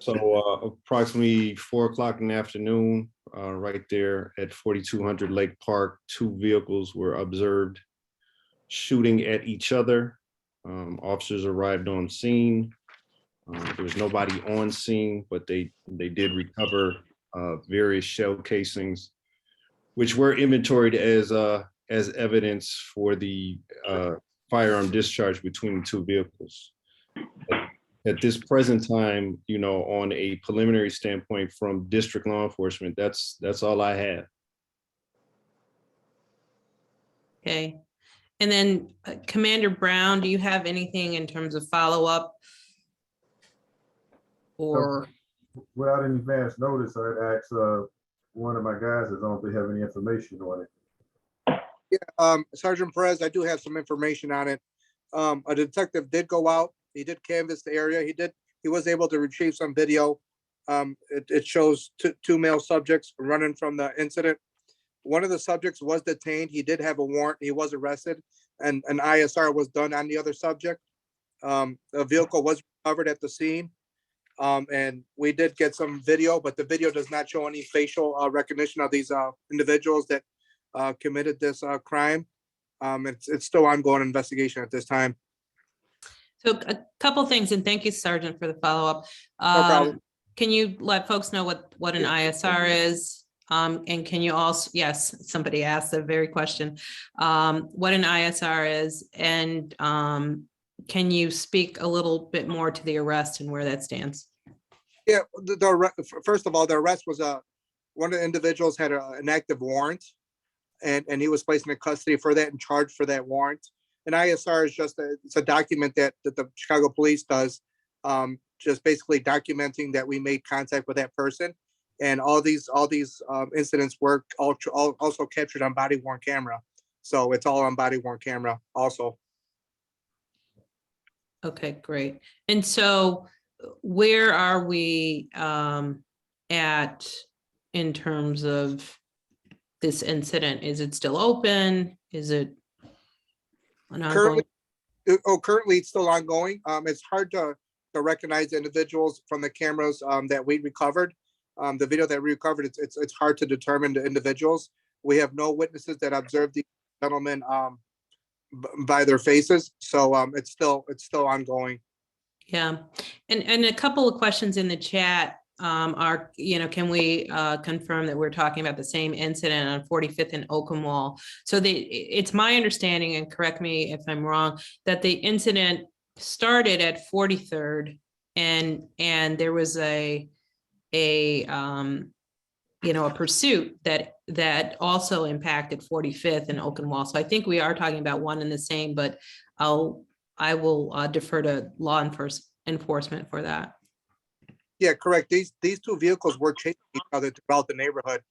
So approximately 4 o'clock in the afternoon, right there at 4200 Lake Park, two vehicles were observed shooting at each other. Officers arrived on scene. There was nobody on scene, but they did recover various shell casings, which were inventoried as evidence for the firearm discharge between the two vehicles. At this present time, on a preliminary standpoint from district law enforcement, that's all I have. Okay. And then Commander Brown, do you have anything in terms of follow-up? Or without any advance notice, I'd ask one of my guys if they have any information on it. Yeah, Sergeant Perez, I do have some information on it. A detective did go out. He did canvass the area. He was able to retrieve some video. It shows two male subjects running from the incident. One of the subjects was detained. He did have a warrant. He was arrested, and an ISR was done on the other subject. The vehicle was recovered at the scene. And we did get some video, but the video does not show any facial recognition of these individuals that committed this crime. It's still ongoing investigation at this time. so a couple things, and thank you, Sergeant, for the follow-up. No problem. Can you let folks know what an ISR is? And can you also, yes, somebody asked the very question, what an ISR is, and can you speak a little bit more to the arrest and where that stands? Yeah, first of all, the arrest was one of the individuals had an active warrant, and he was placed in custody for that and charged for that warrant. An ISR is just it's a document that the Chicago Police does, just basically documenting that we made contact with that person, and all these incidents were also captured on body worn camera. So it's all on body worn camera also. Okay, great. And so where are we at in terms of this incident? Is it still open? Is it an ongoing? Currently it's still ongoing. It's hard to recognize the individuals from the cameras that we recovered. The video that we recovered, it's hard to determine the individuals. We have no witnesses that observed the gentlemen by their faces, so it's still ongoing. Yeah, and a couple of questions in the chat are, can we confirm that we're talking about the same incident on 45th and Oakenwald? So it's my understanding, and correct me if I'm wrong, that the incident started at 43rd, and there was a pursuit that also impacted 45th and Oakenwald. So I think we are talking about one and the same, but I will defer to law enforcement for that. Yeah, correct. These two vehicles were chasing each other throughout the neighborhood.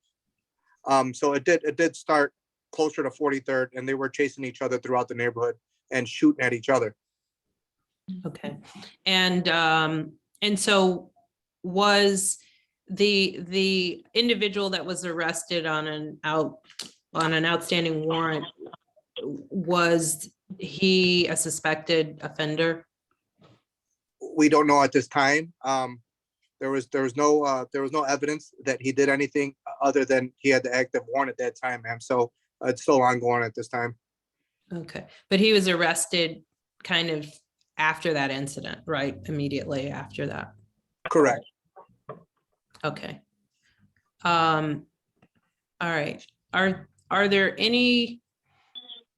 So it did start closer to 43rd, and they were chasing each other throughout the neighborhood and shooting at each other. Okay, and so was the individual that was arrested on an outstanding warrant, was he a suspected offender? We don't know at this time. There was no evidence that he did anything other than he had the active warrant at that time, ma'am. So it's still ongoing at this time. Okay, but he was arrested kind of after that incident, right? Immediately after that. Correct. Okay. All right. Are there any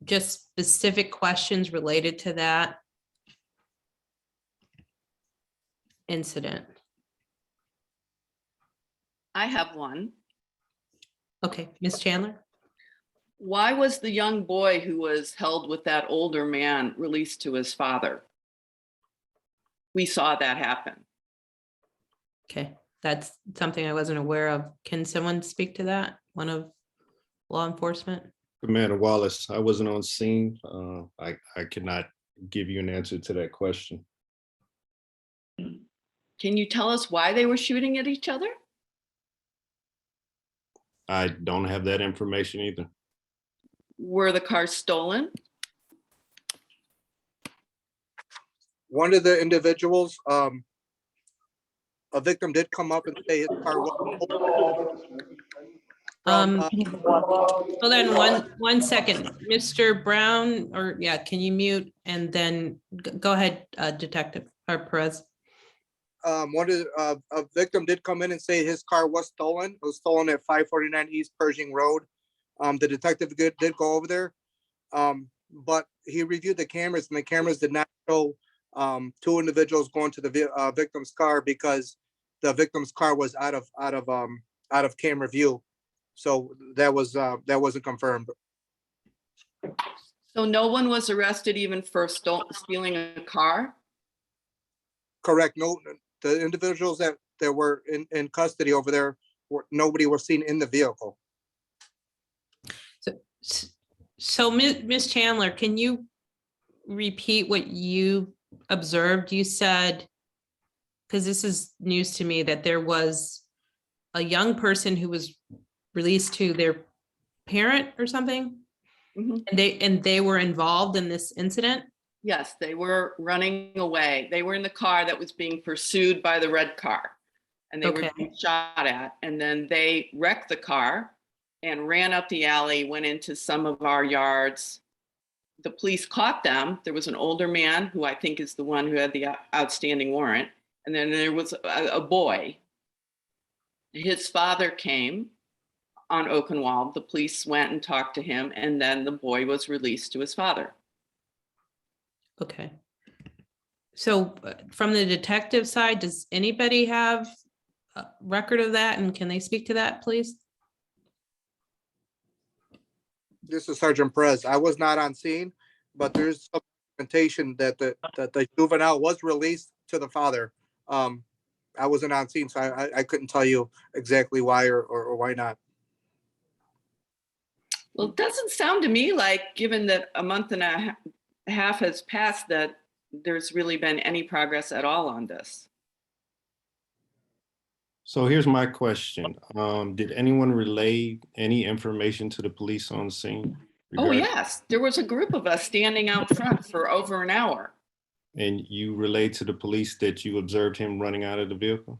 just specific questions related to that incident? I have one. Okay, Ms. Chandler? Why was the young boy who was held with that older man released to his father? We saw that happen. Okay, that's something I wasn't aware of. Can someone speak to that? One of law enforcement? Commander Wallace, I wasn't on scene. I cannot give you an answer to that question. Can you tell us why they were shooting at each other? I don't have that information either. Were the cars stolen? One of the individuals a victim did come up and say his car was from, Hold on one second. Mr. Brown, or yeah, can you mute and then go ahead, Detective or Perez? a victim did come in and say his car was stolen. It was stolen at 549 East Pershing Road. The detective did go over there. But he reviewed the cameras and the cameras did not show two individuals going to the victim's car because the victim's car was out of camera view. So that wasn't confirmed. So no one was arrested even for stealing a car? Correct. No, the individuals that were in custody over there, nobody was seen in the vehicle. So Ms. Chandler, can you repeat what you observed? You said, because this is news to me, that there was a young person who was released to their parent or something? Mhm. And they were involved in this incident? Yes, they were running away. They were in the car that was being pursued by the red car. And they were Okay. being shot at. And then they wrecked the car and ran up the alley, went into some of our yards. The police caught them. There was an older man who I think is the one who had the outstanding warrant. And then there was a boy. His father came on Oakenwald. The police went and talked to him, and then the boy was released to his father. Okay. So from the detective side, does anybody have a record of that? And can they speak to that, please? This is Sergeant Perez. I was not on scene, but there's documentation that the juvenile was released to the father. I wasn't on scene, so I couldn't tell you exactly why or why not. Well, it doesn't sound to me like, given that a month and a half has passed, that there's really been any progress at all on this. So here's my question. Did anyone relay any information to the police on scene? Oh, yes. There was a group of us standing out front for over an hour. And you relayed to the police that you observed him running out of the vehicle?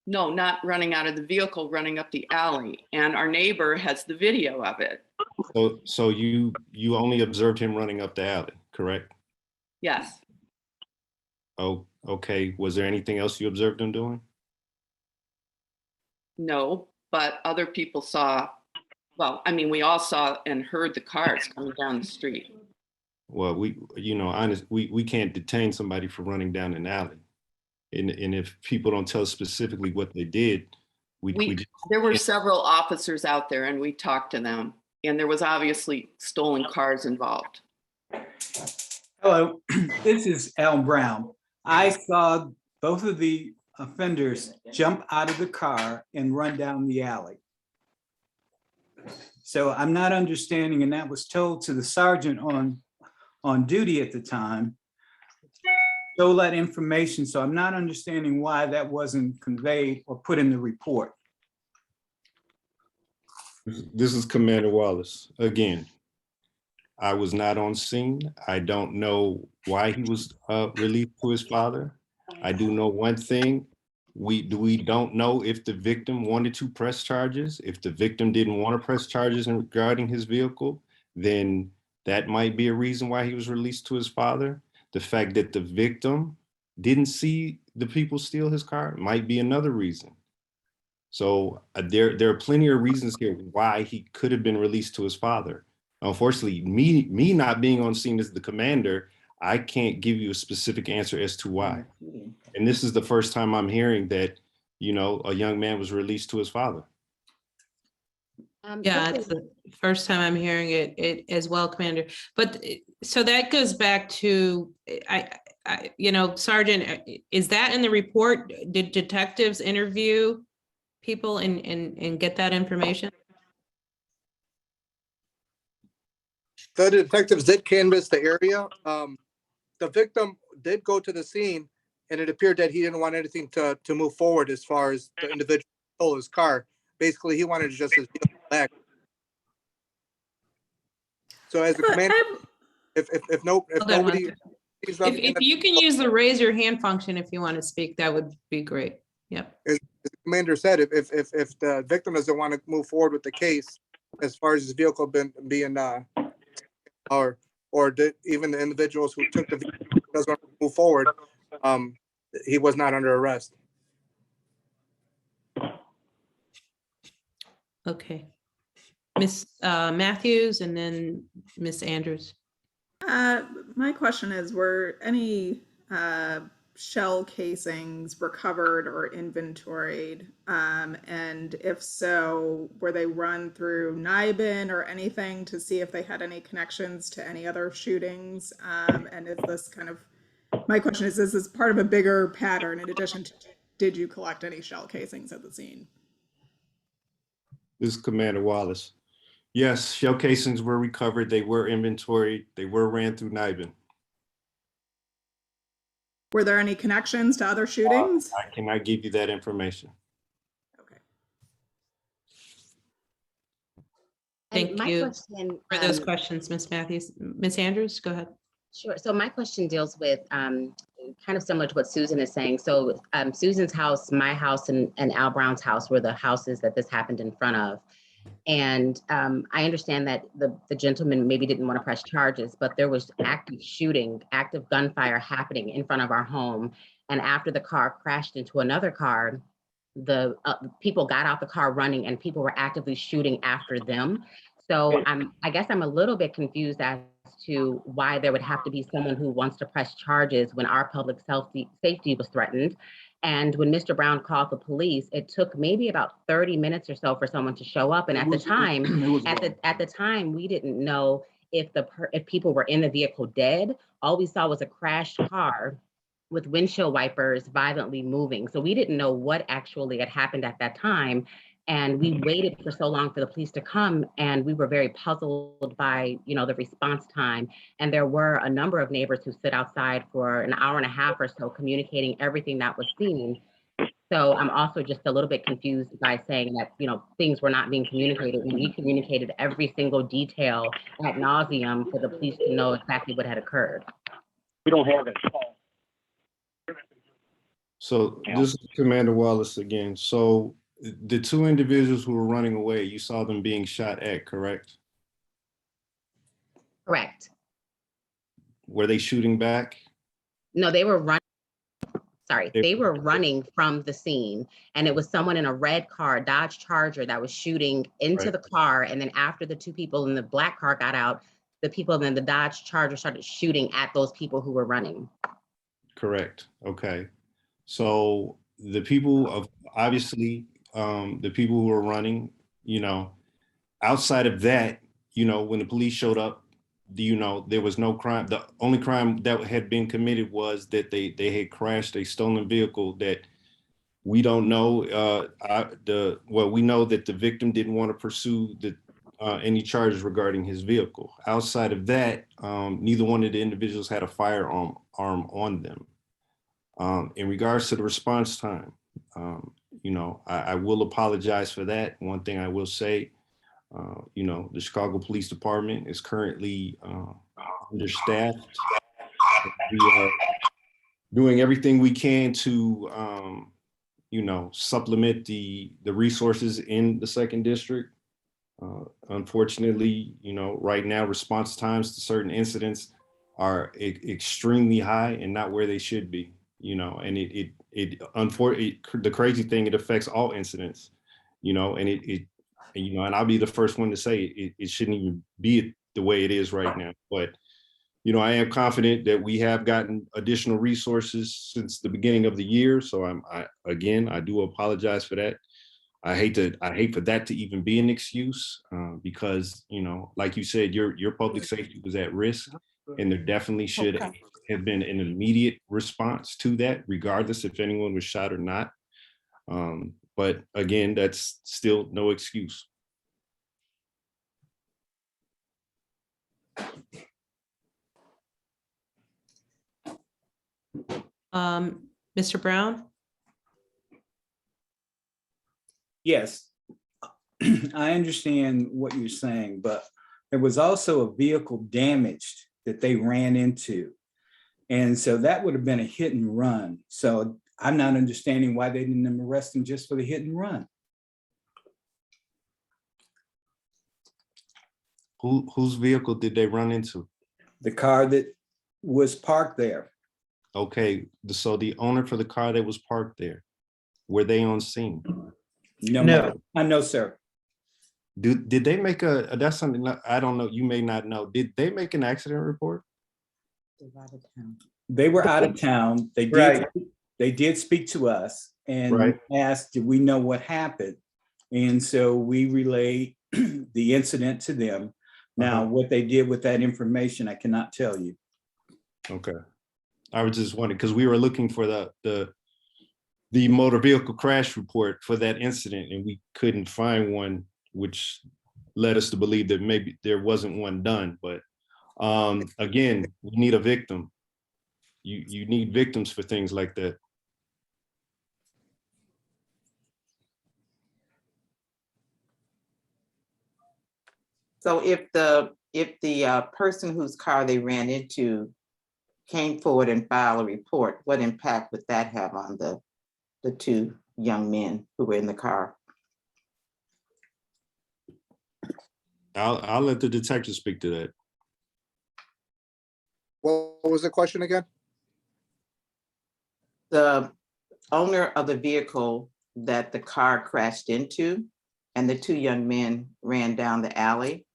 No, not running out of the vehicle, running up the alley. And our neighbor has the video of it. So you only observed him running up the alley, correct? Yes. Oh, okay. Was there anything else you observed him doing? No, but other people saw, well, I mean, we all saw and heard the cars coming down the street. Well, we can't detain somebody for running down an alley. And if people don't tell us specifically what they did, There were several officers out there and we talked to them, and there was obviously stolen cars involved. Hello, this is Al Brown. I saw both of the offenders jump out of the car and run down the alley. So I'm not understanding, and that was told to the sergeant on duty at the time. Stole that information, so I'm not understanding why that wasn't conveyed or put in the report. This is Commander Wallace again. I was not on scene. I don't know why he was released to his father. I do know one thing. We don't know if the victim wanted to press charges. If the victim didn't want to press charges regarding his vehicle, then that might be a reason why he was released to his father. The fact that the victim didn't see the people steal his car might be another reason. So there are plenty of reasons here why he could have been released to his father. Unfortunately, me not being on scene as the commander, I can't give you a specific answer as to why. And this is the first time I'm hearing that, a young man was released to his father. Yeah, it's the first time I'm hearing it as well, Commander. But so that goes back to, Sergeant, is that in the report? Did detectives interview people and get that information? The detectives did canvass the area. The victim did go to the scene, and it appeared that he didn't want anything to move forward as far as the individual who stole his car. Basically, he wanted just his vehicle back. So as the commander, if Hold on one nobody second. He's If you can use the raise your hand function if you want to speak, that would be great. Yep. as the commander said, if the victim doesn't want to move forward with the case, as far as his vehicle being even the individuals who took the vehicle doesn't want to move forward, he was not under arrest. Okay. Miss Matthews and then Miss Andrews. My question is, were any shell casings recovered or inventoried? And if so, were they run through NIBIN or anything to see if they had any connections to any other shootings? And is this kind of, my question is this part of a bigger pattern in addition to, did you collect any shell casings at the scene? This is Commander Wallace. Yes, shell casings were recovered. They were inventoried. They were ran through NIBIN. Were there any connections to other shootings? I cannot give you that information. Okay. Thank My you question, for those questions, Miss Matthews. Miss Andrews, go ahead. Sure. So my question deals with kind of similar to what Susan is saying. So Susan's house, my house, and Al Brown's house were the houses that this happened in front of. And I understand that the gentleman maybe didn't want to press charges, but there was active shooting, active gunfire happening in front of our home. And after the car crashed into another car, the people got out the car running and people were actively shooting after them. So I guess I'm a little bit confused as to why there would have to be someone who wants to press charges when our public safety was threatened. And when Mr. Brown called the police, it took maybe about 30 minutes or so for someone to show up. And at the time, we didn't know if people were in the vehicle dead. All we saw was a crashed car with windshield wipers violently moving. So we didn't know what actually had happened at that time. And we waited for so long for the police to come, and we were very puzzled by, the response time. And there were a number of neighbors who stood outside for an hour and a half or so communicating everything that was seen. So I'm also just a little bit confused by saying that, things were not being communicated. And we communicated every single detail ad nauseum for the police to know exactly what had occurred. We don't have it. So this is Commander Wallace again. So the two individuals who were running away, you saw them being shot at, correct? Correct. Were they shooting back? No, they were running. Sorry, they were running from the scene, and it was someone in a red car, Dodge Charger, that was shooting into the car. And then after the two people in the black car got out, the people in the Dodge Charger started shooting at those people who were running. Correct. Okay. So the people of obviously the people who were running, outside of that, when the police showed up, there was no crime. The only crime that had been committed was that they had crashed a stolen vehicle that we don't know. We know that the victim didn't want to pursue any charges regarding his vehicle. Outside of that, neither one of the individuals had a firearm on them. In regards to the response time, I will apologize for that. One thing I will say, the Chicago Police Department is currently understaffed. We are doing everything we can to, supplement the resources in the second district. Unfortunately, right now response times to certain incidents are extremely high and not where they should be. And the crazy thing, it affects all incidents, and and I'll be the first one to say it shouldn't even be the way it is right now. But, I am confident that we have gotten additional resources since the beginning of the year. So I do apologize for that. I hate for that to even be an excuse because, like you said, your public safety was at risk, and there definitely should have been an immediate response to that, regardless if anyone was shot or not. But again, that's still no excuse. Mr. Brown? Yes, I understand what you're saying, but there was also a vehicle damaged that they ran into. And so that would have been a hit and run. So I'm not understanding why they didn't arrest him just for the hit and run. Whose vehicle did they run into? The car that was parked there. Okay, so the owner for the car that was parked there, were they on scene? No, I know, sir. Did they make that's something I don't know, you may not know. Did they make an accident report? They were out of town. They did speak to us and Right. asked, did we know what happened? And so we relayed the incident to them. Now, what they did with that information, I cannot tell you. Okay. I was just wondering, because we were looking for the motor vehicle crash report for that incident, and we couldn't find one, which led us to believe that maybe there wasn't one done. But again, we need a victim. You need victims for things like that. So if the person whose car they ran into came forward and filed a report, what impact would that have on the two young men who were in the car? I'll let the detective speak to that. What was the question again? The owner of the vehicle that the car crashed into and the two young men ran down the alley,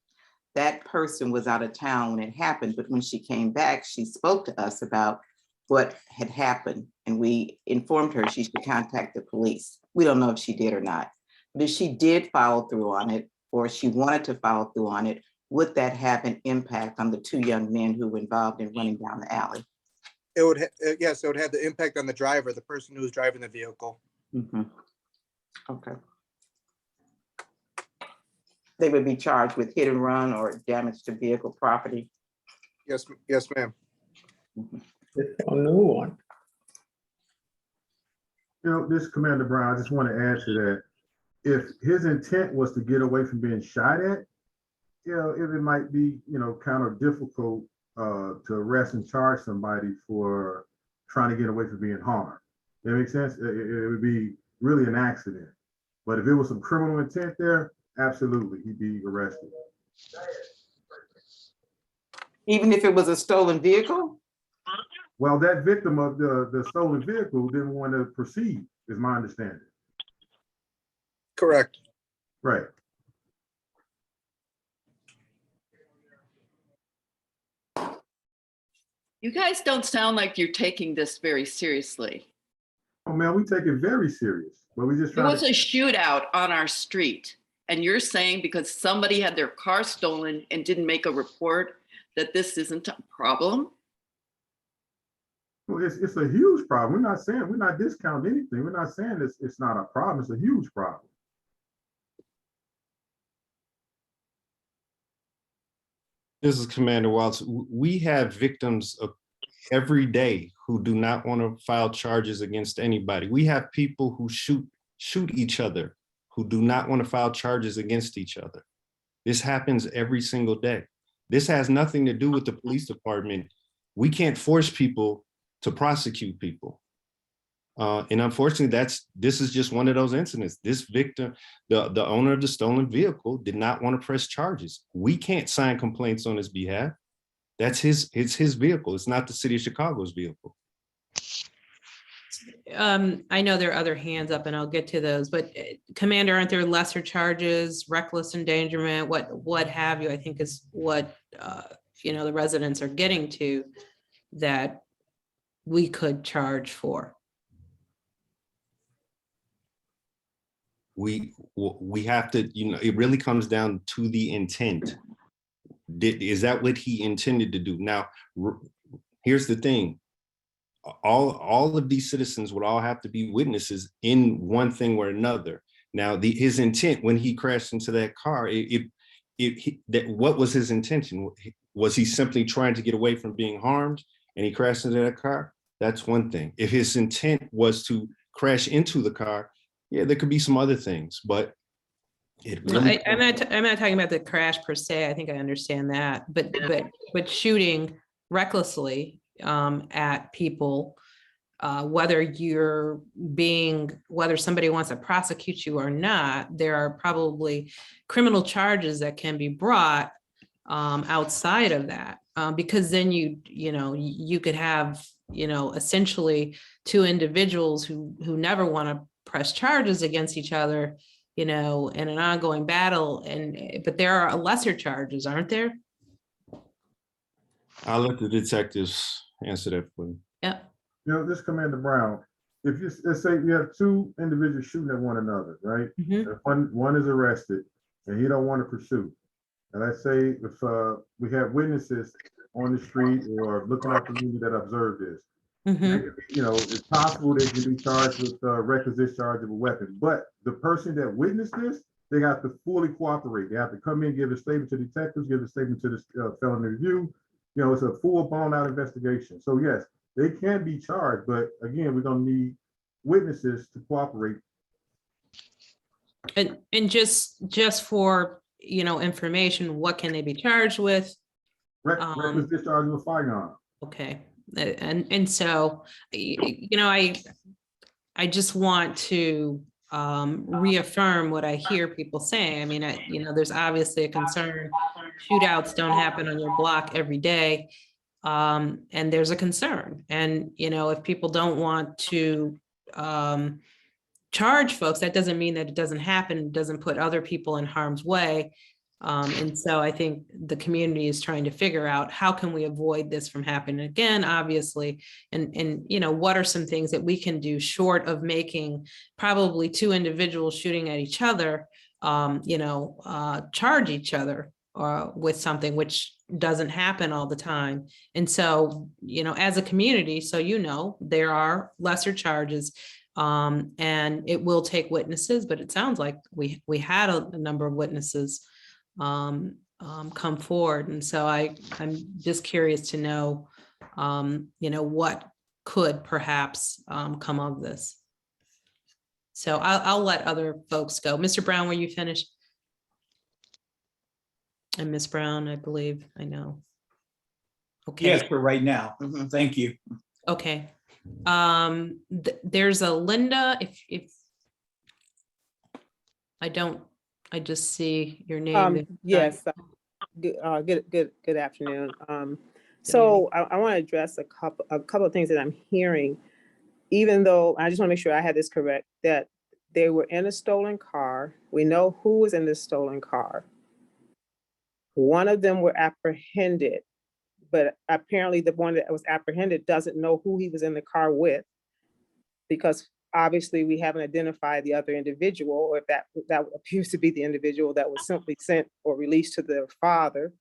that person was out of town when it happened, but when she came back, she spoke to us about what had happened, and we informed her she should contact the police. We don't know if she did or not, but if she did follow through on it, or she wanted to follow through on it, would that have an impact on the two young men who were involved in running down the alley? It would, yes, it would have the impact on the driver, the person who was driving the vehicle. Mm-hmm. Okay. They would be charged with hit and run or damage to vehicle property. Yes, yes, ma'am. A new one. You know, this Commander Brown, I just want to add to that. If his intent was to get away from being shot at, you know, it might be, you know, kind of difficult to arrest and charge somebody for trying to get away from being harmed. That makes sense? It would be really an accident. But if it was some criminal intent there, absolutely, he'd be arrested. Even if it was a stolen vehicle? Well, that victim of the stolen vehicle didn't want to proceed, is my understanding. Correct. Right. You guys don't sound like you're taking this very seriously. Oh man, we take it very serious, but we just There try was a shootout on our street, and you're saying because somebody had their car stolen and didn't make a report that this isn't a problem? Well, it's a huge problem. We're not discounting anything. We're not saying it's not a problem. It's a huge problem. This is Commander Waltz. We have victims of every day who do not want to file charges against anybody. We have people who shoot each other who do not want to file charges against each other. This happens every single day. This has nothing to do with the police department. We can't force people to prosecute people. And unfortunately, this is just one of those incidents. This victim, the owner of the stolen vehicle, did not want to press charges. We can't sign complaints on his behalf. It's his vehicle. It's not the city of Chicago's vehicle. I know there are other hands up and I'll get to those, but Commander, aren't there lesser charges, reckless endangerment, what have you, I think is what, the residents are getting to that we could charge for. We have to, it really comes down to the intent. Is that what he intended to do? Now, here's the thing. All of these citizens would all have to be witnesses in one thing or another. Now, his intent when he crashed into that car, what was his intention? Was he simply trying to get away from being harmed and he crashed into that car? That's one thing. If his intent was to crash into the car, yeah, there could be some other things, but it really. I'm not talking about the crash per se. I think I understand that, but shooting recklessly at people, whether whether somebody wants to prosecute you or not, there are probably criminal charges that can be brought outside of that, because then you could have, essentially two individuals who never want to press charges against each other, in an ongoing battle, but there are lesser charges, aren't there? I'll let the detectives answer that for you. Yeah. This Commander Brown, if you, let's say you have two individuals shooting at one another, right? Mhm. And one is arrested and he don't want to pursue. And let's say if we have witnesses on the street or looking out the window that observe this, Mhm. it's possible they can be charged with reckless discharge of a weapon. But the person that witnessed this, they have to fully cooperate. They have to come in, give a statement to detectives, give a statement to the felony review. It's a full blown out investigation. So yes, they can be charged, but again, we're gonna need witnesses to cooperate. And just for, information, what can they be charged with? Reckless discharge of a firearm. Okay. And so, I just want to reaffirm what I hear people saying. I mean, there's obviously a concern. Shootouts don't happen on your block every day. And there's a concern. And, if people don't want to charge folks, that doesn't mean that it doesn't happen, it doesn't put other people in harm's way. And so I think the community is trying to figure out how can we avoid this from happening again, obviously, and what are some things that we can do short of making probably two individuals shooting at each other, charge each other with something, which doesn't happen all the time. And so, as a community, so there are lesser charges. And it will take witnesses, but it sounds like we had a number of witnesses come forward. And so I'm just curious to know, what could perhaps come of this. So I'll let other folks go. Mr. Brown, were you finished? And Ms. Brown, I believe, I know. Okay. Yes, for right now. Mhm. Thank you. Okay. There's a Linda, if I just see your name. there. Yes. Good afternoon. So I want to address a couple of things that I'm hearing, even though I just want to make sure I had this correct, that they were in a stolen car. We know who was in the stolen car. One of them were apprehended, but apparently the one that was apprehended doesn't know who he was in the car with, because obviously we haven't identified the other individual, or if that appears to be the individual that was simply sent or released to their father.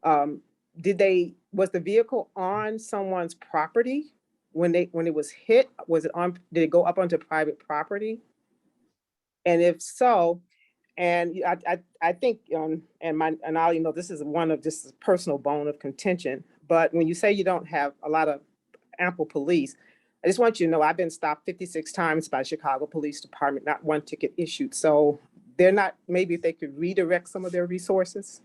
Was the vehicle on someone's property when it was hit? Did it go up onto private property? And if so, and I think, and I'll, this is one of just a personal bone of contention, but when you say you don't have a lot of ample police, I just want you to know I've been stopped 56 times by Chicago Police Department, not one ticket issued. So they're not, maybe if they could redirect some of their resources.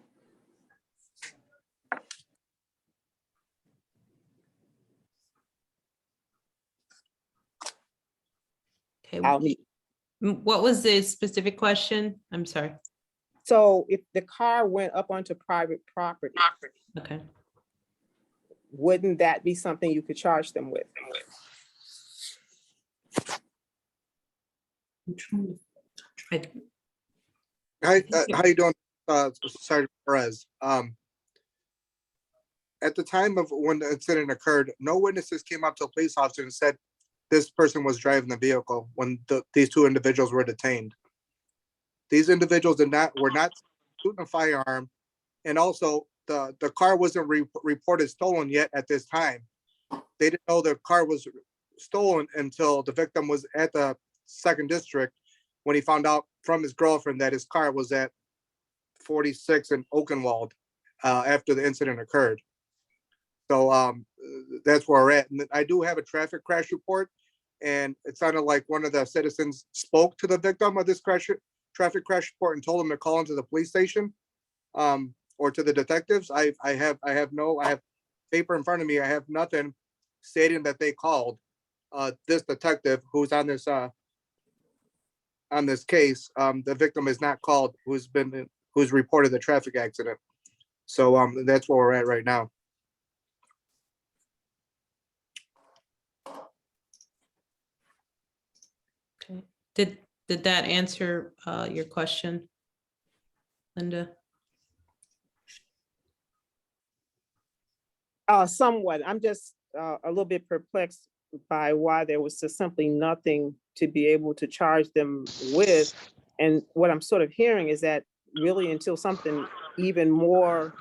Okay. What was the specific question? I'm sorry. So if the car went up onto private property, Okay. wouldn't that be something you could charge them with? How you doing, Sergeant Perez? At the time of when the incident occurred, no witnesses came up to a police officer and said this person was driving the vehicle when these two individuals were detained. These individuals were not shooting a firearm, and also the car wasn't reported stolen yet at this time. They didn't know the car was stolen until the victim was at the 2nd District when he found out from his girlfriend that his car was at 46 in Oakenwald after the incident occurred. So that's where we're at. And I do have a traffic crash report, and it sounded like one of the citizens spoke to the victim of this traffic crash report and told him to call into the police station or to the detectives. I have paper in front of me. I have nothing stating that they called this detective who's on this case. The victim is not called, who's reported the traffic accident. So that's where we're at right now. Okay. Did that answer your question, Linda? Somewhat. I'm just a little bit perplexed by why there was just simply nothing to be able to charge them with. And what I'm sort of hearing is that really until something even more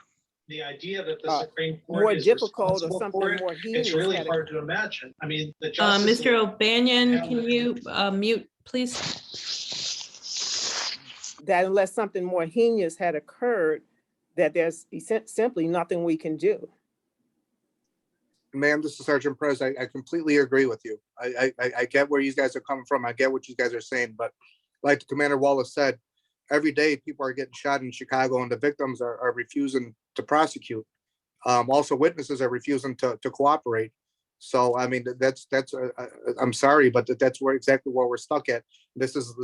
The idea that the Supreme more Court is difficult or responsible something for it, more it's heinous really had hard to imagine. I mean, the justice. Mr. O'Banion, can you mute, please? that unless something more heinous had occurred, that there's simply nothing we can do. Ma'am, this is Sergeant Perez. I completely agree with you. I get where you guys are coming from. I get what you guys are saying, but like the Commander Wallace said, every day people are getting shot in Chicago and the victims are refusing to prosecute. Also, witnesses are refusing to cooperate. So, I mean, I'm sorry, but that's exactly where we're stuck at. This is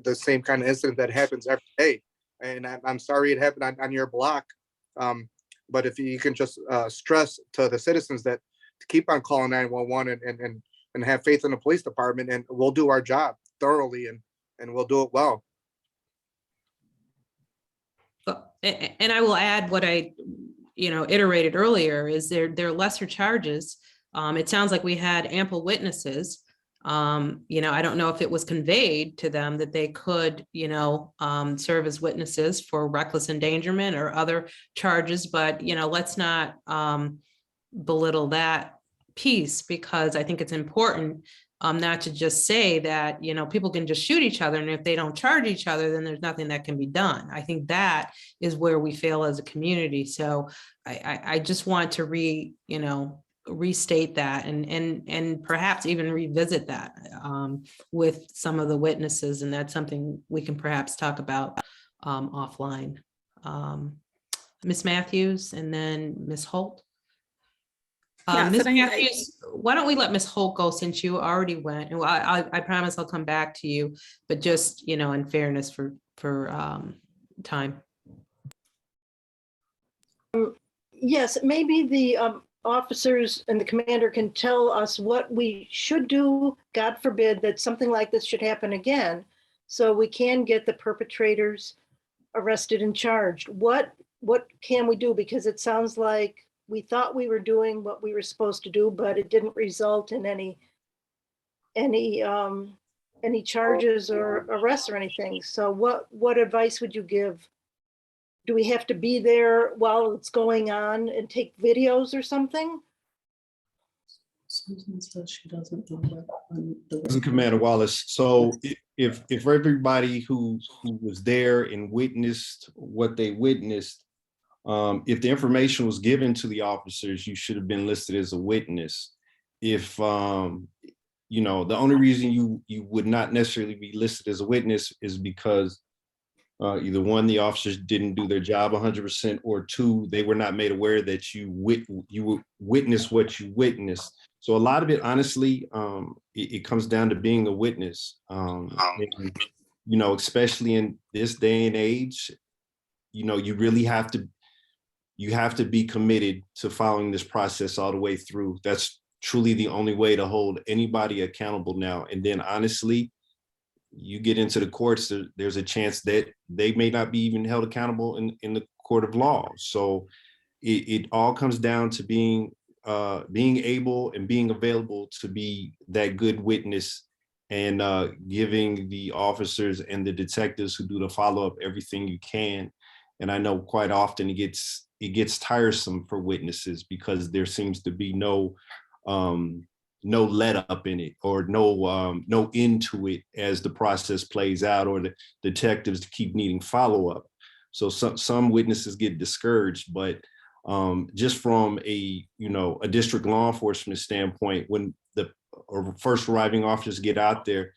the same kind of incident that happens every day. And I'm sorry it happened on your block. But if you can just stress to the citizens that to keep on calling 911 and have faith in the police department, and we'll do our job thoroughly and we'll do it well. And I will add what I, iterated earlier is there are lesser charges. It sounds like we had ample witnesses. I don't know if it was conveyed to them that they could, serve as witnesses for reckless endangerment or other charges, but, let's not belittle that piece, because I think it's important not to just say that, people can just shoot each other, and if they don't charge each other, then there's nothing that can be done. I think that is where we fail as a community. So I just want to restate that and perhaps even revisit that with some of the witnesses, and that's something we can perhaps talk about offline. Ms. Matthews and then Ms. Holt. Yeah, Ms. sitting- Matthews, why don't we let Ms. Holt go since you already went? And I promise I'll come back to you, but just, in fairness for time. Yes, maybe the officers and the commander can tell us what we should do, God forbid that something like this should happen again, so we can get the perpetrators arrested and charged. What can we do? Because it sounds like we thought we were doing what we were supposed to do, but it didn't result in any charges or arrests or anything. So what advice would you give? Do we have to be there while it's going on and take videos or something? Susan says she doesn't know This is Commander Wallace. So if everybody who was there and witnessed what they witnessed, if the information was given to the officers, you should have been listed as a witness. If the only reason you would not necessarily be listed as a witness is because either one, the officers didn't do their job 100%, or two, they were not made aware that you witnessed what you witnessed. So a lot of it, honestly, it comes down to being a witness. Especially in this day and age, you really have to be committed to following this process all the way through. That's truly the only way to hold anybody accountable now. And then honestly, you get into the courts, there's a chance that they may not be even held accountable in the court of law. So it all comes down to being able and being available to be that good witness, and giving the officers and the detectives who do the follow-up everything you can. And I know quite often it gets tiresome for witnesses because there seems to be no let up in it, or no end to it as the process plays out, or the detectives keep needing follow-up. So some witnesses get discouraged, but just from a district law enforcement standpoint, when the first arriving officers get out there,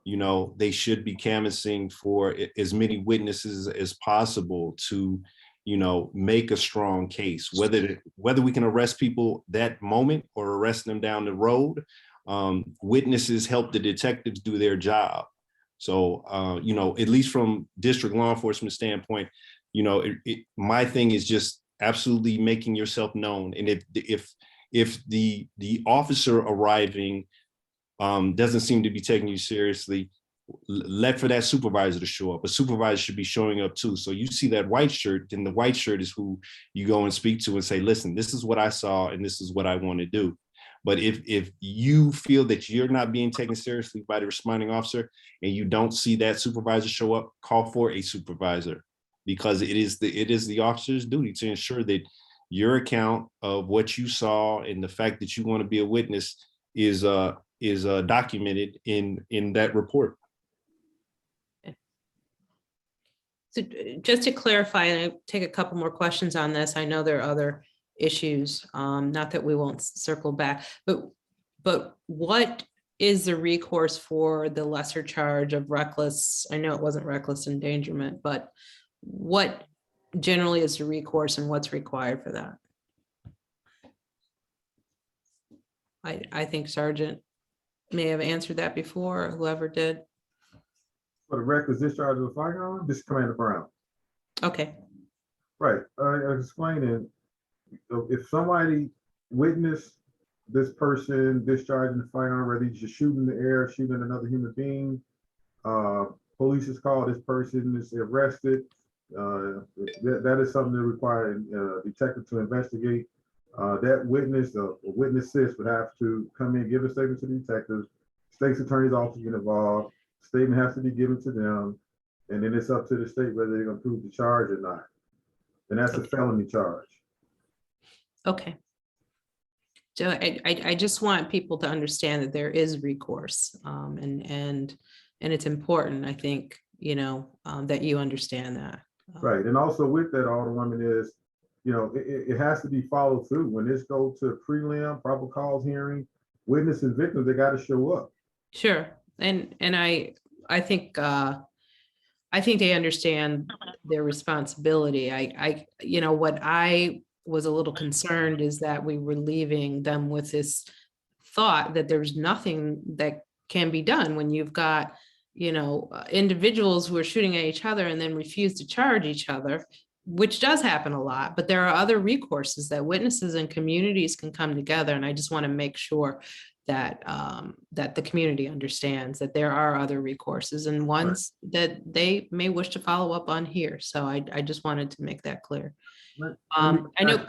they should be canvassing for as many witnesses as possible to make a strong case, whether we can arrest people that moment or arrest them down the road. Witnesses help the detectives do their job. So, at least from district law enforcement standpoint, my thing is just absolutely making yourself known. And if the officer arriving doesn't seem to be taking you seriously, let for that supervisor to show up. A supervisor should be showing up too. So you see that white shirt, then the white shirt is who you go and speak to and say, listen, this is what I saw and this is what I want to do. But if you feel that you're not being taken seriously by the responding officer and you don't see that supervisor show up, call for a supervisor, because it is the officer's duty to ensure that your account of what you saw and the fact that you want to be a witness is documented in that report. So just to clarify, and I take a couple more questions on this. I know there are other issues, not that we won't circle back, but what is the recourse for the lesser charge of reckless? I know it wasn't reckless endangerment, but what generally is the recourse and what's required for that? I think Sergeant may have answered that before, or whoever did. For the reckless discharge of a firearm, this is Commander Brown. Okay. Right, I was explaining, if somebody witnessed this person discharging the firearm, whether he's just shooting in the air, shooting another human being, police is called, this person is arrested. That is something that requires a detective to investigate. That witness, or witnesses would have to come in, give a statement to the detectives. State's attorney's office get involved. Statement has to be given to them, and then it's up to the state whether they're going to prove the charge or not. And that's a felony charge. Okay. So I just want people to understand that there is recourse, and it's important, I think, that you understand that. Right, and also with that, Alderwoman, is, it has to be followed through. When this goes to a prelim, probable cause hearing, witness and victims, they got to show up. Sure, and I think they understand their responsibility. What I was a little concerned is that we were leaving them with this thought that there's nothing that can be done when you've got individuals who are shooting at each other and then refuse to charge each other, which does happen a lot. But there are other recourses that witnesses and communities can come together, and I just want to make sure that that the community understands that there are other recourses and ones that they may wish to follow up on here. So I just wanted to make that clear. I know.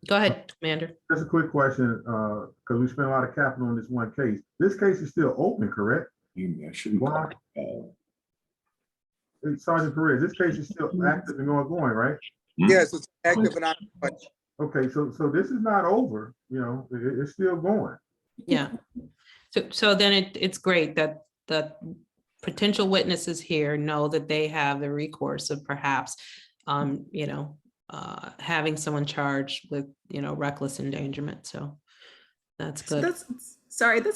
Go ahead, Commander. Just a quick question, because we spent a lot of capital on this one case. This case is still open, correct? I shouldn't call it. Sergeant Perez, this case is still active and ongoing, right? Yes, it's active and ongoing. Okay, so this is not over, it's still going. Yeah. So then it's great that the potential witnesses here know that they have the recourse of perhaps, having someone charged with, reckless endangerment. So that's good. That's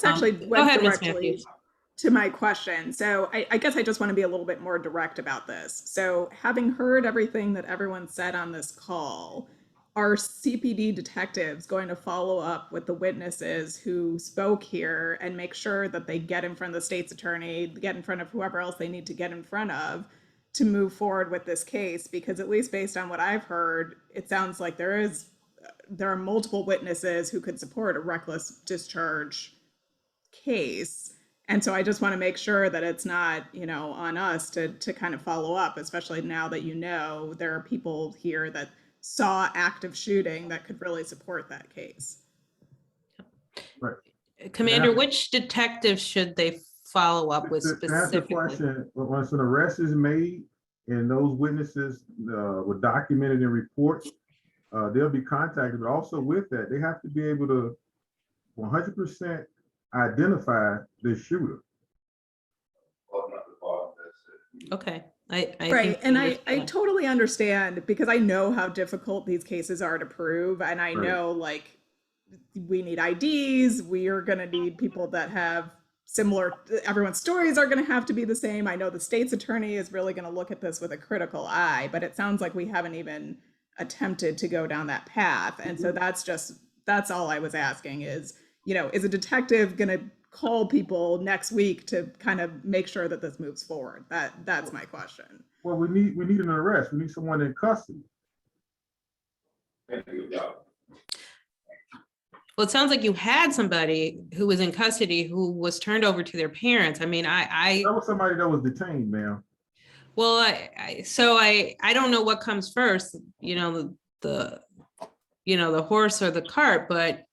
actually Go went ahead, Ms. directly Matthews. to my question. So I guess I just want to be a little bit more direct about this. So having heard everything that everyone said on this call, are CPD detectives going to follow up with the witnesses who spoke here and make sure that they get in front of the state's attorney, get in front of whoever else they need to get in front of to move forward with this case? Because at least based on what I've heard, it sounds like there are multiple witnesses who could support a reckless discharge case. And so I just want to make sure that it's not, on us to kind of follow up, especially now that there are people here that saw active shooting that could really support that case. Right. Commander, which detectives should they follow up with To answer the specifically? question, once an arrest is made and those witnesses were documented in reports, they'll be contacted. But also with that, they have to be able to 100% identify the shooter. Okay. Right. And I totally understand, because I know how difficult these cases are to prove. And I know, like, we need IDs. We are going to need people that have similar, everyone's stories are going to have to be the same. I know the state's attorney is really going to look at this with a critical eye, but it sounds like we haven't even attempted to go down that path. And so that's all I was asking is, is a detective going to call people next week to kind of make sure that this moves forward? That's my question. Well, we need an arrest. We need someone in custody. Well, it sounds like you had somebody who was in custody who was turned over to their parents. I mean, That was somebody that was detained, ma'am. well, I don't know what comes first, the horse or the cart, but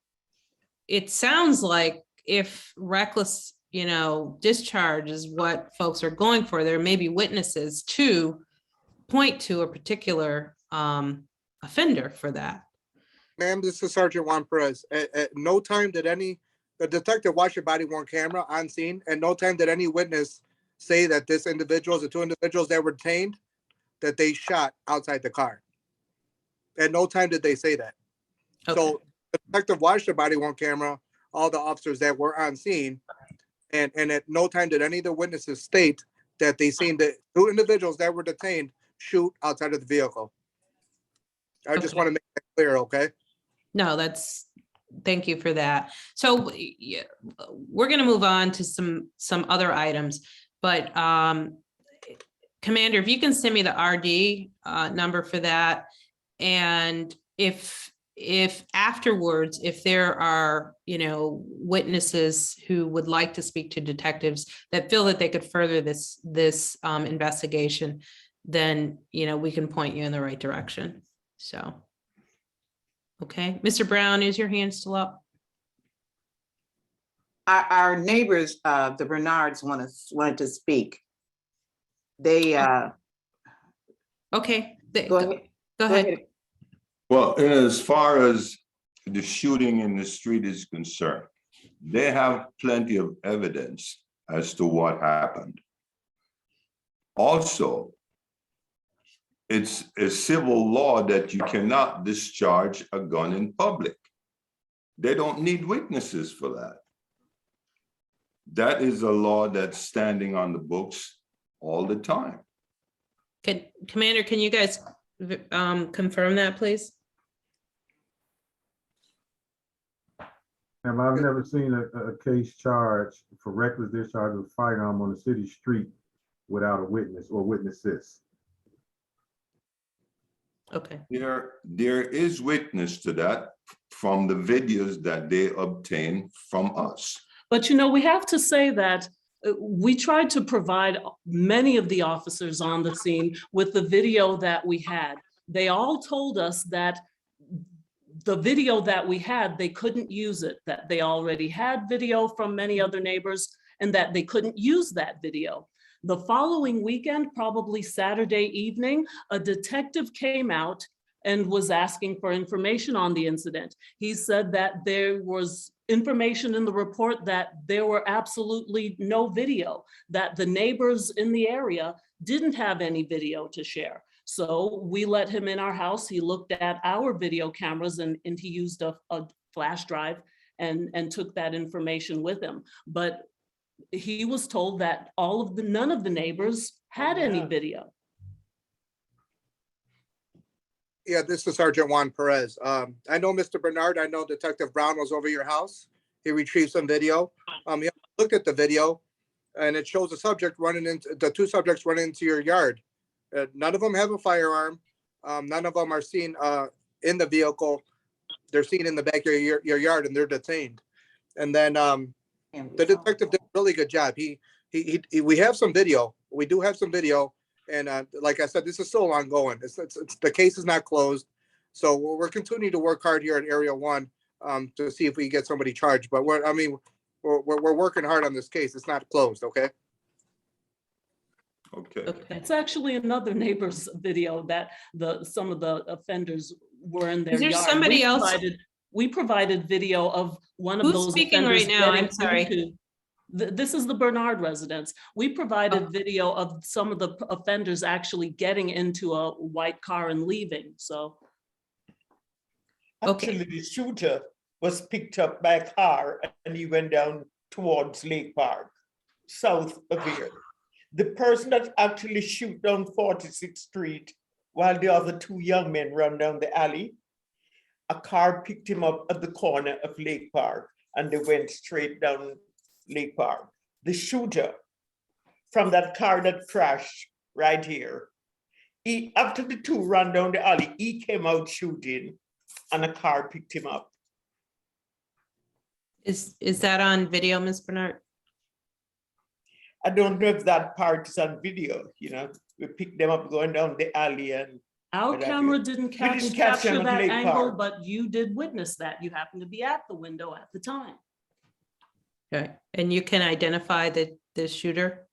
it sounds like if reckless, discharge is what folks are going for, there may be witnesses to point to a particular offender for that. Ma'am, this is Sergeant Juan Perez. At no time did the detective watch your body worn camera on scene, and no time did any witness say that the two individuals that were detained, that they shot outside the car. At no time did they say that. Okay. So the detective watched the body worn camera, all the officers that were on scene, and at no time did any of the witnesses state that they seen the two individuals that were detained shoot outside of the vehicle. I just want to make that clear, okay? No, thank you for that. So we're going to move on to some other items, but Commander, if you can send me the RD number for that. And if afterwards, if there are, witnesses who would like to speak to detectives that feel that they could further this investigation, then, we can point you in the right direction. So. Okay, Mr. Brown, is your hand still up? Our neighbors, the Bernards wanted to speak. They, okay, go ahead. Well, as far as the shooting in the street is concerned, they have plenty of evidence as to what happened. Also, it's a civil law that you cannot discharge a gun in public. They don't need witnesses for that. That is a law that's standing on the books all the time. Commander, can you guys confirm that, please? And I've never seen a case charged for reckless discharge of a firearm on a city street without a witness or witnesses. Okay. There is witness to that from the videos that they obtain from us. But we have to say that we tried to provide many of the officers on the scene with the video that we had. They all told us that the video that we had, they couldn't use it, that they already had video from many other neighbors and that they couldn't use that video. The following weekend, probably Saturday evening, a detective came out and was asking for information on the incident. He said that there was information in the report that there were absolutely no video, that the neighbors in the area didn't have any video to share. So we let him in our house. He looked at our video cameras and he used a flash drive and took that information with him. But he was told that none of the neighbors had any video. Yeah, this is Sergeant Juan Perez. I know Mr. Bernard, I know Detective Brown was over your house. He retrieved some video. He looked at the video and it shows the two subjects running into your yard. None of them have a firearm. None of them are seen in the vehicle. They're seen in the back of your yard and they're detained. And then the detective did a really good job. We have some video. We do have some video. And like I said, this is still ongoing. The case is not closed. So we're continuing to work hard here at Area 1 to see if we can get somebody charged. But we're working hard on this case. It's not closed, okay? Okay. It's actually another neighbor's video that some of the offenders were in their yard. Is there somebody else? We provided video of one of Who's those speaking offenders right now? getting I'm sorry. into- This is the Bernard residence. We provided video of some of the offenders actually getting into a white car and leaving, so. Okay. Actually, the shooter was picked up by a car and he went down towards Lake Park, south of here. The person that actually shoot down 46th Street while the other two young men run down the alley. A car picked him up at the corner of Lake Park and they went straight down Lake Park. The shooter from that car that crashed right here, after the two ran down the alley, he came out shooting and a car picked him up. Is that on video, Ms. Bernard? I don't know if that part is on video, you know, we picked them up going down the alley and. Our camera didn't catch capture them at that Lake angle, Park. but you did witness that. You happened to be at the window at the time. Okay, and you can identify the shooter?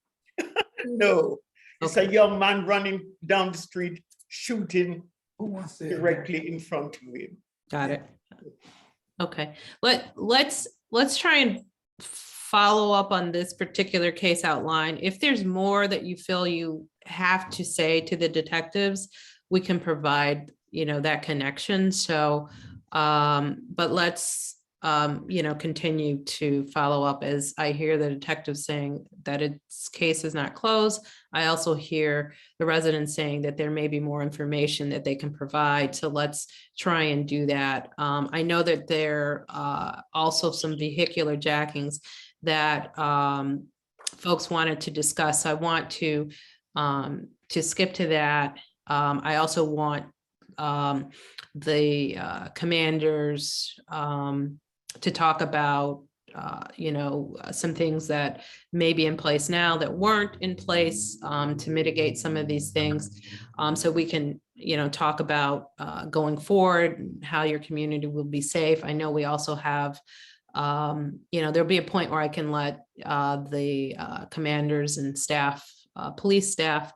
No, it's a young man running down the street shooting directly in front of him. Got it. Okay, let's try and follow up on this particular case outline. If there's more that you feel you have to say to the detectives, we can provide, you know, that connection. So, but let's, you know, continue to follow up as I hear the detective saying that its case is not closed. I also hear the residents saying that there may be more information that they can provide. So let's try and do that. I know that there are also some vehicular jackings that folks wanted to discuss. I want to skip to that. I also want the commanders to talk about, you know, some things that may be in place now that weren't in place to mitigate some of these things. So we can, you know, talk about going forward and how your community will be safe. I know we also have, you know, there'll be a point where I can let the commanders and staff, police staff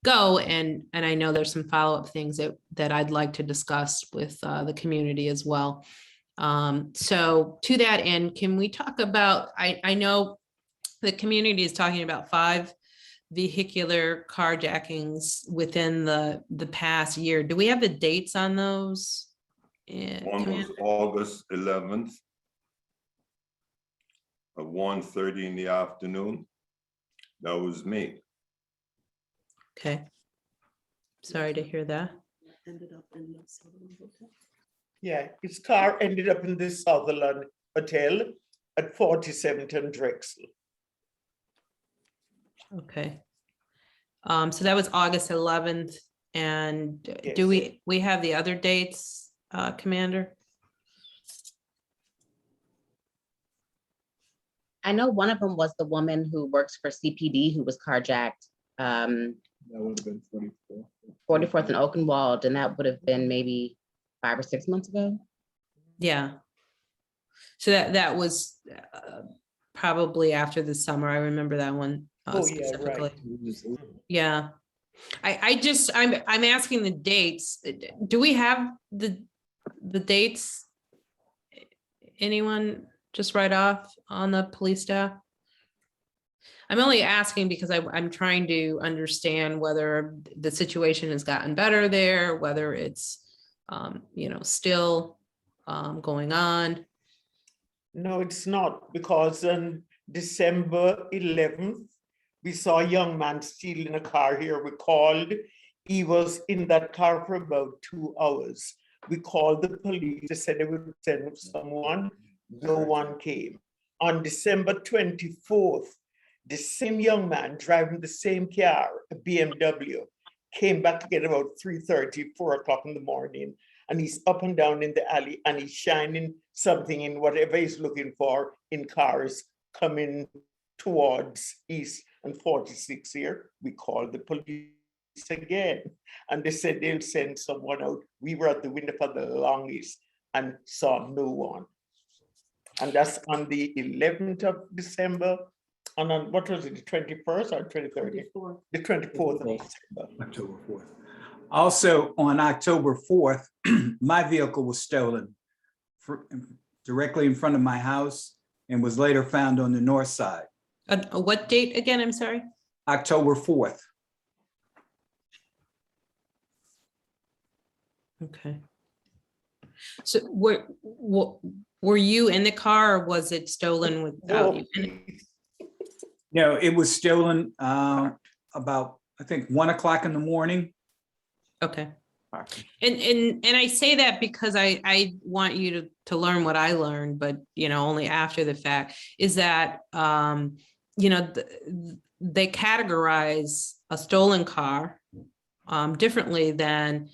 go. And I know there's some follow-up things that I'd like to discuss with the community as well. So to that end, can we talk about, I know the community is talking about 5 vehicular carjackings within the past year. Do we have the dates on those? One was August 11th at 1:30 in the afternoon. That was me. Okay. Sorry to hear that. Yeah, his car ended up in the Sutherland Hotel at 47th and Drexel. Okay. So that was August 11th. And Yes. do we have the other dates, Commander? I know one of them was the woman who works for CPD who was carjacked. That would have been 44. 44th and Oakenwald, and that would have been maybe 5 or 6 months ago. Yeah. So that was probably after the summer. I remember that one Oh, yeah, specifically. right. Yeah. I'm asking the dates. Do we have the dates? Anyone just right off on the police staff? I'm only asking because I'm trying to understand whether the situation has gotten better there, whether it's, you know, still going on. No, it's not, because on December 11th, we saw a young man stealing a car here. We called. He was in that car for about 2 hours. We called the police. They said they would send someone. No one came. On December 24th, the same young man driving the same car, a BMW, came back again about 3:30, 4 o'clock in the morning, and he's up and down in the alley and he's shining something in whatever he's looking for in cars coming towards East and 46 here. We called the police again and they said they'll send someone out. We were at the window for the longest and saw no one. And that's on the 11th of December. And on, what was it, the 21st or 23rd? The 24th of December. October 4th. Also, on October 4th, my vehicle was stolen directly in front of my house and was later found on the north side. What date again? I'm sorry. October 4th. Okay. So were you in the car or was it stolen without you in it? No, it was stolen about, I think, 1 o'clock in the morning. Okay. parking. And I say that because I want you to learn what I learned, but only after the fact, is that they categorize a stolen car differently than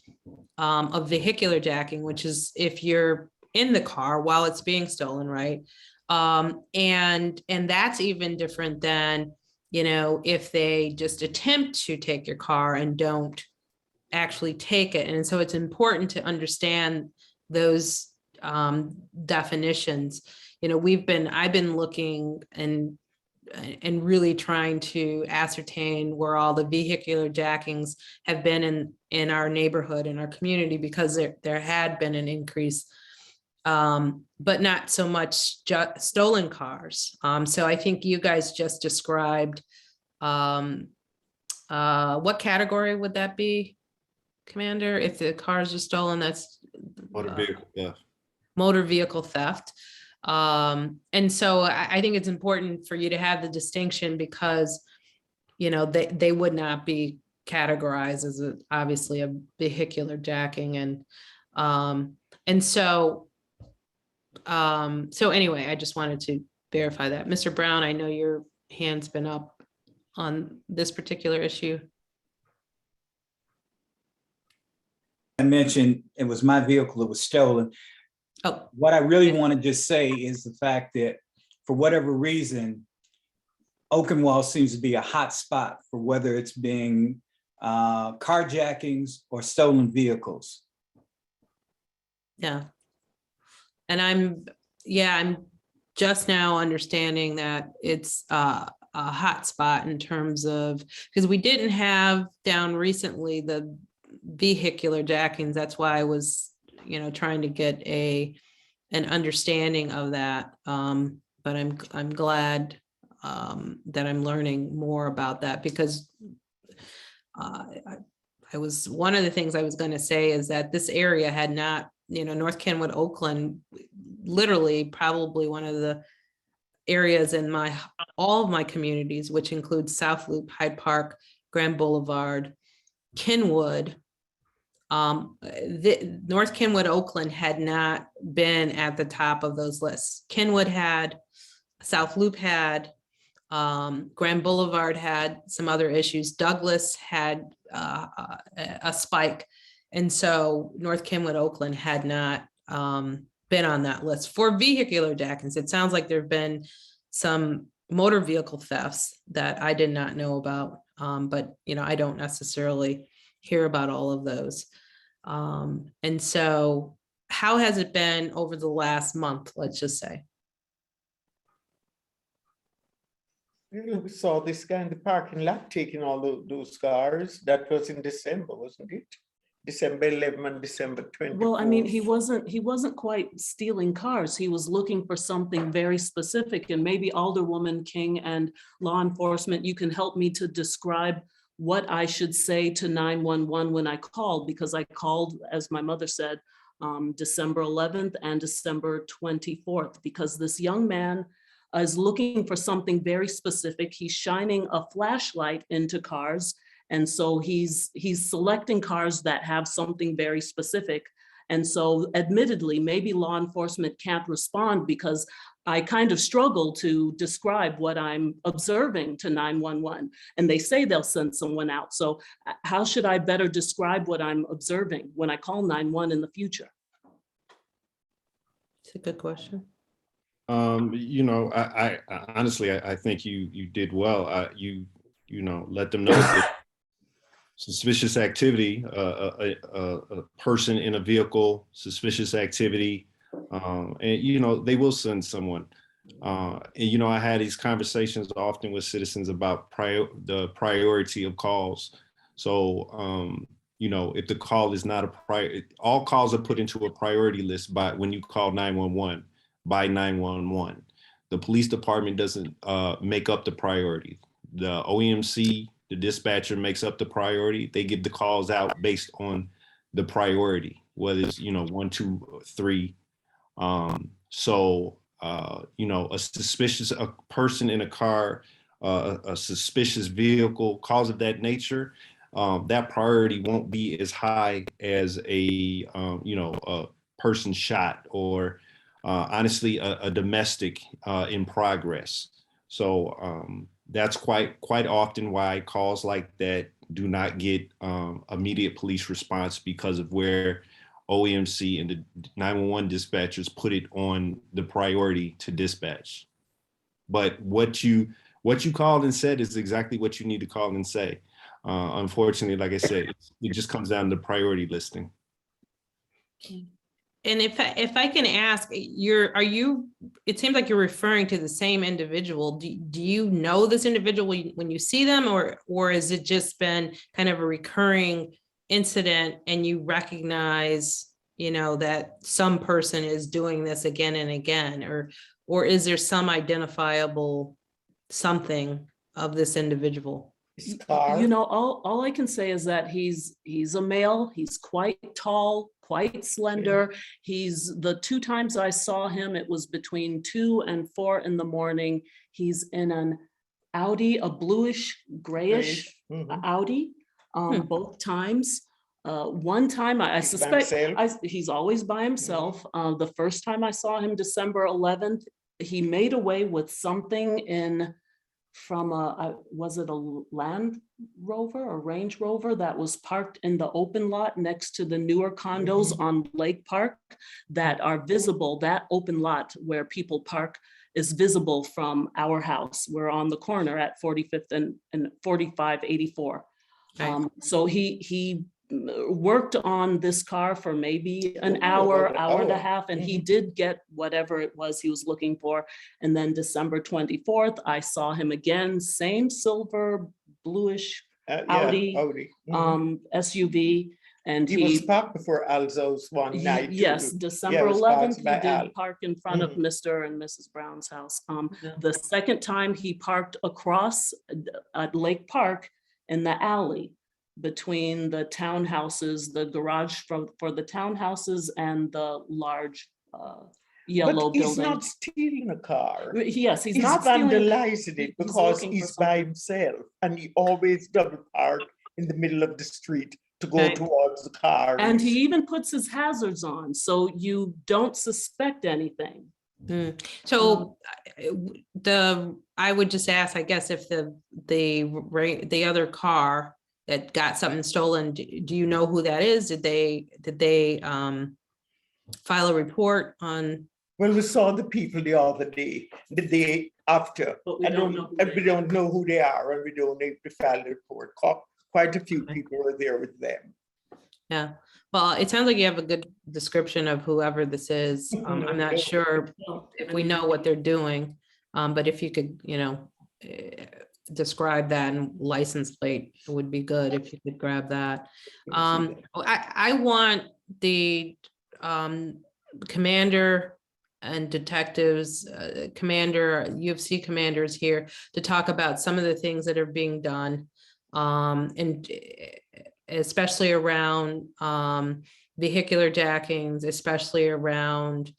a vehicular jacking, which is if you're in the car while it's being stolen, right? And that's even different than if they just attempt to take your car and don't actually take it. And so it's important to understand those definitions. I've been looking and really trying to ascertain where all the vehicular jackings have been in our neighborhood, in our community, because there had been an increase, but not so much stolen cars. So I think you guys just described, what category would that be, Commander? If the cars are stolen, that's Motor vehicle theft. Motor vehicle theft. And so I think it's important for you to have the distinction, because they would not be categorized as obviously a vehicular jacking. And so anyway, I just wanted to verify that. Mr. Brown, I know your hand's been up on this particular issue. I mentioned it was my vehicle that was stolen. Oh, what I really want to just say is the fact that for whatever reason, Oakenwald seems to be a hot spot for whether it's being carjackings or stolen vehicles. Yeah. And I'm just now understanding that it's a hot spot in terms of, because we didn't have down recently the vehicular jackings. That's why I was, trying to get an understanding of that. But I'm glad that I'm learning more about that, because I was, one of the things I was going to say is that this area had not, North Kenwood, Oakland, literally probably one of the areas in all of my communities, which includes South Loop, Hyde Park, Grand Boulevard, Kenwood. North Kenwood, Oakland had not been at the top of those lists. Kenwood had, South Loop had, Grand Boulevard had some other issues. Douglas had a spike. And so North Kenwood, Oakland had not been on that list for vehicular jackings. It sounds like there've been some motor vehicle thefts that I did not know about. But I don't necessarily hear about all of those. And so how has it been over the last month, let's just say? We saw this guy in the parking lot taking all those cars. That was in December, wasn't it? December 11 and December 24. Well, I mean, he wasn't quite stealing cars. He was looking for something very specific, and maybe Alderwoman King and law enforcement, you can help me to describe what I should say to 911 when I called, because I called, as my mother said, December 11th and December 24th, because this young man is looking for something very specific. He's shining a flashlight into cars. And so he's selecting cars that have something very specific. And so admittedly, maybe law enforcement can't respond because I kind of struggle to describe what I'm observing to 911. And they say they'll send someone out. So how should I better describe what I'm observing when I call 911 in the future? It's a good question. I honestly, I think you did well. You let them know that suspicious activity, a person in a vehicle, suspicious activity, and they will send someone. And I had these conversations often with citizens about the priority of calls. So if the call is not a priority, all calls are put into a priority list when you call 911 by 911. The police department doesn't make up the priority. The OEMC, the dispatcher, makes up the priority. They give the calls out based on the priority, whether it's 1, 2, 3. A person in a car, a suspicious vehicle, calls of that nature. that priority won't be as high as a person shot or honestly a domestic in progress. So that's quite often why calls like that do not get immediate police response, because of where OEMC and the 911 dispatchers put it on the priority to dispatch. But what you called and said is exactly what you need to call and say. Unfortunately, like I said, it just comes down to priority listing. And if I can ask, it seems like you're referring to the same individual. Do you know this individual when you see them, or has it just been kind of a recurring incident and you recognize, that some person is doing this again and again, or is there some identifiable something of this individual? All I can say is that he's a male. He's quite tall, quite slender. The 2 times I saw him, it was between 2 and 4 in the morning. He's in an Audi, a bluish grayish Audi, both times. One time I suspect he's always by himself. The first time I saw him, December 11th, he made away with something from was it a Land Rover or Range Rover that was parked in the open lot next to the newer condos on Lake Park that are visible. That open lot where people park is visible from our house. We're on the corner at 45th and 4584. Right. So he worked on this car for maybe an hour and a half, and he did get whatever it was he was looking for. And then December 24th, I saw him again, same silver bluish Audi SUV. And he was parked before Alzo's one night. Yes, December 11th, he did park in front of Mr. and Mrs. Brown's house. The second time he parked across at Lake Park in the alley between the townhouses, the garage for the townhouses and the large yellow building. He's not stealing a car. Yes, he's not vandalizing it he's because he's by himself, and he always double park in the middle of the street to go towards the car. And he even puts his hazards on, so you don't suspect anything. So I would just ask, I guess, if the other car that got something stolen, do you know who that is? Did they file a report on? Well, we saw the people the other day, the day after. We don't know who they are, and we don't need to file a report. Quite a few people were there with them. Yeah, well, it sounds like you have a good description of whoever this is. I'm not sure if we know what they're doing, but if you could, describe that and license plate, it would be good if you could grab that. I want the commander and detectives, UFC commanders here to talk about some of the things that are being done, and especially around vehicular jackings, especially around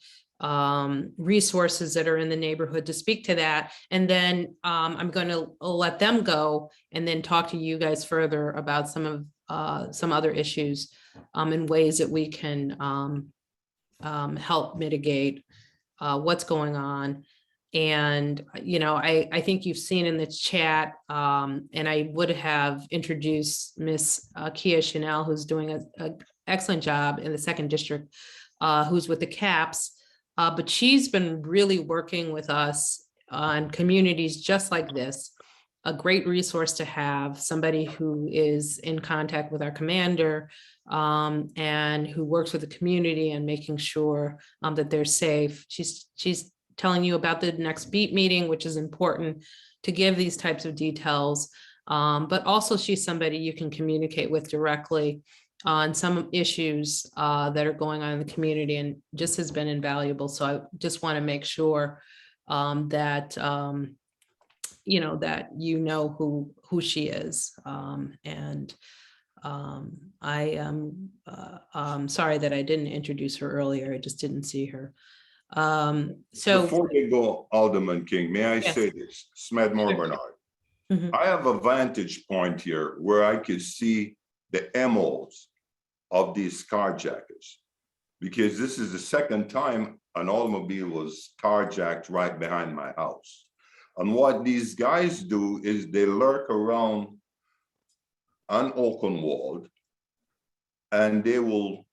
resources that are in the neighborhood, to speak to that. And then I'm going to let them go and then talk to you guys further about some other issues and ways that we can help mitigate what's going on. And, I think you've seen in the chat, and I would have introduced Miss Kia Chanel, who's doing an excellent job in the 2nd District, who's with the CAPS. But she's been really working with us on communities just like this. A great resource to have, somebody who is in contact with our commander and who works with the community and making sure that they're safe. She's telling you about the next beat meeting, which is important to give these types of details. But also she's somebody you can communicate with directly on some issues that are going on in the community, and just has been invaluable. So I just want to make sure that that who she is. And I am sorry that I didn't introduce her earlier. I just didn't see her. So before they go, Alderman King, may I Yes. say this? Smedmore Bernard. Mhm. I have a vantage point here where I could see the MOs of these carjackers, because this is the second time an automobile was carjacked right behind my house. And what these guys do is they lurk around on Oakenwald and they will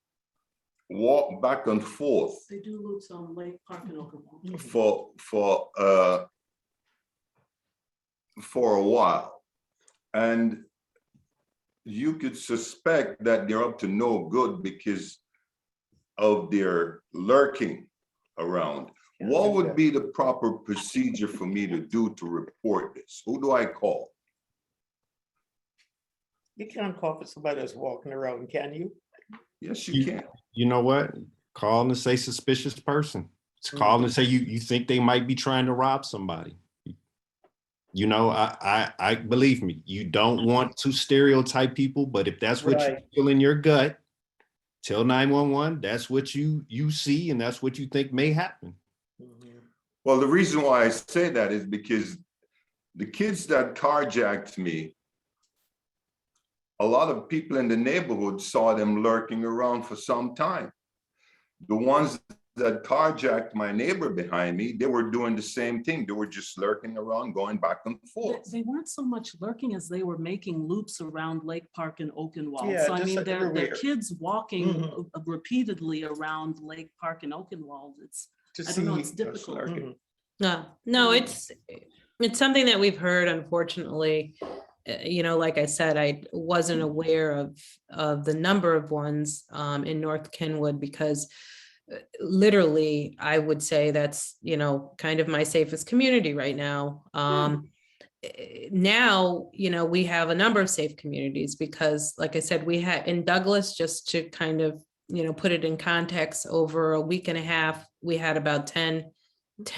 walk back and forth They do loops on Lake Park and Oakenwald. for a while. And you could suspect that they're up to no good because of their lurking around. What would be the proper procedure for me to do to report this? Who do I call? You can't call for somebody that's walking around, can you? Yes, you can. You know what? Call and say suspicious person. It's call and say you think they might be trying to rob somebody. You know, I believe me, you don't want to stereotype people, but if that's what you feel in your gut, tell 911. That's what you see, and that's what you think may happen. Well, the reason why I say that is because the kids that carjacked me, a lot of people in the neighborhood saw them lurking around for some time. The ones that carjacked my neighbor behind me, they were doing the same thing. They were just lurking around, going back and forth. They weren't so much lurking as they were making loops around Lake Park and Oakenwald. Yeah, So I just mean, like they're everywhere. kids walking repeatedly around Lake Park and Oakenwald. I don't know, it's difficult. No, it's something that we've heard, unfortunately. You know, like I said, I wasn't aware of the number of ones in North Kenwood, because literally I would say that's, you know, kind of my safest community right now. Now, you know, we have a number of safe communities because, like I said, we had in Douglas, just to kind of, you know, put it in context, over a week and a half, we had about 10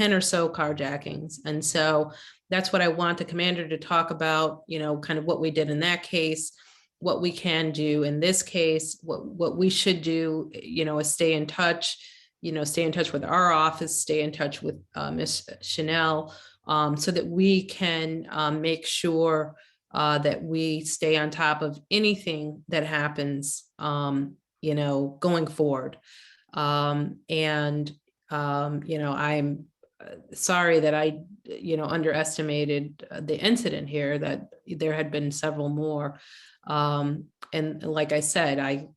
or so carjackings. And so that's what I want the commander to talk about, you know, kind of what we did in that case, what we can do in this case, what we should do, you know, is stay in touch, you know, stay in touch with our office, stay in touch with Ms. Chanel, so that we can make sure that we stay on top of anything that happens, you know, going forward. You know, I'm sorry that I, you know, underestimated the incident here, that there had been several more. And like I said, I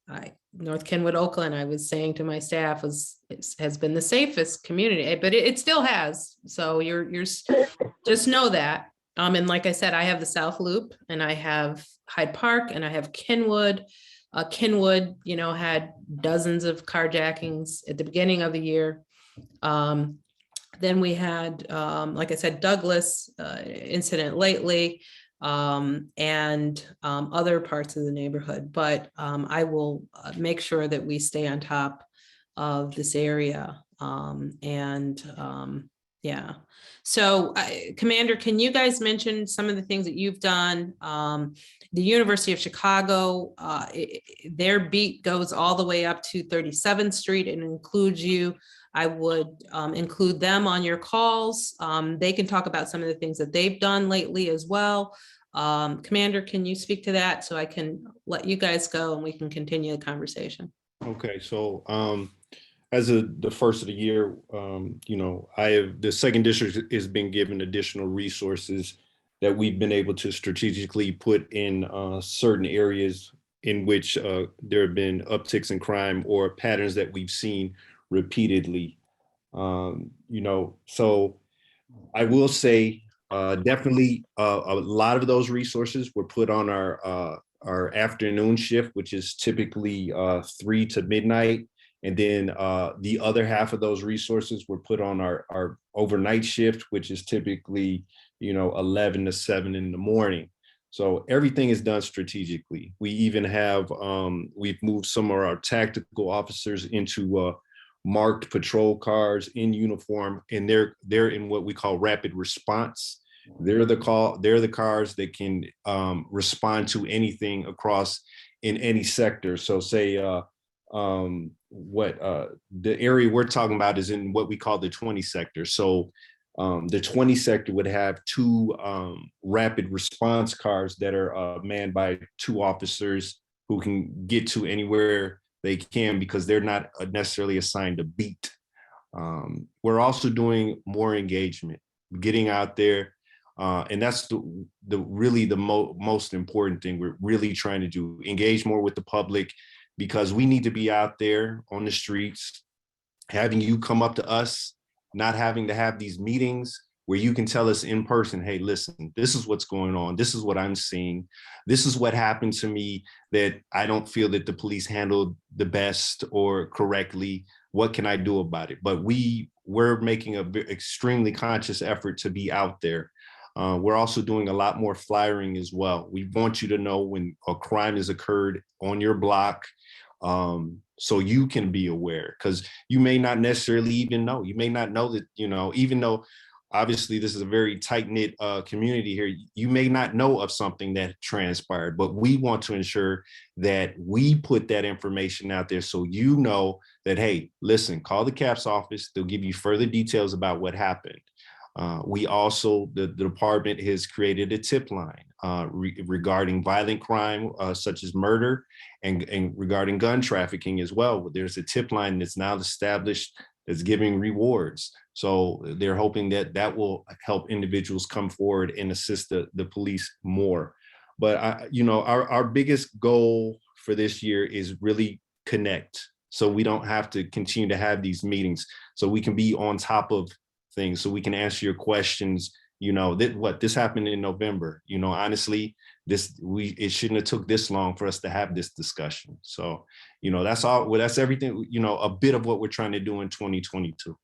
North Kenwood, Oakland, I was saying to my staff, has been the safest community, but it still has. So you're just know that. And like I said, I have the South Loop, and I have Hyde Park, and I have Kenwood. Kenwood, you know, had dozens of carjackings at the beginning of the year. Then we had, like I said, Douglas incident lately, and other parts of the neighborhood. But I will make sure that we stay on top of this area. Yeah. So Commander, can you guys mention some of the things that you've done? The University of Chicago, their beat goes all the way up to 37th Street and includes you. I would include them on your calls. They can talk about some of the things that they've done lately as well. Commander, can you speak to that so I can let you guys go and we can continue the conversation? Okay, so as of the first of the year, you know, the second district has been given additional resources that we've been able to strategically put in certain areas in which there have been upticks in crime or patterns that we've seen repeatedly. You know, so I will say definitely a lot of those resources were put on our afternoon shift, which is typically 3 to midnight. And then the other half of those resources were put on our overnight shift, which is typically, you know, 11 to 7 in the morning. So everything is done strategically. We even have, we've moved some of our tactical officers into marked patrol cars in uniform, and they're in what we call rapid response. They're the cars that can respond to anything across in any sector. So say the area we're talking about is in what we call the 20 sector. So The 20 sector would have 2 rapid response cars that are manned by 2 officers who can get to anywhere they can because they're not necessarily assigned a beat. We're also doing more engagement, getting out there. And that's really the most important thing we're really trying to do, engage more with the public, because we need to be out there on the streets, having you come up to us, not having to have these meetings where you can tell us in person, hey, listen, this is what's going on. This is what I'm seeing. This is what happened to me that I don't feel that the police handled the best or correctly. What can I do about it? But we're making an extremely conscious effort to be out there. We're also doing a lot more flyering as well. We want you to know when a crime has occurred on your block, so you can be aware, because you may not necessarily even know. You may not know that, even though obviously this is a very tight-knit community here, you may not know of something that transpired, but we want to ensure that we put that information out there so you know that, hey, listen, call the CAPS office. They'll give you further details about what happened. We also, the department has created a tip line regarding violent crime, such as murder, and regarding gun trafficking as well. There's a tip line that's now established that's giving rewards. So they're hoping that that will help individuals come forward and assist the police more. But our biggest goal for this year is really connect, so we don't have to continue to have these meetings, so we can be on top of things, so we can answer your questions. This happened in November. Honestly, it shouldn't have took this long for us to have this discussion. So, that's all. Well, that's everything. A bit of what we're trying to do in 2022.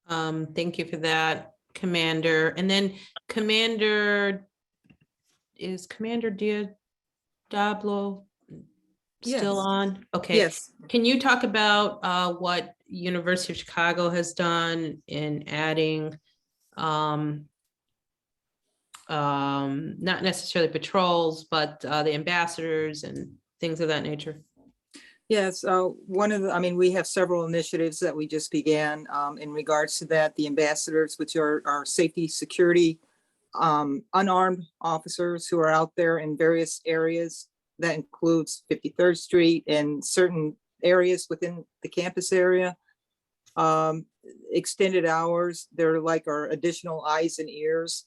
Thank you for that, Commander. And then Commander Diablo still on? Okay. Yes. Can you talk about what University of Chicago has done in adding not necessarily patrols, but the ambassadors and things of that nature? Yes, we have several initiatives that we just began in regards to that. The ambassadors, which are our safety, security, unarmed officers who are out there in various areas. That includes 53rd Street and certain areas within the campus area. Extended hours, they're like our additional eyes and ears.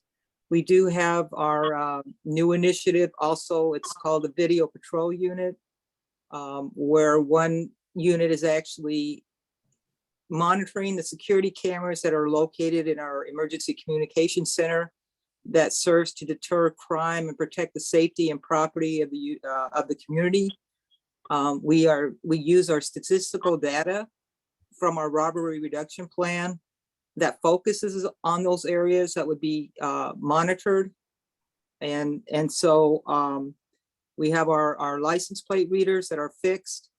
We do have our new initiative also. It's called the Video Patrol Unit, where one unit is actually monitoring the security cameras that are located in our Emergency Communication Center that serves to deter crime and protect the safety and property of the community. We use our statistical data from our robbery reduction plan that focuses on those areas that would be monitored. And so we have our license plate readers that are fixed.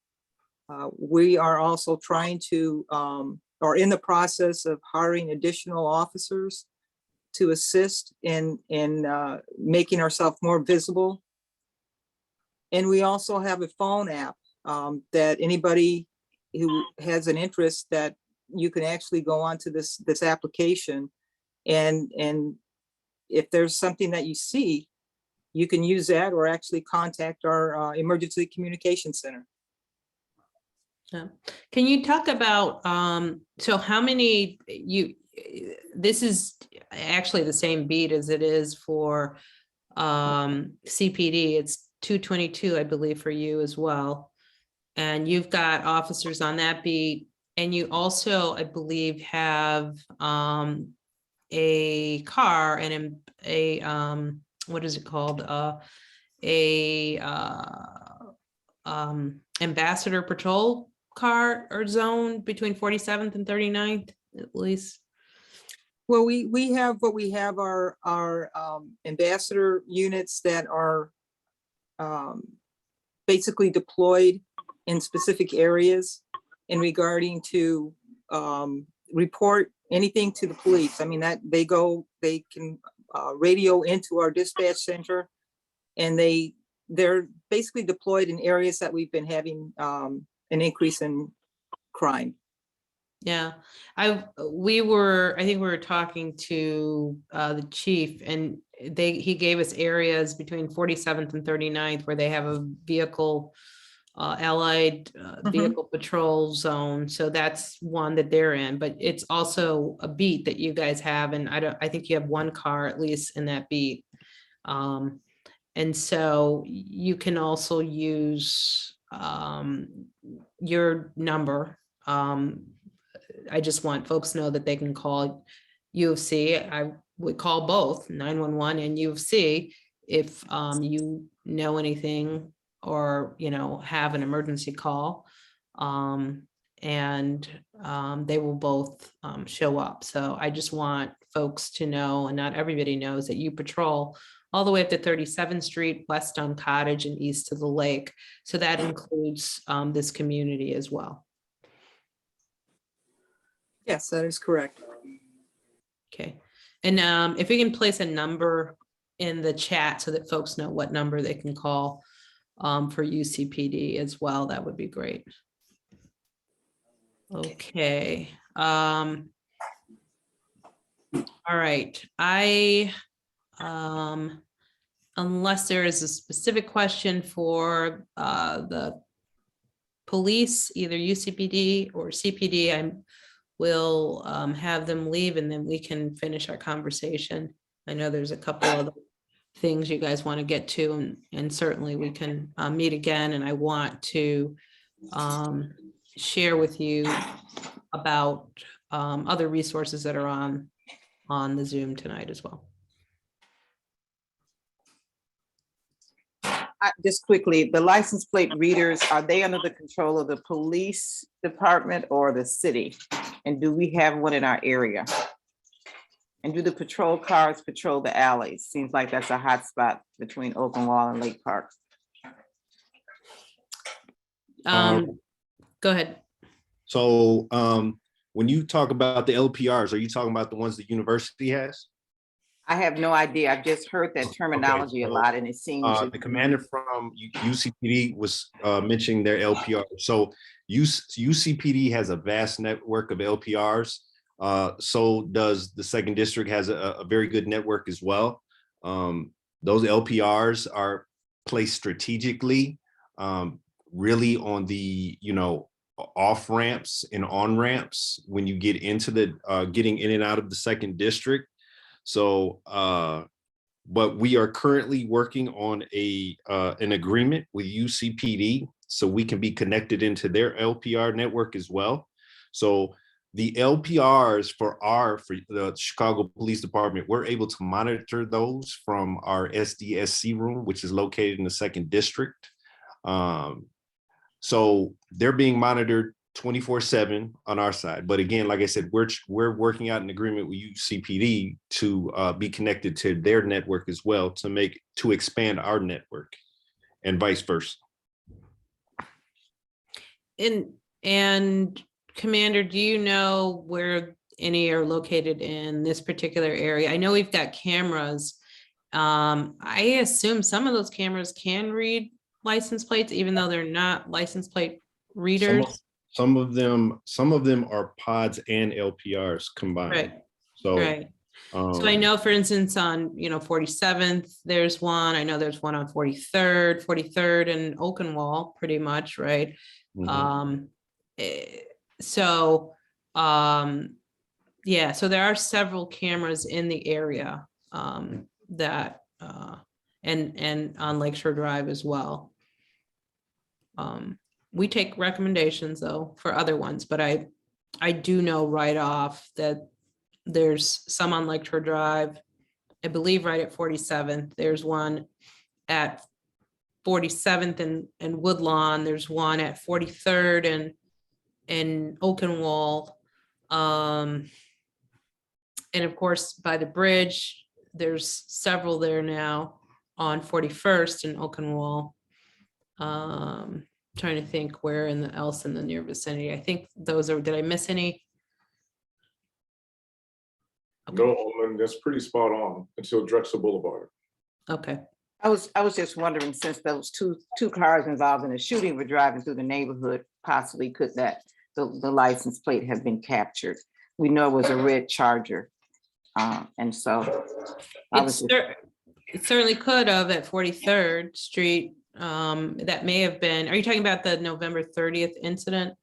We are also trying to, or in the process of hiring additional officers to assist in making ourselves more visible. And we also have a phone app that anybody who has an interest, that you can actually go onto this application, and if there's something that you see, you can use that or actually contact our Emergency Communication Center. Yeah. Can you talk about, so how many this is actually the same beat as it is for CPD. It's 222, I believe, for you as well. And you've got officers on that beat. And you also, I believe, have a car and what is it called? Ambassador patrol car or zone between 47th and 39th, at least. Well, we have our ambassador units that are basically deployed in specific areas in regarding to report anything to the police. I mean, that they can radio into our dispatch center, and they're basically deployed in areas that we've been having an increase in crime. Yeah, I think we were talking to the chief, and he gave us areas between 47th and 39th where they have a vehicle, allied vehicle patrol zone. So that's one that they're in, but it's also a beat that you guys have. And I think you have one car at least in that beat. And so you can also use your number. I just want folks to know that they can call U of C. I would call both 911 and U of C if you know anything or, you know, have an emergency call. And they will both show up. So I just want folks to know, and not everybody knows, that you patrol all the way up to 37th Street, west on Cottage and east to the lake. So that includes this community as well. Yes, that is correct. Okay. And if we can place a number in the chat so that folks know what number they can call for UCPD as well, that would be great. Okay. All right. Unless there is a specific question for the police, either UCPD or CPD, I will have them leave and then we can finish our conversation. I know there's a couple of things you guys want to get to, and certainly we can meet again. And I want to share with you about other resources that are on the Zoom tonight as well. Just quickly, the license plate readers, are they under the control of the police department or the city? And do we have one in our area? And do the patrol cars patrol the alleys? Seems like that's a hot spot between Oakenwald and Lake Park. Go ahead. So when you talk about the LPRs, are you talking about the ones the university has? I have no idea. I've just heard that terminology a lot, and it seems the commander from UCPD was mentioning their LPR. So UCPD has a vast network of LPRs. So does the second district, has a very good network as well. Those LPRs are placed strategically, really on the, you know, off ramps and on ramps when you get into the getting in and out of the second district. So, but we are currently working on an agreement with UCPD so we can be connected into their LPR network as well. So the LPRs for the Chicago Police Department, we're able to monitor those from our SDSC room, which is located in the second district. So they're being monitored 24/7 on our side. But again, like I said, we're working out an agreement with UCPD to be connected to their network as well to expand our network and vice versa. And Commander, do you know where any are located in this particular area? I know we've got cameras. I assume some of those cameras can read license plates, even though they're not license plate readers. Some of them are pods and LPRs combined. Right. So, right. So I know, for instance, on 47th, there's one. I know there's one on 43rd and Oakenwald, pretty much, right? Mm-hmm. Yeah. So there are several cameras in the area that and on Lakeshore Drive as well. We take recommendations though for other ones, but I do know right off that there's some on Lakeshore Drive, I believe right at 47th. There's one at 47th and Woodlawn. There's one at 43rd and Oakenwald. And of course, by the bridge, there's several there now on 41st and Oakenwald. Trying to think where else in the near vicinity. I think those are, did I miss any? No, Olin, that's pretty spot on until Drexel Boulevard. Okay. I was just wondering, since those two cars involved in a shooting were driving through the neighborhood, possibly could the license plate had been captured. We know it was a red Charger. And so I was just, It certainly could have at 43rd Street. That may have been, are you talking about the November 30th incident?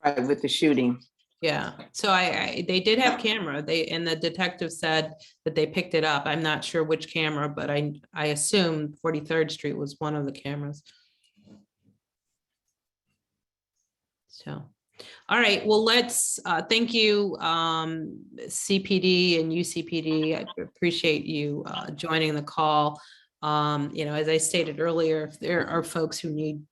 right, with the shooting. Yeah, so they did have camera. And the detective said that they picked it up. I'm not sure which camera, but I assume 43rd Street was one of the cameras. So, all right, well, let's thank you, CPD and UCPD. I appreciate you joining the call. As I stated earlier, if there are folks who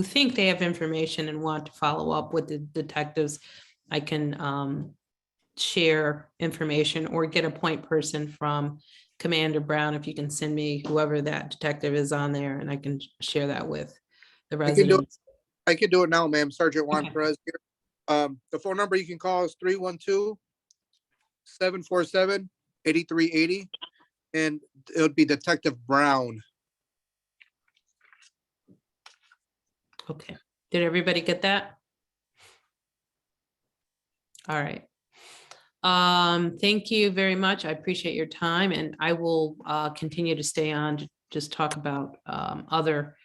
think they have information and want to follow up with the detectives, I can share information or get a point person from Commander Brown. If you can send me whoever that detective is on there, and I can share that with the residents. I can do it now, ma'am. Sergeant Juan Perez here. The phone number you can call is 312-747-8380, and it would be Detective Brown. Okay, did everybody get that? All right. Thank you very much. I appreciate your time, and I will continue to stay on to just talk about other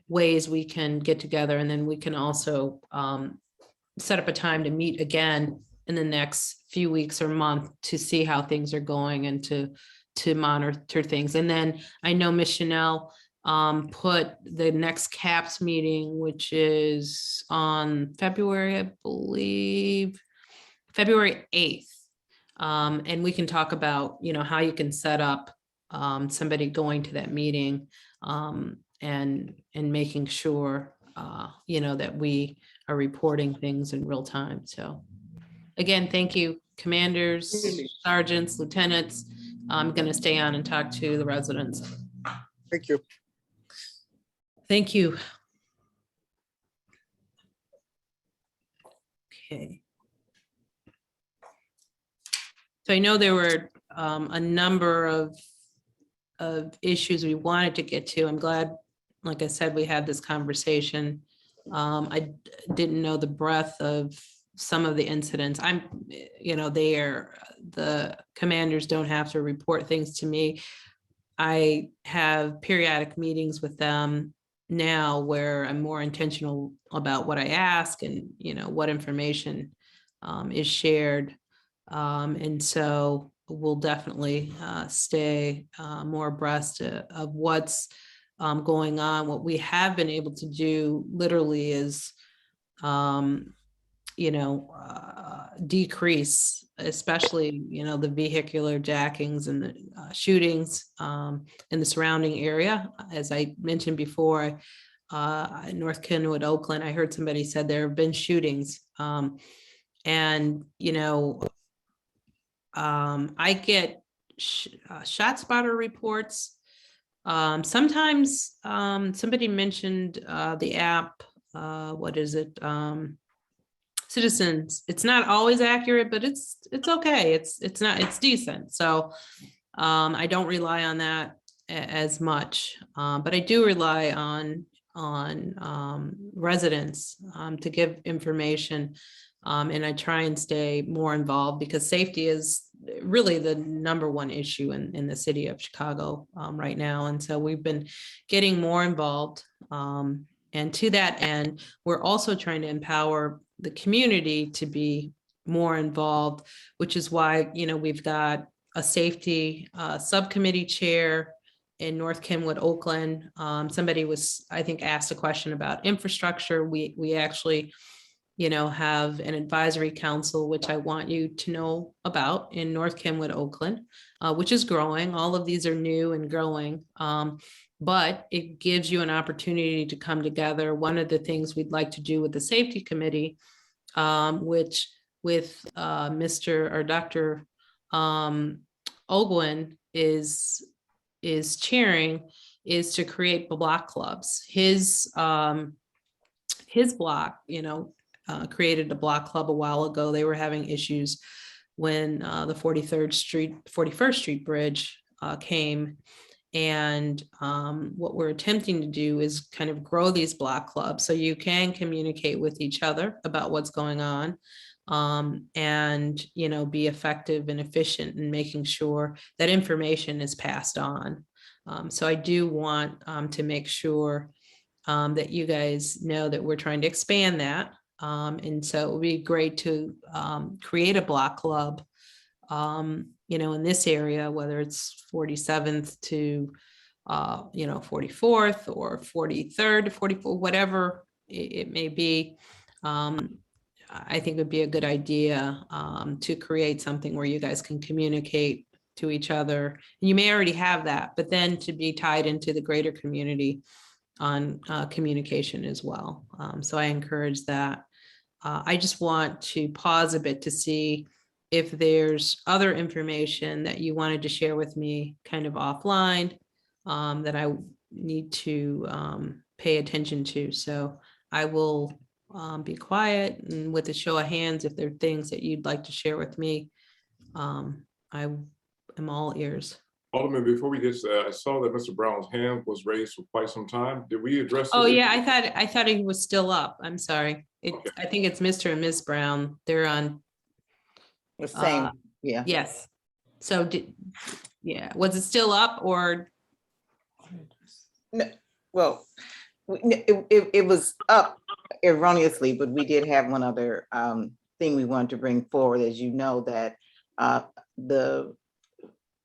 ways we can get together, and then we can also set up a time to meet again in the next few weeks or month to see how things are going and to monitor things. And then I know Ms. Chanel put the next CAPS meeting, which is on February, I believe, February 8th. And we can talk about, how you can set up somebody going to that meeting and making sure, that we are reporting things in real time. So again, thank you, commanders, sergeants, lieutenants. I'm going to stay on and talk to the residents. Thank you. Thank you. Okay. So I know there were a number of issues we wanted to get to. I'm glad, like I said, we had this conversation. I didn't know the breadth of some of the incidents. The commanders don't have to report things to me. I have periodic meetings with them now where I'm more intentional about what I ask and, what information is shared. And so we'll definitely stay more abreast of what's going on. What we have been able to do literally is, decrease, especially, the vehicular jackings and the shootings in the surrounding area. As I mentioned before, in North Kenwood, Oakland, I heard somebody said there have been shootings. I get shot spotter reports. Sometimes somebody mentioned the app, what is it? Citizens. It's not always accurate, but it's okay. It's decent. So I don't rely on that as much, but I do rely on residents to give information. And I try and stay more involved because safety is really the number one issue in the city of Chicago right now. And so we've been getting more involved. And to that end, we're also trying to empower the community to be more involved, which is why, we've got a safety subcommittee chair in North Kenwood, Oakland. Somebody was, I think, asked a question about infrastructure. We actually have an advisory council, which I want you to know about in North Kenwood, Oakland, which is growing. All of these are new and growing, but it gives you an opportunity to come together. One of the things we'd like to do with the safety committee, which with Mr. or Dr. Ogwin is chairing, is to create block clubs. His block, created a block club a while ago. They were having issues when the 41st Street Bridge came, And what we're attempting to do is kind of grow these block clubs so you can communicate with each other about what's going on, and, you know, be effective and efficient in making sure that information is passed on. So I do want to make sure that you guys know that we're trying to expand that. And so it would be great to create a block club, you know, in this area, whether it's 47th to, you know, 44th or 43rd to 44th, whatever it may be. I think it would be a good idea to create something where you guys can communicate to each other. You may already have that, but then to be tied into the greater community on communication as well. So I encourage that. I just want to pause a bit to see if there's other information that you wanted to share with me kind of offline that I need to pay attention to. So I will be quiet, and with a show of hands, if there are things that you'd like to share with me, I am all ears. Alderman, before we get to that, I saw that Mr. Brown's hand was raised for quite some time. Did we address? Oh it? yeah, I thought he was still up. I'm sorry. Okay. I think it's Mr. and Ms. Brown. They're on. The same, yeah. Yes. So yeah, was it still up or? No, well, it was up erroneously, but we did have one other thing we wanted to bring forward. As you know, that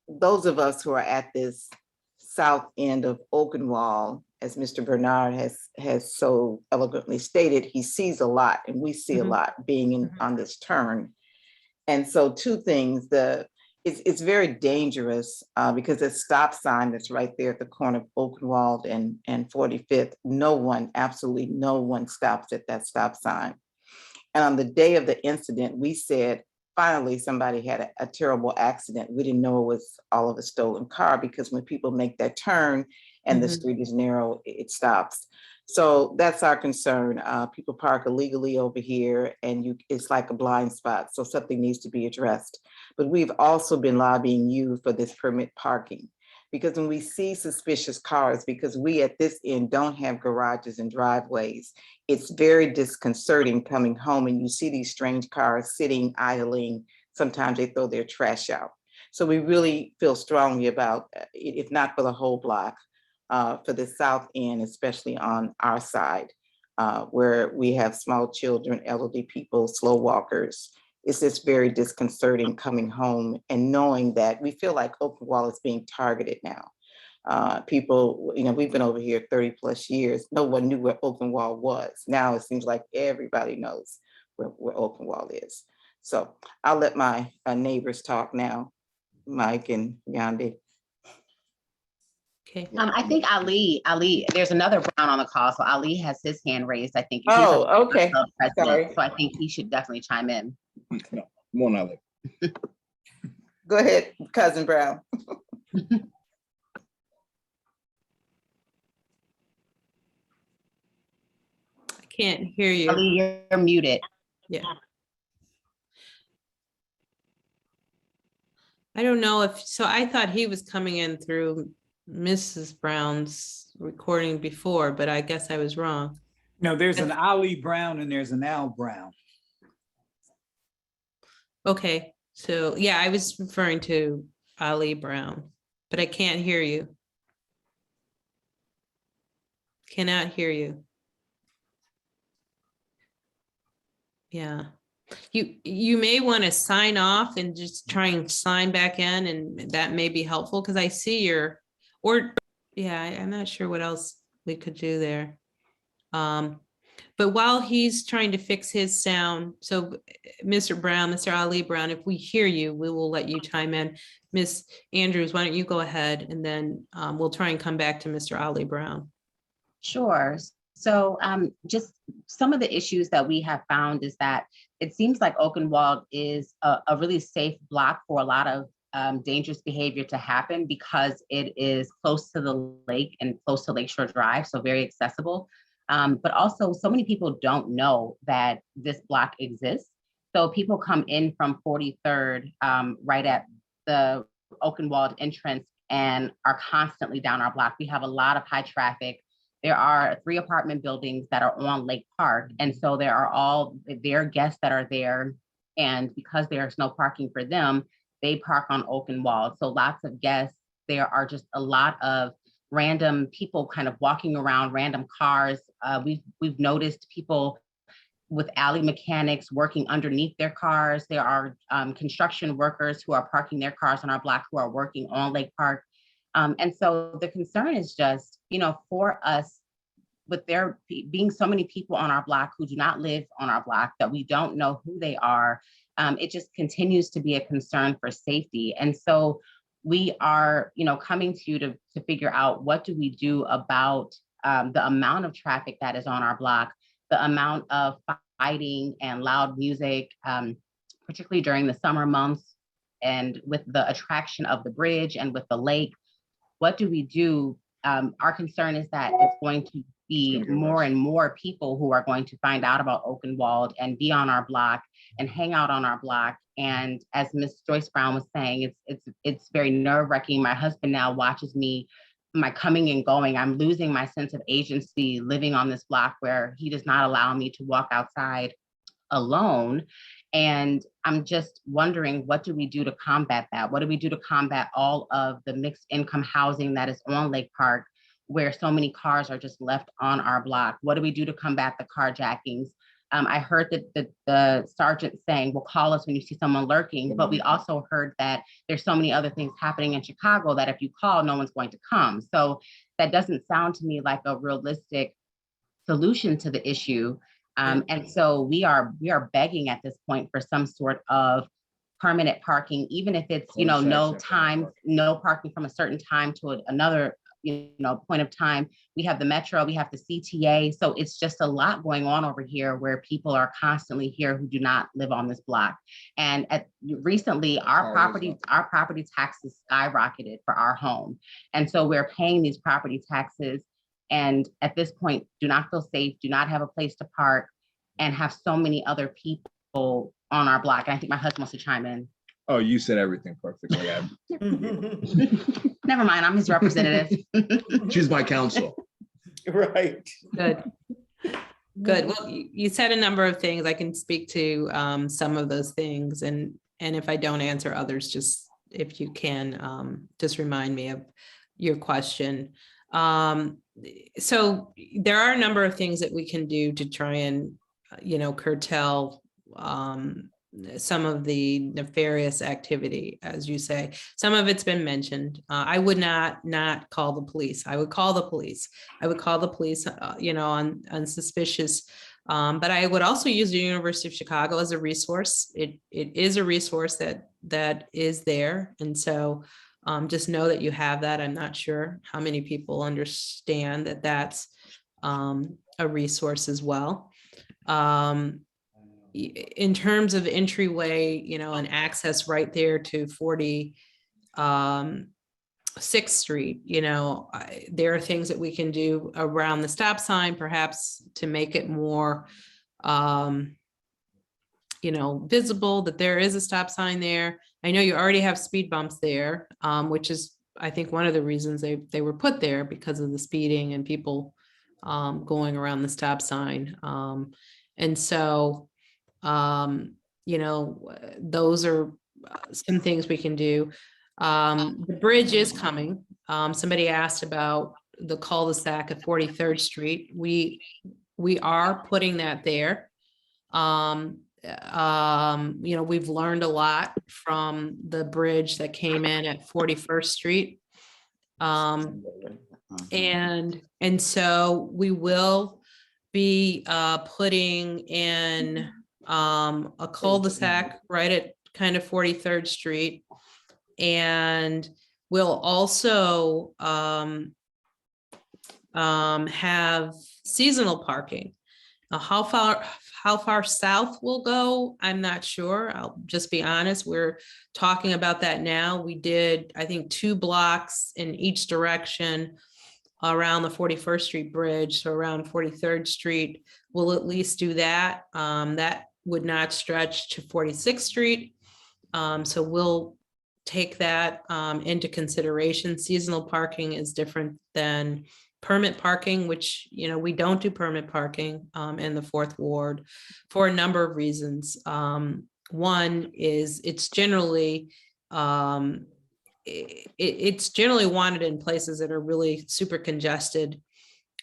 those of us who are at this south end of Oakenwald, as Mr. Bernard has so eloquently stated, he sees a lot, and we see a lot being on this turn. And so two things, it's very dangerous because the stop sign that's right there at the corner of Oakenwald and 45th, absolutely no one stops at that stop sign. And on the day of the incident, we said, finally, somebody had a terrible accident. We didn't know it was all of a stolen car, because when people make that turn and the street is narrow, it stops. So that's our concern. People park illegally over here, and it's like a blind spot. So something needs to be addressed. But we've also been lobbying you for this permit parking, because when we see suspicious cars, because we at this end don't have garages and driveways, it's very disconcerting coming home and you see these strange cars sitting, idling. Sometimes they throw their trash out. So we really feel strongly about, if not for the whole block, for the south end, especially on our side, where we have small children, elderly people, slow walkers. It's just very disconcerting coming home and knowing that we feel like Oakenwald is being targeted now. People, we've been over here 30 plus years. No one knew where Oakenwald was. Now it seems like everybody knows where Oakenwald is. So I'll let my neighbors talk now, Mike and Yandi. Okay. I think Ali, there's another Brown on the call, so Ali has his hand raised. I think. Okay. Sorry. So I think he should definitely chime in. Come on, Ali. Go ahead, Cousin Brown. I can't hear you. Ali, you're muted. Yeah. I don't know so I thought he was coming in through Mrs. Brown's recording before, but I guess I was wrong. No, there's an Ali Brown and there's an Al Brown. Okay, so yeah, I was referring to Ali Brown, but I can't hear you. Cannot hear you. Yeah. You may want to sign off and just try and sign back in, and that may be helpful, because I see I'm not sure what else we could do there. But while he's trying to fix his sound, so Mr. Brown, Mr. Ali Brown, if we hear you, we will let you chime in. Miss Andrews, why don't you go ahead, and then we'll try and come back to Mr. Ali Brown. Sure. So just some of the issues that we have found is that it seems like Oakenwald is a really safe block for a lot of dangerous behavior to happen, because it is close to the lake and close to Lakeshore Drive, so very accessible. But also, so many people don't know that this block exists. So people come in from 43rd, right at the Oakenwald entrance, and are constantly down our block. We have a lot of high traffic. There are 3 apartment buildings that are on Lake Park. And so there are all their guests that are there. And because there's no parking for them, they park on Oakenwald. So lots of guests. There are just a lot of random people kind of walking around, random cars. We've noticed people with alley mechanics working underneath their cars. There are construction workers who are parking their cars on our block who are working on Lake Park. And so the concern is just, for us, with there being so many people on our block who do not live on our block, that we don't know who they are, it just continues to be a concern for safety. And so we are, coming to you to figure out what do we do about the amount of traffic that is on our block, the amount of fighting and loud music, particularly during the summer months, and with the attraction of the bridge and with the lake. What do we do? Our concern is that it's going to be more and more people who are going to find out about Oakenwald and be on our block and hang out on our block. And as Ms. Joyce Brown was saying, it's very nerve-wracking. My husband now watches me, my coming and going. I'm losing my sense of agency living on this block where he does not allow me to walk outside alone. And I'm just wondering, what do we do to combat that? What do we do to combat all of the mixed income housing that is on Lake Park, where so many cars are just left on our block? What do we do to combat the carjackings? I heard that the sergeant saying, well, call us when you see someone lurking, but we also heard that there's so many other things happening in Chicago that if you call, no one's going to come. So that doesn't sound to me like a realistic solution to the issue. And so we are begging at this point for some sort of permanent parking, even if it's, no parking from a certain time to another, point of time. We have the Metro, we have the CTA. So it's just a lot going on over here where people are constantly here who do not live on this block. And recently our property taxes skyrocketed for our home. And so we're paying these property taxes, and at this point do not feel safe, do not have a place to park, and have so many other people on our block. And I think my husband wants to chime in. Oh, you said everything perfectly. Never mind, I'm his representative. She's my counsel. Right. Good. Good. Well, you said a number of things. I can speak to some of those things, and if I don't answer others, just if you can, just remind me of your question. So there are a number of things that we can do to try and, curtail some of the nefarious activity, as you say. Some of it's been mentioned. I would not call the police. I would call the police. I would call the police, on suspicious. But I would also use the University of Chicago as a resource. It is a resource that is there, and so just know that you have that. I'm not sure how many people understand that that's a resource as well. In terms of entryway, and access right there to 46th Street, there are things that we can do around the stop sign, perhaps to make it more, visible that there is a stop sign there. I know you already have speed bumps there, which is, I think, one of the reasons they were put there, because of the speeding and people going around the stop sign. And so, those are some things we can do. The bridge is coming. Somebody asked about the cul-de-sac at 43rd Street. We are putting that there. We've learned a lot from the bridge that came in at 41st Street. And so we will be putting in a cul-de-sac right at kind of 43rd Street. And we'll also have seasonal parking. How far south we'll go, I'm not sure. I'll just be honest. We're talking about that now. We did, I think, 2 blocks in each direction around the 41st Street Bridge. So around 43rd Street, we'll at least do that. That would not stretch to 46th Street. So we'll take that into consideration. Seasonal parking is different than permit parking, which, you know, we don't do permit parking in the fourth ward for a number of reasons. One is it's generally it's generally wanted in places that are really super congested.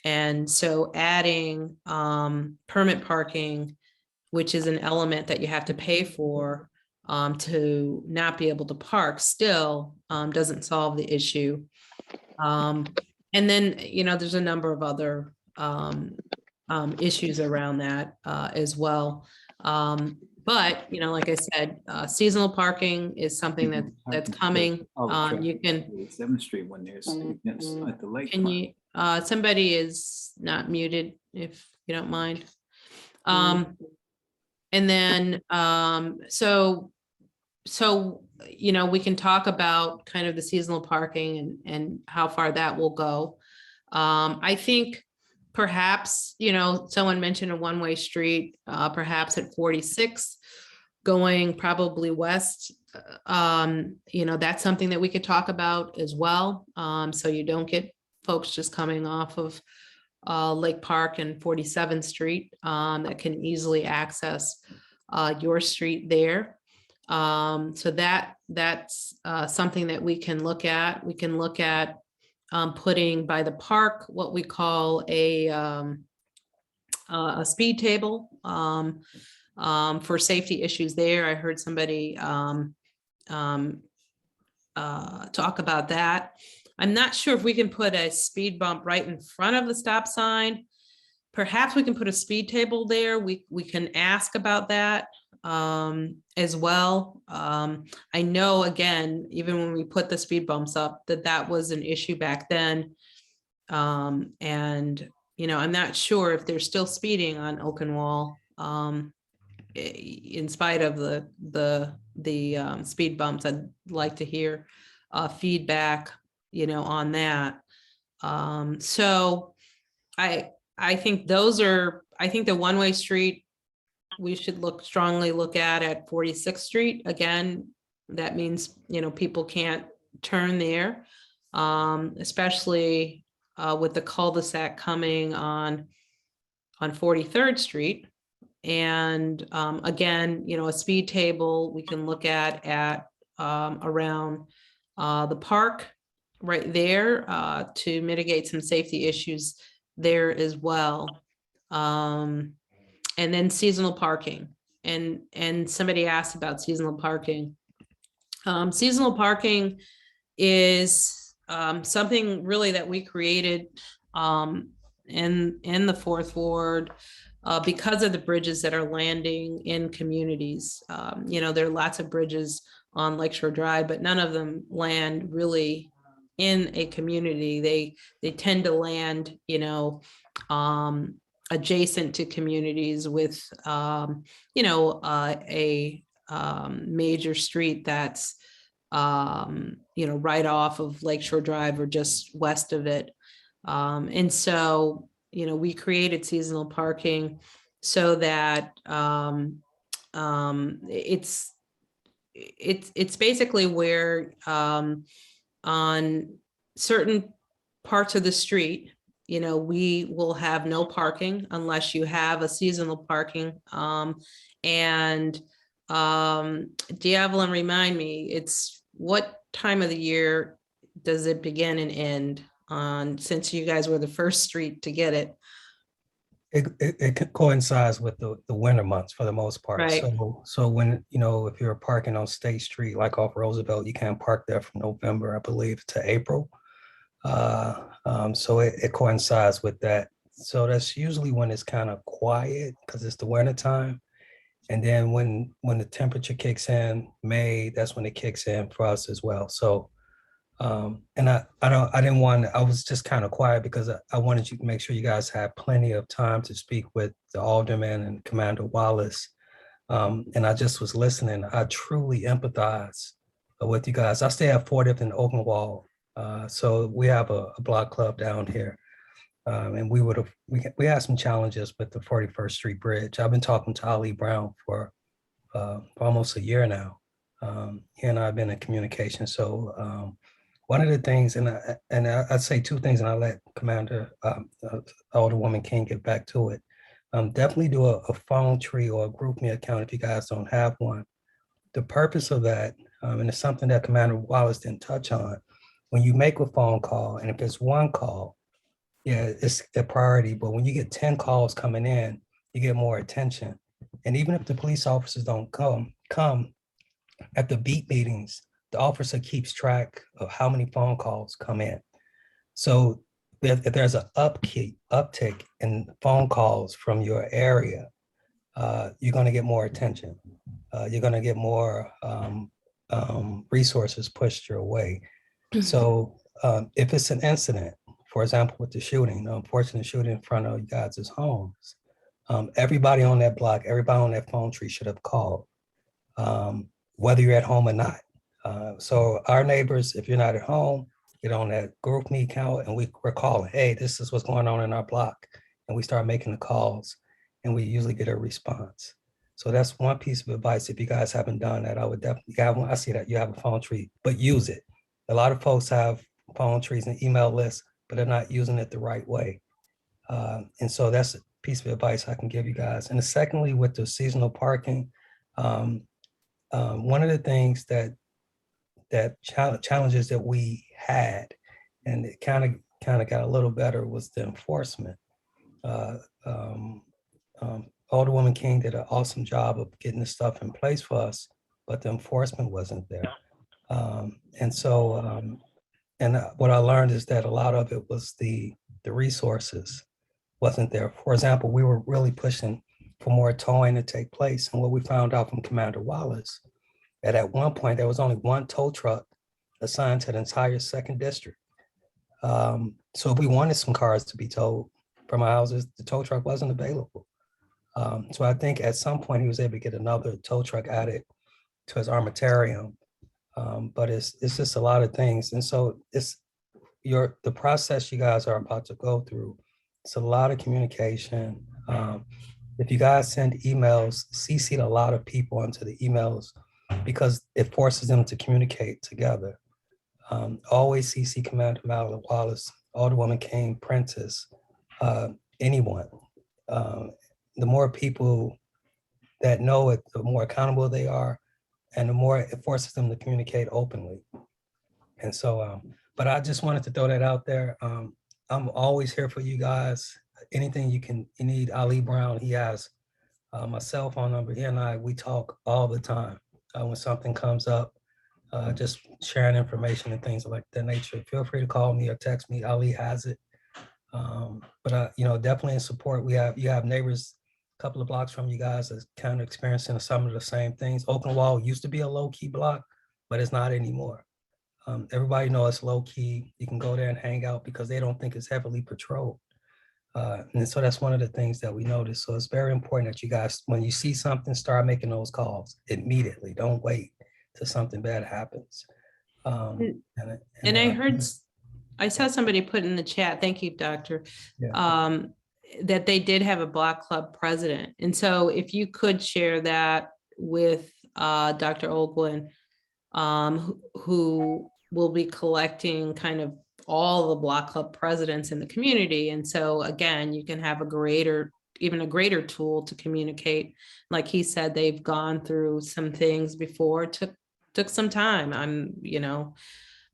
And so adding permit parking, which is an element that you have to pay for to not be able to park, still doesn't solve the issue. And then, you know, there's a number of other issues around that as well. But, you know, like I said, seasonal parking is something that's coming. You can. 7th Street when there's students at the lake. Can you, somebody is not muted, if you don't mind. And then, so, you know, we can talk about kind of the seasonal parking and how far that will go. I think perhaps, you know, someone mentioned a one-way street, perhaps at 46 going probably west. You know, that's something that we could talk about as well. So you don't get folks just coming off of Lake Park and 47th Street that can easily access your street there. So that's something that we can look at. We can look at putting by the park what we call a speed table for safety issues there. I heard somebody talk about that. I'm not sure if we can put a speed bump right in front of the stop sign. Perhaps we can put a speed table there. We can ask about that as well. I know, again, even when we put the speed bumps up, that was an issue back then. And, you know, I'm not sure if they're still speeding on Oakenwald in spite of the speed bumps. I'd like to hear feedback, you know, on that. So I think I think the one-way street, we should strongly look at 46th Street. Again, that means, you know, people can't turn there, especially with the cul-de-sac coming on 43rd Street. And again, you know, a speed table we can look at around the park right there to mitigate some safety issues there as well. And then seasonal parking, and somebody asked about seasonal parking. Seasonal parking is something really that we created in the fourth ward because of the bridges that are landing in communities. You know, there are lots of bridges on Lakeshore Drive, but none of them land really in a community. They tend to land, you know, adjacent to communities with, you know, a major street that's, you know, right off of Lakeshore Drive or just west of it. And so, you know, we created seasonal parking so that it's basically where on certain parts of the street, you know, we will have no parking unless you have a seasonal parking. And Diavolin, remind me, it's what time of the year does it begin and end on, since you guys were the first street to get it? It coincides with the winter months for the most part. Right. So when, you know, if you're parking on State Street, like off Roosevelt, you can't park there from November, I believe, to April. So it coincides with that. So that's usually when it's kind of quiet because it's the winter time. And then when the temperature kicks in, May, that's when it kicks in for us as well. So, and I was just kind of quiet because I wanted you to make sure you guys had plenty of time to speak with the alderman and Commander Wallace. And I just was listening. I truly empathize with you guys. I stay at 40th and Oakenwald. So we have a block club down here. And we had some challenges with the 41st Street Bridge. I've been talking to Ali Brown for almost a year now. He and I have been in communication. So one of the things, and I'd say two things, and I'll let Commander Alderwoman King get back to it. Definitely do a phone tree or a group me account if you guys don't have one. The purpose of that, and it's something that Commander Wallace didn't touch on, when you make a phone call, and if it's one call, yeah, it's a priority, but when you get 10 calls coming in, you get more attention. And even if the police officers don't come at the beat meetings, the officer keeps track of how many phone calls come in. So if there's an uptick in phone calls from your area, you're going to get more attention. You're going to get more resources pushed your way. So if it's an incident, for example, with the shooting, the unfortunate shooting in front of you guys' homes, everybody on that block, everybody on that phone tree should have called, whether you're at home or not. So our neighbors, if you're not at home, get on that group me account and we're calling, hey, this is what's going on in our block. And we start making the calls and we usually get a response. So that's one piece of advice. If you guys haven't done that, I would definitely have one. I see that you have a phone tree, but use it. A lot of folks have phone trees and email lists, but they're not using it the right way. And so that's a piece of advice I can give you guys. And secondly, with the seasonal parking, one of the things that challenges that we had, and it kind of got a little better, was the enforcement. Alderwoman King did an awesome job of getting the stuff in place for us, but the enforcement wasn't there. And what I learned is that a lot of it was the resources wasn't there. For example, we were really pushing for more towing to take place. And what we found out from Commander Wallace, that at one point there was only one tow truck assigned to the entire second district. So if we wanted some cars to be towed from our houses, the tow truck wasn't available. So I think at some point he was able to get another tow truck added to his armamentarium. But it's just a lot of things. And so it's the process you guys are about to go through. It's a lot of communication. If you guys send emails, CC a lot of people into the emails because it forces them to communicate together. Always CC Commander Wallace, Alderwoman King, Prentice, anyone. The more people that know it, the more accountable they are, and the more it forces them to communicate openly. And so, but I just wanted to throw that out there. I'm always here for you guys. Anything you need, Ali Brown, he has my cell phone number. He and we talk all the time. When something comes up, just sharing information and things like that nature. Feel free to call me or text me. Ali has it. But definitely in support. You have neighbors a couple of blocks from you guys that's kind of experiencing some of the same things. Oakenwald used to be a low-key block, but it's not anymore. Everybody knows it's low-key. You can go there and hang out because they don't think it's heavily patrolled. And so that's one of the things that we noticed. So it's very important that you guys, when you see something, start making those calls immediately. Don't wait till something bad happens. I saw somebody put in the chat, thank you, Doctor, that they did have a block club president. And so if you could share that with Dr. Oakenwald, who will be collecting kind of all the block club presidents in the community. And so again, you can have even a greater tool to communicate. Like he said, they've gone through some things before, took some time.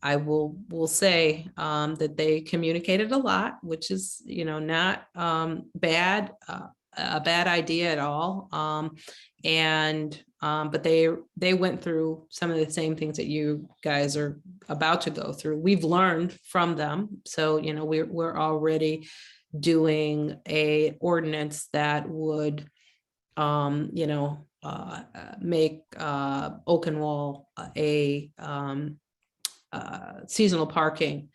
I will say that they communicated a lot, which is, not a bad idea at all. But they went through some of the same things that you guys are about to go through. We've learned from them. So, we're already doing a ordinance that would, make Oakenwald a seasonal parking.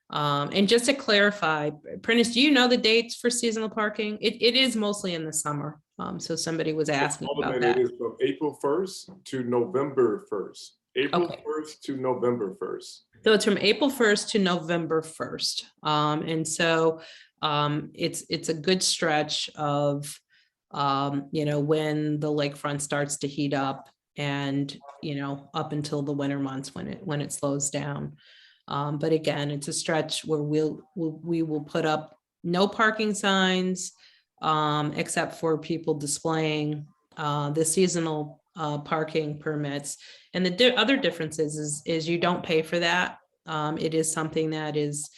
And just to clarify, Prentice, do you know the dates for seasonal parking? It is mostly in the summer. So somebody was asking about that. It is from April 1st to November 1st. April 1st to November 1st. So it's from April 1st to November 1st. And so it's a good stretch of, when the lakefront starts to heat up and, up until the winter months when it slows down. But again, it's a stretch where we will put up no parking signs, except for people displaying the seasonal parking permits. And the other difference is you don't pay for that. It is something that is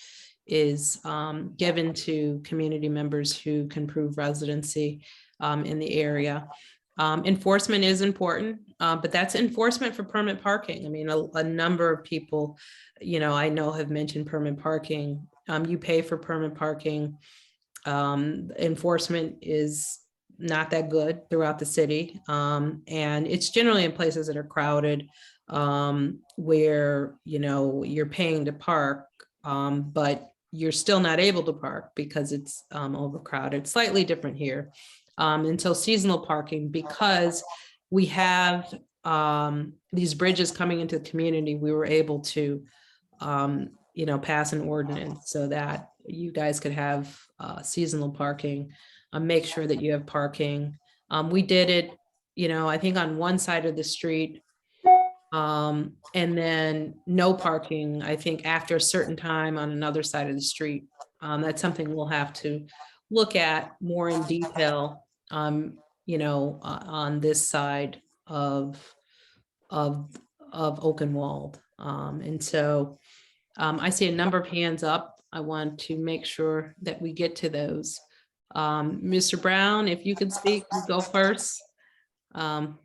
given to community members who can prove residency in the area. Enforcement is important, but that's enforcement for permit parking. I mean, a number of people, I know have mentioned permit parking. You pay for permit parking. Enforcement is not that good throughout the city. And it's generally in places that are crowded, where, you're paying to park, but you're still not able to park because it's overcrowded. Slightly different here. And so seasonal parking, because we have these bridges coming into the community, we were able to, pass an ordinance so that you guys could have seasonal parking, make sure that you have parking. We did it, I think on one side of the street, and then no parking, I think after a certain time on another side of the street. That's something we'll have to look at more in detail, on this side of Oakenwald. And so I see a number of hands up. I want to make sure that we get to those. Mr. Brown, if you could speak, you go first. Can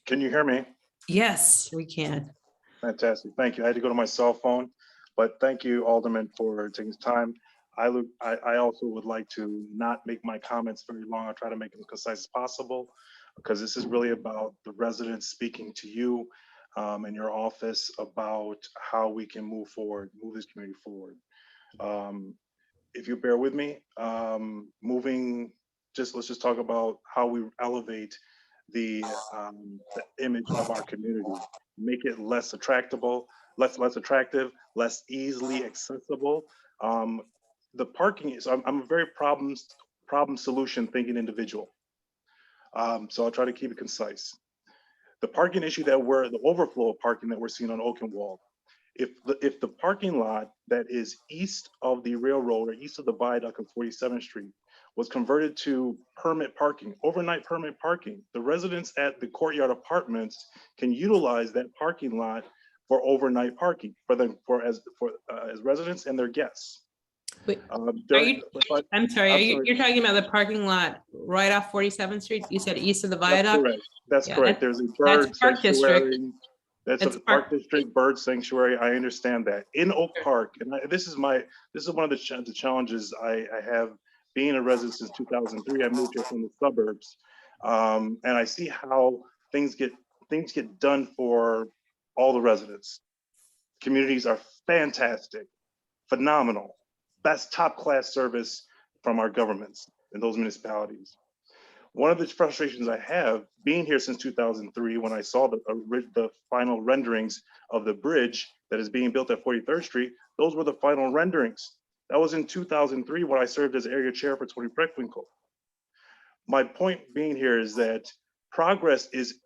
you hear me? Yes, we can. Fantastic. Thank you. I had to go to my cell phone, but thank you, Alderman, for taking the time. I also would like to not make my comments very long. I'll try to make them as concise as possible, because this is really about the residents speaking to you and your office about how we can move this community forward. If you bear with me, let's just talk about how we elevate the image of our community, make it less attractive, less easily accessible. The parking is, I'm a very problem solution thinking individual. So I'll try to keep it concise. The parking issue the overflow of parking that we're seeing on Oakenwald, if the parking lot that is east of the railroad or east of the viaduct of 47th Street was converted to permit parking, overnight permit parking, the residents at the Courtyard Apartments can utilize that parking lot for overnight parking as residents and their guests. Wait, I'm sorry, you're talking about the parking lot right off 47th Street? You said east of the viaduct? That's correct. There's a bird sanctuary. That's a park district, bird sanctuary. I understand that. In Oak Park, and this is one of the challenges I have being a resident since 2003. I moved here from the suburbs, and I see how things get done for all the residents. Communities are fantastic, phenomenal. That's top class service from our governments in those municipalities. One of the frustrations I have being here since 2003, when I saw the final renderings of the bridge that is being built at 43rd Street, those were the final renderings. That was in 2003 when I served as area chair for Tony Preckwinkle. My point being here is that progress is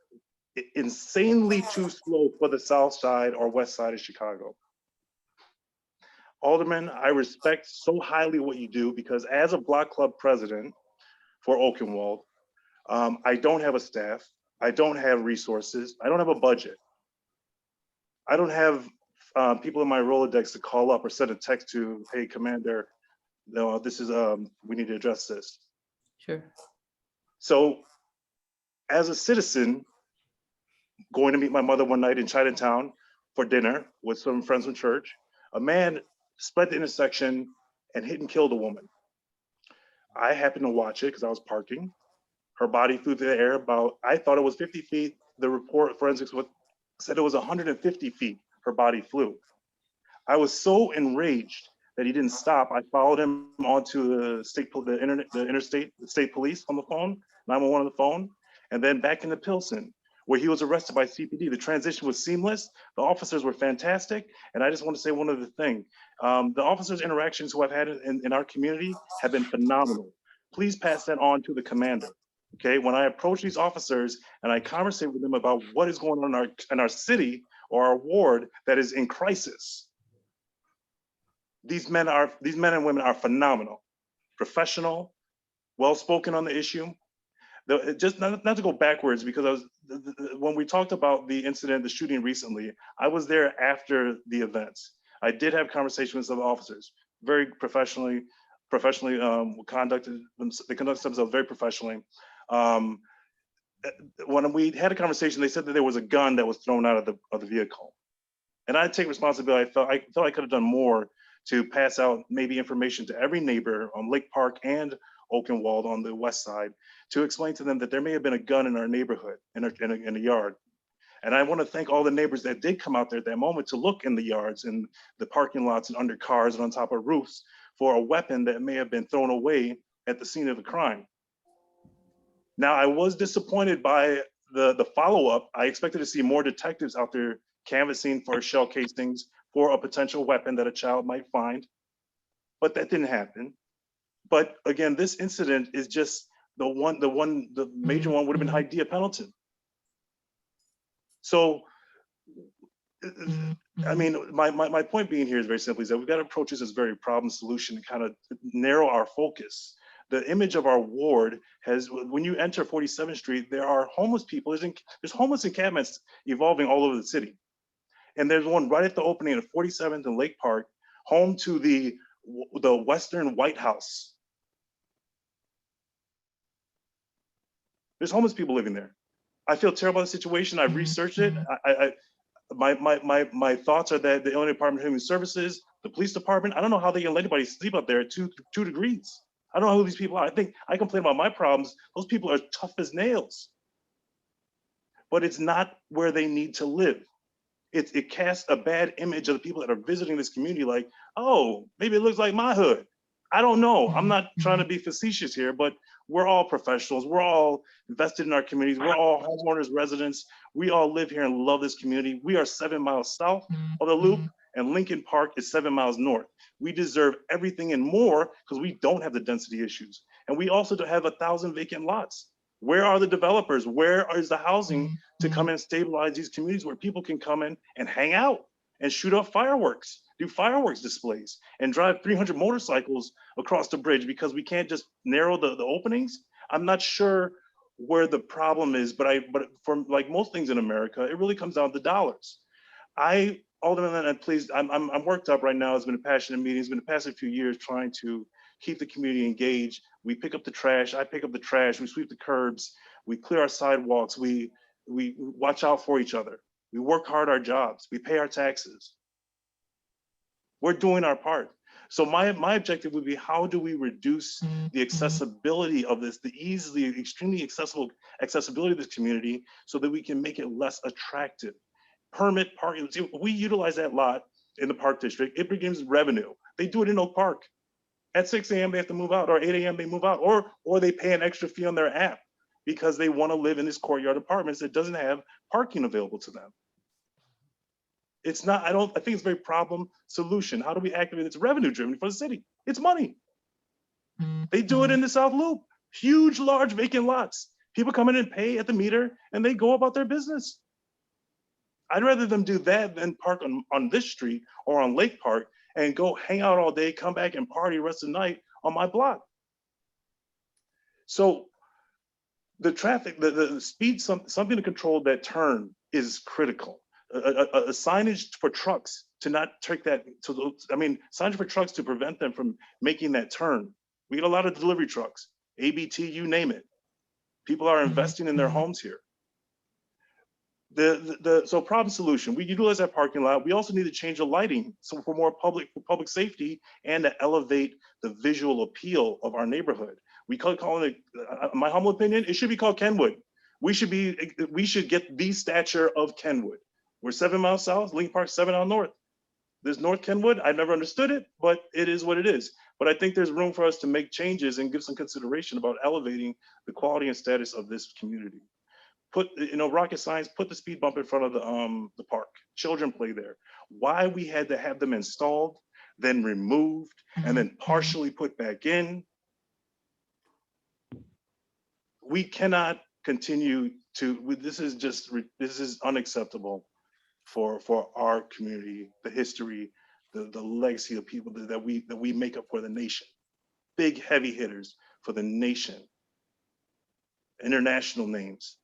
insanely too slow for the south side or west side of Chicago. Alderman, I respect so highly what you do, because as a block club president for Oakenwald, I don't have a staff. I don't have resources. I don't have a budget. I don't have people in my Rolodex to call up or send a text to, hey, Commander, no, this is, we need to address this. Sure. So as a citizen, going to meet my mother one night in Chinatown for dinner with some friends from church, a man split the intersection and hit and killed a woman. I happened to watch it because I was parking. Her body flew through the air I thought it was 50 feet. The report, forensics said it was 150 feet her body flew. I was so enraged that he didn't stop. I followed him onto the state police on the phone, 911 on the phone, and then back into Pilsen, where he was arrested by CPD. The transition was seamless. The officers were fantastic. And I just want to say one other thing. The officers' interactions who I've had in our community have been phenomenal. Please pass that on to the commander. Okay, when I approach these officers and I conversate with them about what is going on in our city or our ward that is in crisis, these men and women are phenomenal, professional, well-spoken on the issue. Just not to go backwards, because when we talked about the incident, the shooting recently, I was there after the events. I did have conversations with some officers, very professionally conducted. They conducted themselves very professionally. When we had a conversation, they said that there was a gun that was thrown out of the vehicle, and I take responsibility. I felt I could have done more to pass out maybe information to every neighbor on Lake Park and Oakenwald on the west side to explain to them that there may have been a gun in our neighborhood, in a yard. And I want to thank all the neighbors that did come out there at that moment to look in the yards and the parking lots and under cars and on top of roofs for a weapon that may have been thrown away at the scene of the crime. Now, I was disappointed by the follow-up. I expected to see more detectives out there canvassing for shell casings for a potential weapon that a child might find, but that didn't happen. But again, this incident is just the major one would have been Hydea Pendleton. So, I mean, my point being here is very simply is that we've got to approach this as very problem solution and kind of narrow our focus. The image of our ward has, when you enter 47th Street, there are homeless people. There's homeless encampments evolving all over the city. And there's one right at the opening of 47th and Lake Park, home to the Western White House. There's homeless people living there. I feel terrible about the situation. I've researched it. My thoughts are that the Illinois Department of Human Services, the police department, I don't know how they can let anybody sleep up there at 2 degrees. I don't know who these people are. I think I complain about my problems. Those people are tough as nails. But it's not where they need to live. It casts a bad image of the people that are visiting this community like, oh, maybe it looks like my hood. I don't know. I'm not trying to be facetious here, but we're all professionals. We're all invested in our communities. We're all homeowners, residents. We all live here and love this community. We are 7 miles south of the loop, and Lincoln Park is 7 miles north. We deserve everything and more because we don't have the density issues. And we also don't have 1,000 vacant lots. Where are the developers? Where is the housing to come and stabilize these communities where people can come in and hang out and shoot off fireworks, do fireworks displays, and drive 300 motorcycles across the bridge because we can't just narrow the openings? I'm not sure where the problem is, but for like most things in America, it really comes down to dollars. Alderman, and please, I'm worked up right now. It's been a passionate meeting. It's been the past few years trying to keep the community engaged. We pick up the trash. I pick up the trash. We sweep the curbs. We clear our sidewalks. We watch out for each other. We work hard our jobs. We pay our taxes. We're doing our part. So my objective would be, how do we reduce the accessibility of this, the extremely accessibility of this community so that we can make it less attractive? Permit parking. We utilize that lot in the park district. It brings revenue. They do it in Oak Park. At 6 a.m. they have to move out, or 8 a.m. they move out, or they pay an extra fee on their app because they want to live in this courtyard apartments that doesn't have parking available to them. It's not, I think it's a very problem solution. How do we activate? It's revenue driven for the city. It's money. They do it in the South Loop. Huge, large vacant lots. People come in and pay at the meter and they go about their business. I'd rather them do that than park on this street or on Lake Park and go hang out all day, come back and party the rest of the night on my block. So the traffic, the speed, something to control that turn is critical. A signage for trucks to not take that, signage for trucks to prevent them from making that turn. We get a lot of delivery trucks, ABT, you name it. People are investing in their homes here. So problem solution, we utilize that parking lot. We also need to change the lighting so for more public safety and to elevate the visual appeal of our neighborhood. We call it, my humble opinion, it should be called Kenwood. We should get the stature of Kenwood. We're 7 miles south, Lincoln Park 7 miles north. There's North Kenwood. I never understood it, but it is what it is. But I think there's room for us to make changes and give some consideration about elevating the quality and status of this community. Put, rocket science, put the speed bump in front of the park. Children play there. Why we had to have them installed, then removed, and then partially put back in. we cannot continue to, this is unacceptable for our community, the history, the legacy of people that we make up for the nation. Big heavy hitters for the nation, international names.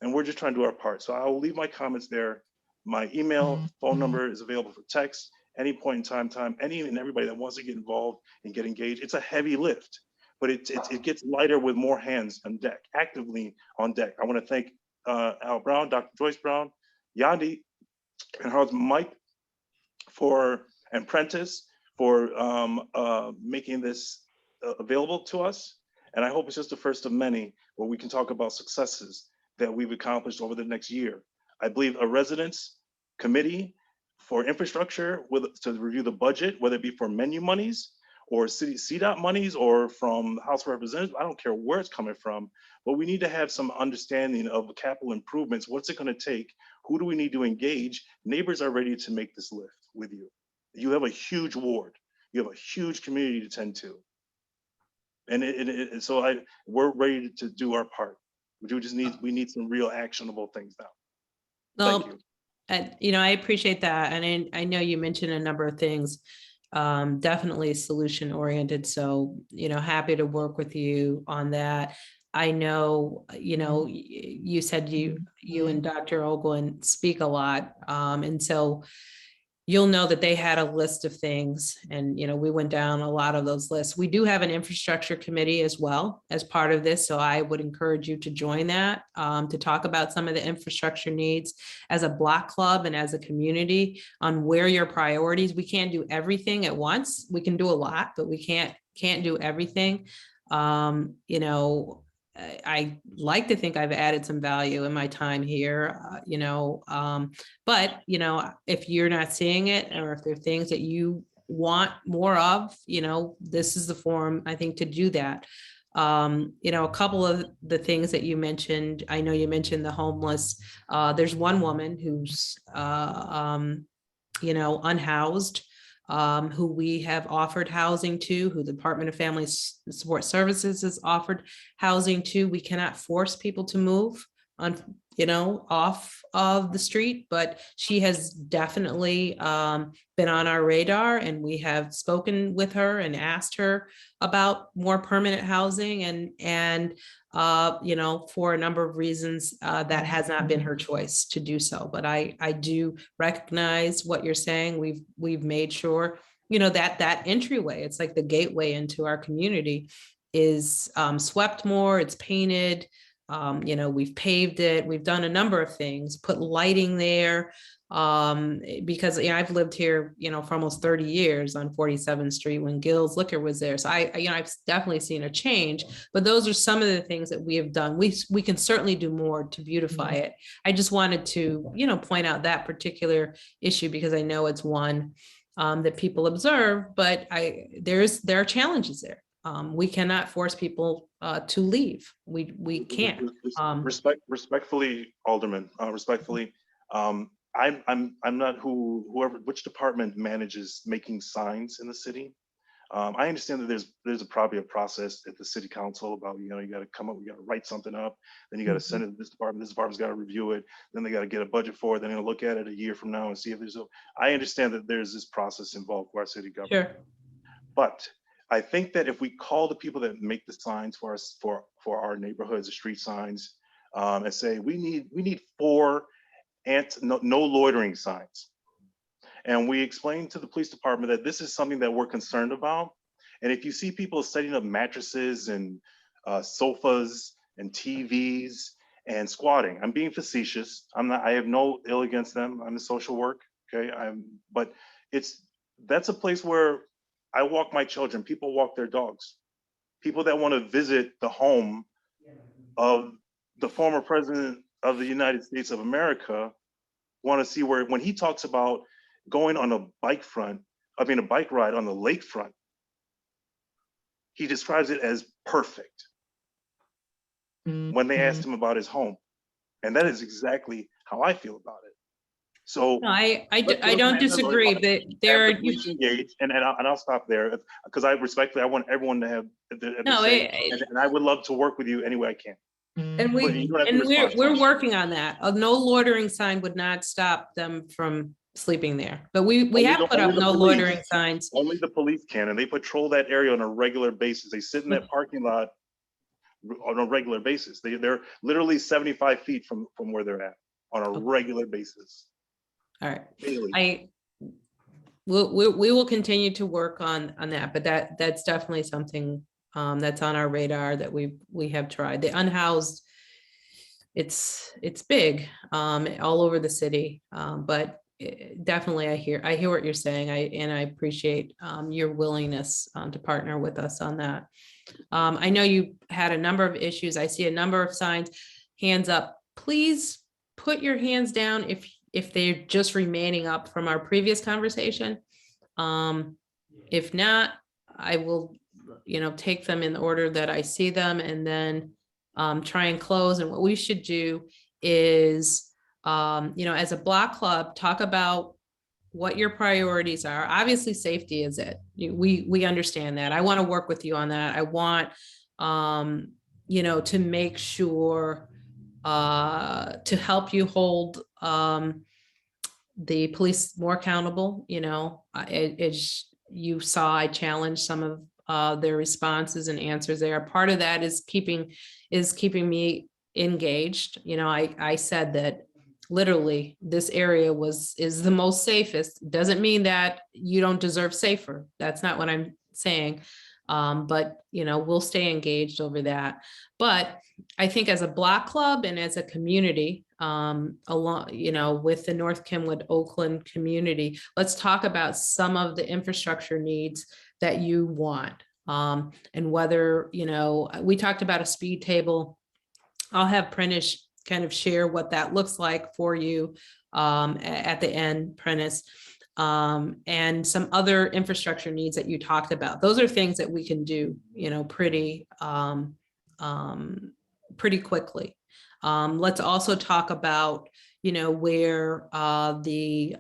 And we're just trying to do our part. So I will leave my comments there. My email, phone number is available for text, any point in time, any and everybody that wants to get involved and get engaged. It's a heavy lift, but it gets lighter with more hands on deck, actively on deck. I want to thank Al Brown, Dr. Joyce Brown, Yandi, and Harold Mike and Prentice for making this available to us. And I hope it's just the first of many where we can talk about successes that we've accomplished over the next year. I believe a residents committee for infrastructure to review the budget, whether it be for menu monies or city CDOT monies or from the House of Representatives, I don't care where it's coming from, but we need to have some understanding of capital improvements. What's it gonna take? Who do we need to engage? Neighbors are ready to make this lift with you. You have a huge ward. You have a huge community to tend to. And so we're ready to do our part. We need some real actionable things now. Thank you. And, I appreciate that. And I know you mentioned a number of things, definitely solution oriented. So, happy to work with you on that. I know, you said you and Dr. Oakenwald speak a lot. And so you'll know that they had a list of things and, we went down a lot of those lists. We do have an infrastructure committee as well as part of this. So I would encourage you to join that, to talk about some of the infrastructure needs as a block club and as a community on where your priorities. We can't do everything at once. We can do a lot, but we can't do everything. I like to think I've added some value in my time here, but if you're not seeing it, or if there are things that you want more of, this is the forum, I think, to do that. A couple of the things that you mentioned, I know you mentioned the homeless. There's one woman who's, unhoused, who we have offered housing to, who the Department of Family Support Services has offered housing to. We cannot force people to move off of the street, but she has definitely been on our radar, and we have spoken with her and asked her about more permanent housing, and for a number of reasons, that has not been her choice to do so. But I do recognize what you're saying. We've made sure, that entryway, it's like the gateway into our community, is swept more, it's painted, we've paved it, we've done a number of things, put lighting there, because I've lived here, for almost 30 years on 47th Street when Gil's Liquor was there. So I've definitely seen a change, but those are some of the things that we have done. We can certainly do more to beautify it. I just wanted to, point out that particular issue because I know it's one that people observe, but there are challenges there. We cannot force people to leave. We can't. Respectfully, Alderman, respectfully, I'm not which department manages making signs in the city. I understand that there's probably a process at the city council about, you got to come up, you got to write something up, then you got to send it to this department's got to review it, then they got to get a budget for it, then they'll look at it a year from now and see if I understand that there's this process involved with our city government. Sure. But I think that if we call the people that make the signs for us, for our neighborhoods, the street signs, and say, we need 4 no loitering signs. And we explain to the police department that this is something that we're concerned about. And if you see people setting up mattresses and sofas and TVs and squatting, I'm being facetious. I have no ill against them. I'm in social work, okay? But that's a place where I walk my children, people walk their dogs. People that want to visit the home of the former president of the United States of America want to see when he talks about going on a bike ride on the lakefront, he describes it as perfect when they asked him about his home. And that is exactly how I feel about it. So. No, I let's don't have disagree, but there are, the police engaged, and I'll stop there, because I respectfully, I want everyone to have the no, say, and I would love to work with you any way I can. and But you don't have to respond. we're working on that. A no loitering sign would not stop them from sleeping there, but we have put up no loitering signs. Only the police can, and they patrol that area on a regular basis. They sit in that parking lot on a regular basis. They're literally 75 feet from where they're at on a regular basis. All right. Daily. We will continue to work on that, but that's definitely something that's on our radar that we have tried. The unhoused, it's big all over the city, but definitely I hear what you're saying. I appreciate your willingness to partner with us on that. I know you had a number of issues. I see a number of signs, hands up. Please put your hands down if they're just remaining up from our previous conversation. If not, I will, take them in the order that I see them, and then try and close. And what we should do is, as a block club, talk about what your priorities are. Obviously, safety is it. We understand that. I want to work with you on that. I want, to make sure to help you hold the police more accountable. As you saw, I challenged some of their responses and answers there. Part of that is keeping me engaged. I said that literally this area is the most safest. Doesn't mean that you don't deserve safer. That's not what I'm saying. But we'll stay engaged over that. But I think as a block club and as a community, along, with the North Kenwood Oakland community, let's talk about some of the infrastructure needs that you want. And whether, we talked about a speed table. I'll have Prentice kind of share what that looks like for you at the end, Prentice. And some other infrastructure needs that you talked about. Those are things that we can do, pretty quickly. Let's also talk about, where the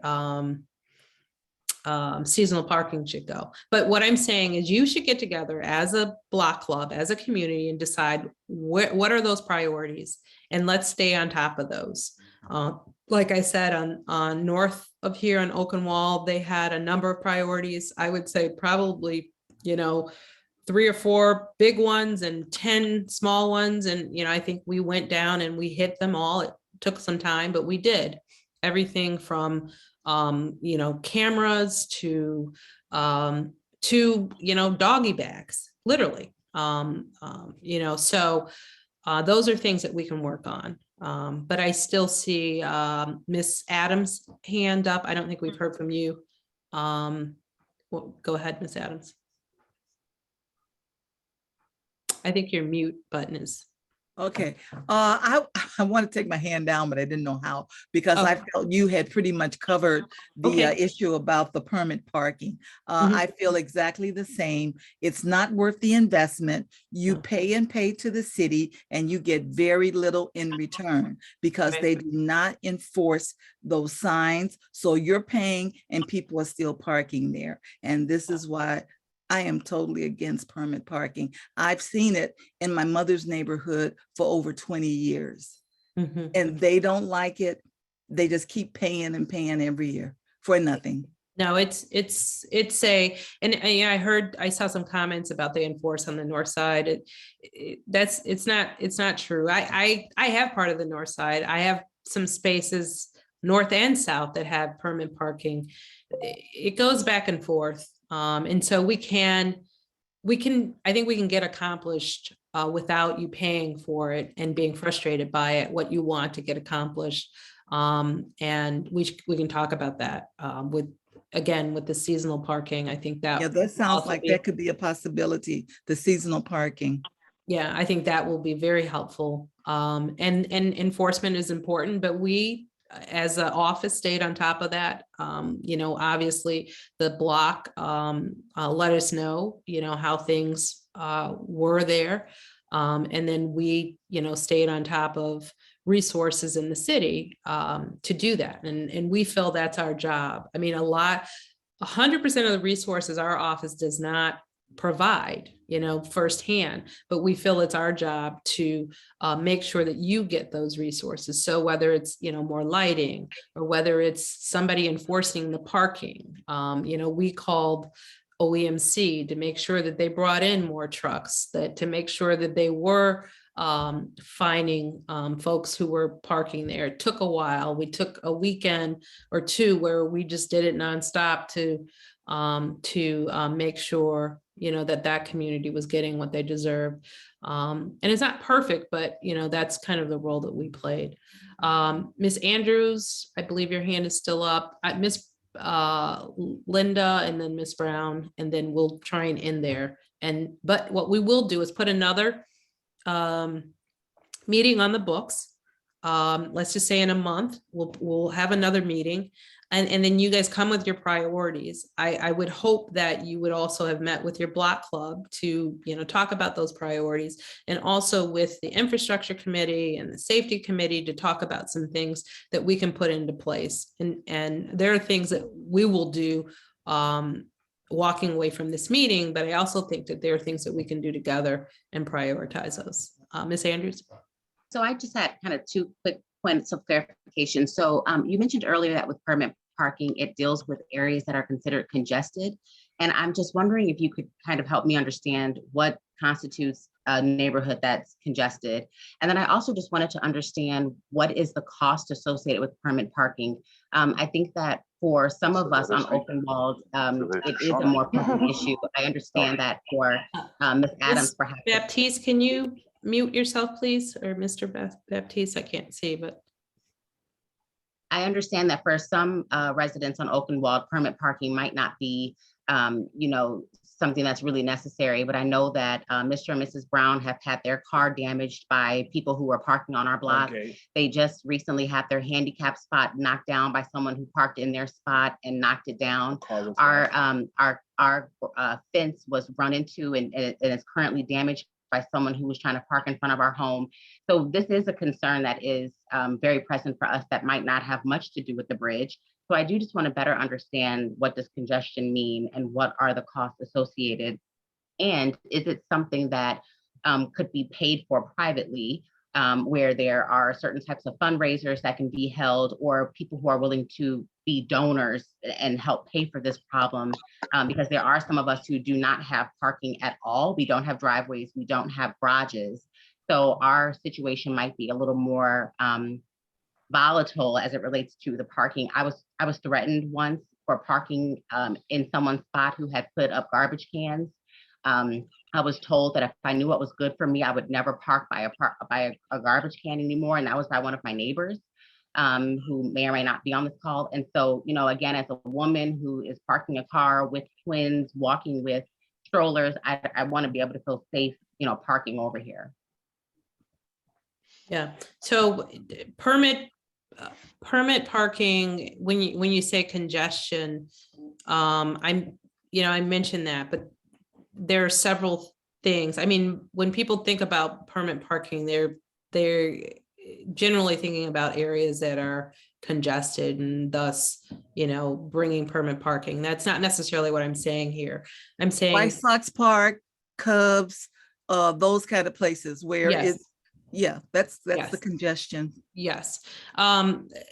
seasonal parking should go. But what I'm saying is you should get together as a block club, as a community, and decide what are those priorities, and let's stay on top of those. Like I said, on north of here on Oakenwald, they had a number of priorities. I would say probably, 3 or 4 big ones and 10 small ones. And, I think we went down and we hit them all. It took some time, but we did everything from, cameras to doggy bags, literally. So those are things that we can work on. But I still see Miss Adams' hand up. I don't think we've heard from you. Well, go ahead, Miss Adams. I think your mute button is. Okay, I want to take my hand down, but I didn't know how, because I felt you had pretty much covered the issue about the permit parking. I feel exactly the same. It's not worth the investment. You pay to the city and you get very little in return because they do not enforce those signs. So you're paying and people are still parking there. And this is why I am totally against permit parking. I've seen it in my mother's neighborhood for over 20 years. And they don't like it. They just keep paying and paying every year for nothing. No, I saw some comments about they enforce on the north side. It's not true. I have part of the north side. I have some spaces north and south that have permit parking. It goes back and forth. And so I think we can get accomplished without you paying for it and being frustrated by it, what you want to get accomplished. And we can talk about that with the seasonal parking. I think that sounds like that could be a possibility, the seasonal parking. Yeah, I think that will be very helpful. And enforcement is important, but we, as an office, stayed on top of that. Obviously the block let us know, how things were there. And then we, stayed on top of resources in the city to do that. And we feel that's our job. I mean, 100% of the resources our office does not provide, firsthand, but we feel it's our job to make sure that you get those resources. So whether it's, more lighting, or whether it's somebody enforcing the parking, we called OEMC to make sure that they brought in more trucks, to make sure that they were finding folks who were parking there. It took a while. We took a weekend or two where we just did it nonstop to make sure, that community was getting what they deserved. And it's not perfect, but, that's kind of the role that we played. Miss Andrews, I believe your hand is still up. Miss Linda, and then Miss Brown, and then we'll try and end there. But what we will do is put another meeting on the books. Let's just say in a month, we'll have another meeting, and then you guys come with your priorities. I would hope that you would also have met with your block club to, talk about those priorities, and also with the infrastructure committee and the safety committee to talk about some things that we can put into place. And there are things that we will do walking away from this meeting, but I also think that there are things that we can do together and prioritize those. Ms. Andrews? So I just had kind of 2 quick points of clarification. So you mentioned earlier that with permit parking, it deals with areas that are considered congested. And I'm just wondering if you could kind of help me understand what constitutes a neighborhood that's congested. And then I also just wanted to understand what is the cost associated with permit parking. I think that for some of us on Oakenwald, it is a more pressing issue. I understand that for Ms. Adams, perhaps. Baptiste, can you mute yourself, please? Or Mr. Baptiste, I can't see, but. I understand that for some residents on Oakenwald, permit parking might not be, something that's really necessary. But I know that Mr. and Mrs. Brown have had their car damaged by people who were parking on our block. Okay. They just recently had their handicap spot knocked down by someone who parked in their spot and knocked it down. Our fence was run into and is currently damaged by someone who was trying to park in front of our home. So this is a concern that is very present for us that might not have much to do with the bridge. So I do just want to better understand, what does congestion mean and what are the costs associated? And is it something that could be paid for privately, where there are certain types of fundraisers that can be held, or people who are willing to be donors and help pay for this problem? Because there are some of us who do not have parking at all. We don't have driveways, we don't have garages. So our situation might be a little more volatile as it relates to the parking. I was threatened once for parking in someone's spot who had put up garbage cans. I was told that if I knew what was good for me, I would never park by a garbage can anymore. And that was by one of my neighbors who may or may not be on this call. And so, again, as a woman who is parking a car with twins, walking with strollers, I want to be able to feel safe, parking over here. Yeah, so permit parking, when you say congestion, I mentioned that, but there are several things. I mean, when people think about permit parking, they're generally thinking about areas that are congested, and thus, bringing permit parking. That's not necessarily what I'm saying here. I'm saying White Sox Park, Cubs, those kind of places where it's, that's the congestion. Yes.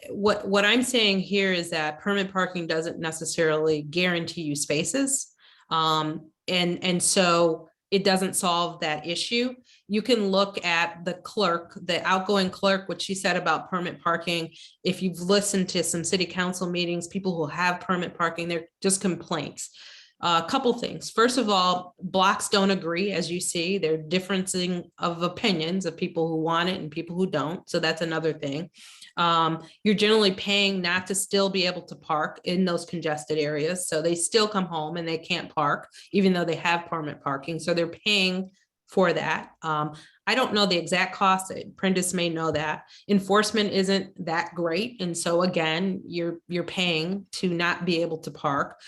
What I'm saying here is that permit parking doesn't necessarily guarantee you spaces. And so it doesn't solve that issue. You can look at the outgoing clerk, what she said about permit parking. If you've listened to some city council meetings, people who have permit parking, they're just complaints. A couple things. First of all, blocks don't agree, as you see. They're differencing of opinions of people who want it and people who don't. So that's another thing. You're generally paying not to still be able to park in those congested areas. So they still come home and they can't park, even though they have permit parking. So they're paying for that. I don't know the exact cost. Prentice may know that. Enforcement isn't that great. And so again, you're paying to not be able to park.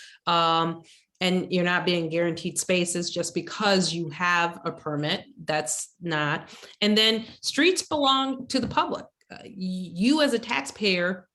And you're not being guaranteed spaces just because you have a permit. That's not. And then streets belong to the public. you as a taxpayer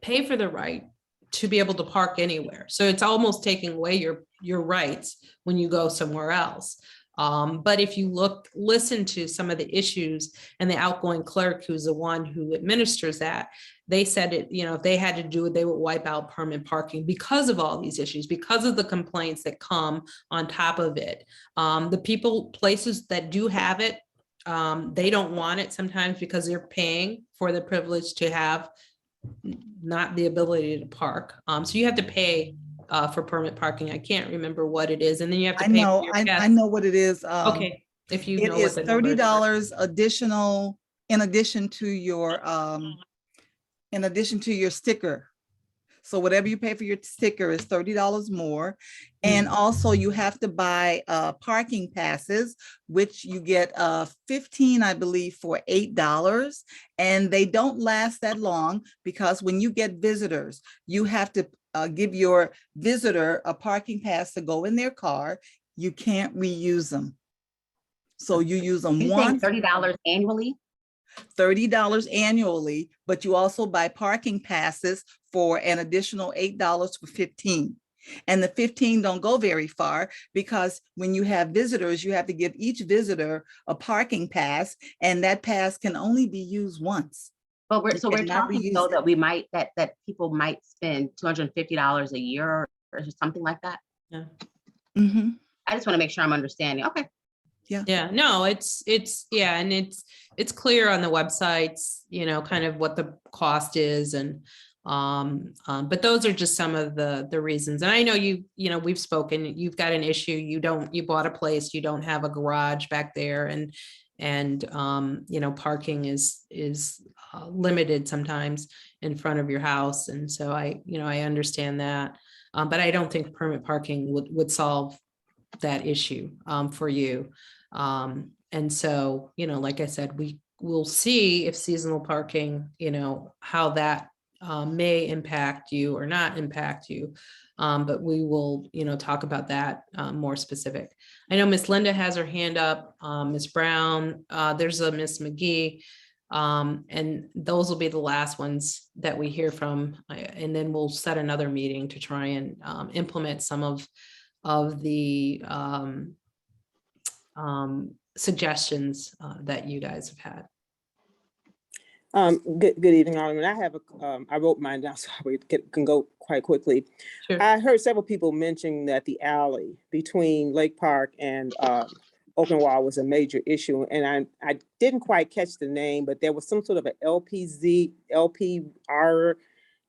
pay for the right to be able to park anywhere. So it's almost taking away your rights when you go somewhere else. But if you listen to some of the issues, and the outgoing clerk, who's the one who administers that, they said it, if they had to do it, they would wipe out permanent parking because of all these issues, because of the complaints that come on top of it. The places that do have it, they don't want it sometimes because they're paying for the privilege to have not the ability to park. So you have to pay for permit parking. I can't remember what it is. And then you have to pay for your I gas. know what it is. Okay, if you It know what is the number is. $30 additional in addition to your sticker. So whatever you pay for your sticker is $30 more. And also you have to buy parking passes, which you get 15, I believe, for $8. And they don't last that long, because when you get visitors, you have to give your visitor a parking pass to go in their car. You can't reuse them. So you use them You're saying once. $30 annually? $30 annually, but you also buy parking passes for an additional $8 for 15. And the 15 don't go very far, because when you have visitors, you have to give each visitor a parking pass, and that pass can only be used once. But we're cannot talking reuse though it. that we might, that people might spend $250 a year or something like that. Yeah. Mhm. I just want to make sure I'm understanding. Okay. Yeah, no, it's yeah, and it's clear on the websites, kind of what the cost is, and but those are just some of the reasons. And I know we've spoken, you've got an issue, you bought a place, you don't have a garage back there, and parking is limited sometimes in front of your house. And so I understand that, but I don't think permit parking would solve that issue for you. And so, like I said, we will see if seasonal parking, how that may impact you or not impact you. But we will, talk about that more specific. I know Miss Linda has her hand up, Miss Brown, there's a Miss McGee, and those will be the last ones that we hear from. And then we'll set another meeting to try and implement some of the suggestions that you guys have had. Good evening, Alderman. I have I wrote mine down so we can go quite quickly. Sure. I heard several people mention that the alley between Lake Park and Oakenwald was a major issue, and I didn't quite catch the name, but there was some sort of an LPR,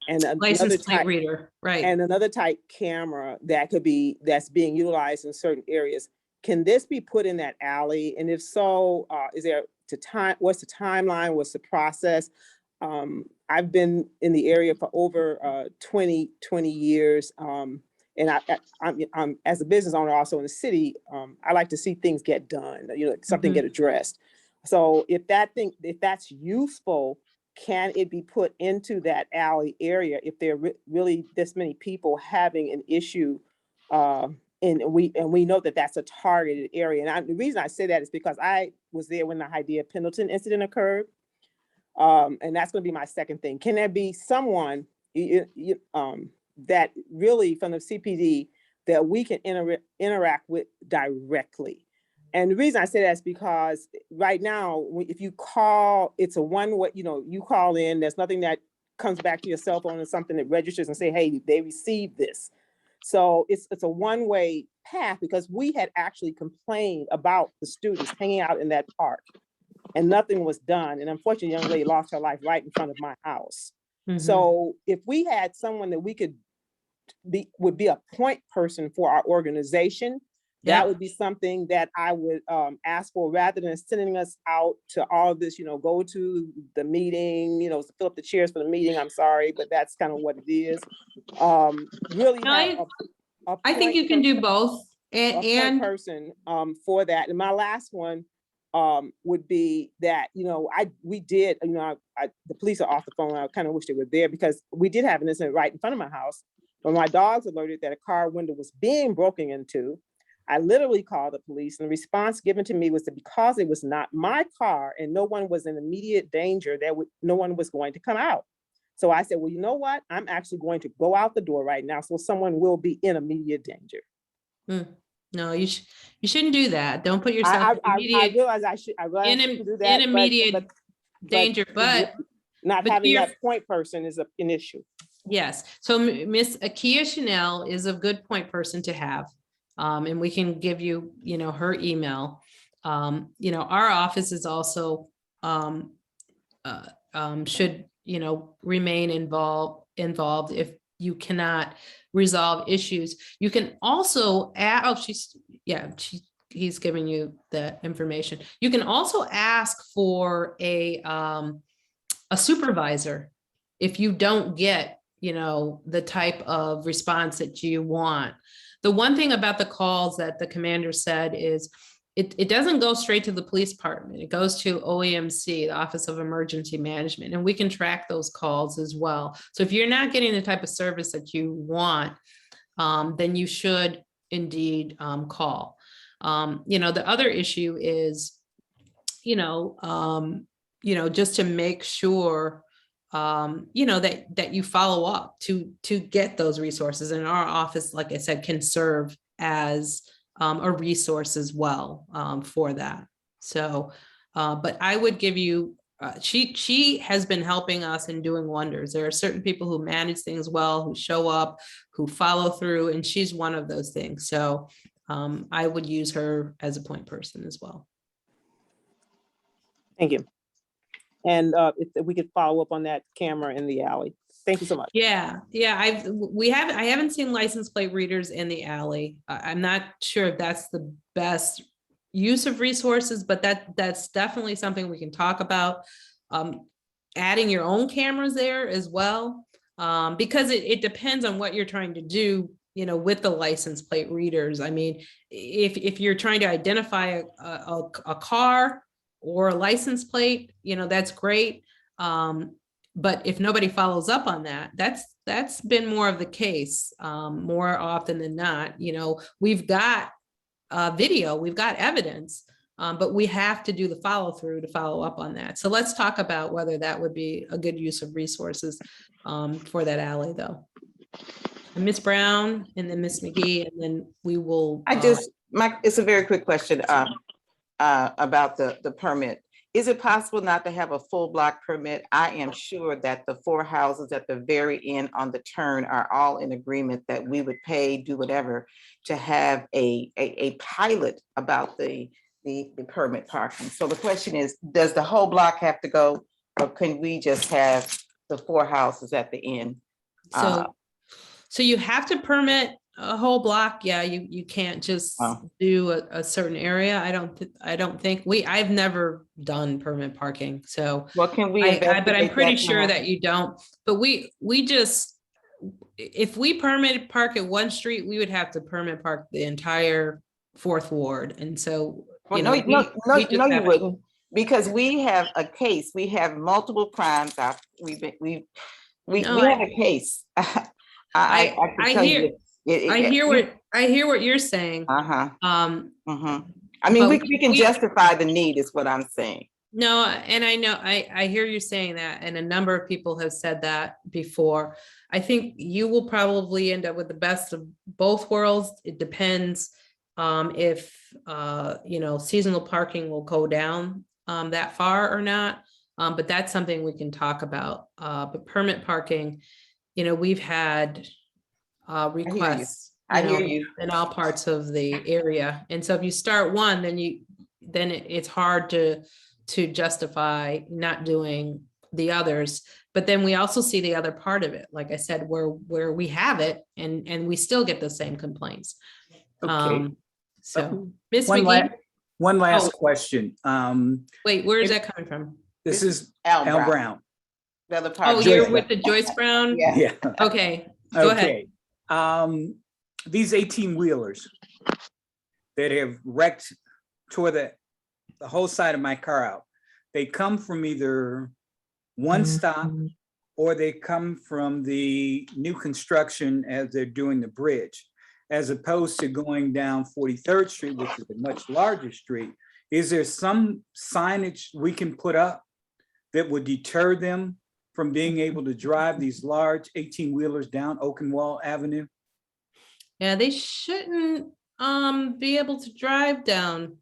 and another License plate type reader, right? and another type camera that's being utilized in certain areas. Can this be put in that alley? And if so, what's the timeline? What's the process? I've been in the area for over 20 years. And I'm as a business owner also in the city, I like to see things get done, something get addressed. So if that's useful, can it be put into that alley area if there are really this many people having an issue? And we know that that's a targeted area. And the reason I say that is because I was there when the Hydea Pendleton incident occurred. And that's going to be my second thing. Can there be someone that really from the CPD that we can interact with directly? And the reason I say that is because right now, if you call, it's a one-way, you call in, there's nothing that comes back to your cell phone or something that registers and say, hey, they received this. So it's a one-way path, because we had actually complained about the students hanging out in that park and nothing was done. And unfortunately, a young lady lost her life right in front of my house. So if we had someone that would be a point person for our organization, that would be something that I would ask for, rather than sending us out to all of this, go to the meeting, fill up the chairs for the meeting. I'm sorry, but that's kind of what it is. Really have I think you can do both. And person for that. And my last one would be that, we did, the police are off the phone. I kind of wish they were there, because we did have an incident right in front of my house when my dogs alerted that a car window was being broken into. I literally called the police, and the response given to me was that because it was not my car and no one was in immediate danger, no one was going to come out. So I said, well, you know what? I'm actually going to go out the door right now, so someone will be in immediate danger. No, you shouldn't do that. Don't put yourself in I immediate, realize I shouldn't do that, in immediate danger, but not but having you're- that point person is an issue. Yes, so Miss Akia Chanel is a good point person to have. And we can give you, her email. Our office is also should, remain involved if you cannot resolve issues. You can also add, he's giving you the information. You can also ask for a supervisor if you don't get, the type of response that you want. The one thing about the calls that the commander said is it doesn't go straight to the police department. It goes to OEMC, the Office of Emergency Management, and we can track those calls as well. So if you're not getting the type of service that you want, then you should indeed call. The other issue is, just to make sure that you follow up to get those resources. And our office, like I said, can serve as a resource as well for that. So, but I would give you, she has been helping us and doing wonders. There are certain people who manage things well, who show up, who follow through, and she's one of those things. So I would use her as a point person as well. Thank you. And if we could follow up on that camera in the alley. Thank you so much. Yeah. I haven't seen license plate readers in the alley. I'm not sure if that's the best use of resources, but that's definitely something we can talk about. Adding your own cameras there as well, because it depends on what you're trying to do, with the license plate readers. I mean, if you're trying to identify a car or a license plate, that's great. But if nobody follows up on that, that's been more of the case, more often than not. We've got video, we've got evidence, but we have to do the follow through to follow up on that. So let's talk about whether that would be a good use of resources for that alley, though. Ms. Brown, and then Ms. McGee, and then we will. It's a very quick question about the permit. Is it possible not to have a full block permit? I am sure that the 4 houses at the very end on the turn are all in agreement that we would pay, do whatever, to have a pilot about the permit parking. So the question is, does the whole block have to go, or can we just have the 4 houses at the end? So you have to permit a whole block. Yeah, you can't just do a certain area. I don't think I've never done permit parking. So what can we? But I'm pretty sure that you don't. But we just, if we permit park at one street, we would have to permit park the entire 4th ward. And so you wouldn't, because we have a case. We have multiple crimes. We have a case. I hear what you're saying. I mean, we can justify the need is what I'm saying. No, and I know, I hear you saying that, and a number of people have said that before. I think you will probably end up with the best of both worlds. It depends if seasonal parking will go down that far or not. But that's something we can talk about. But permit parking, we've had requests in all parts of the area. And so if you start one, then it's hard to justify not doing the others. But then we also see the other part of it, like I said, where we have it and we still get the same complaints. Okay. So Ms. One McGee. last question. Wait, where is that coming from? This is Al Brown. The other part. Oh, you're with the Joyce Brown? Yeah. Okay, go ahead. These 18-wheelers that have wrecked, tore the whole side of my car out, they come from either one stop or they come from the new construction as they're doing the bridge. as opposed to going down 43rd Street, which is a much larger street. Is there some signage we can put up that would deter them from being able to drive these large 18-wheelers down Oakenwald Avenue? Yeah, they shouldn't be able to drive down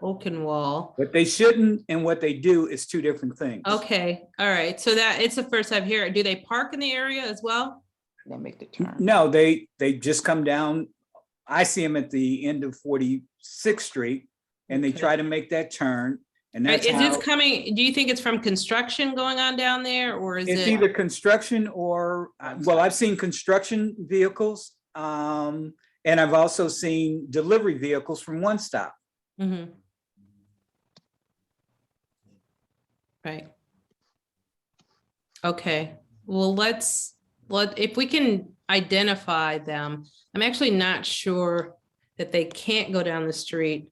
Oakenwald. What they shouldn't and what they do is two different things. Okay, all right. So that it's the first I've heard. Do they park in the area as well? They make the turn. No, they just come down. I see them at the end of 46th Street and they try to make that turn. And that's Is how, this coming, do you think it's from construction going on down there, or is it's it? either construction or, well, I've seen construction vehicles. And I've also seen delivery vehicles from One Stop. Mhm. Right. Okay, well, if we can identify them. I'm actually not sure that they can't go down the street.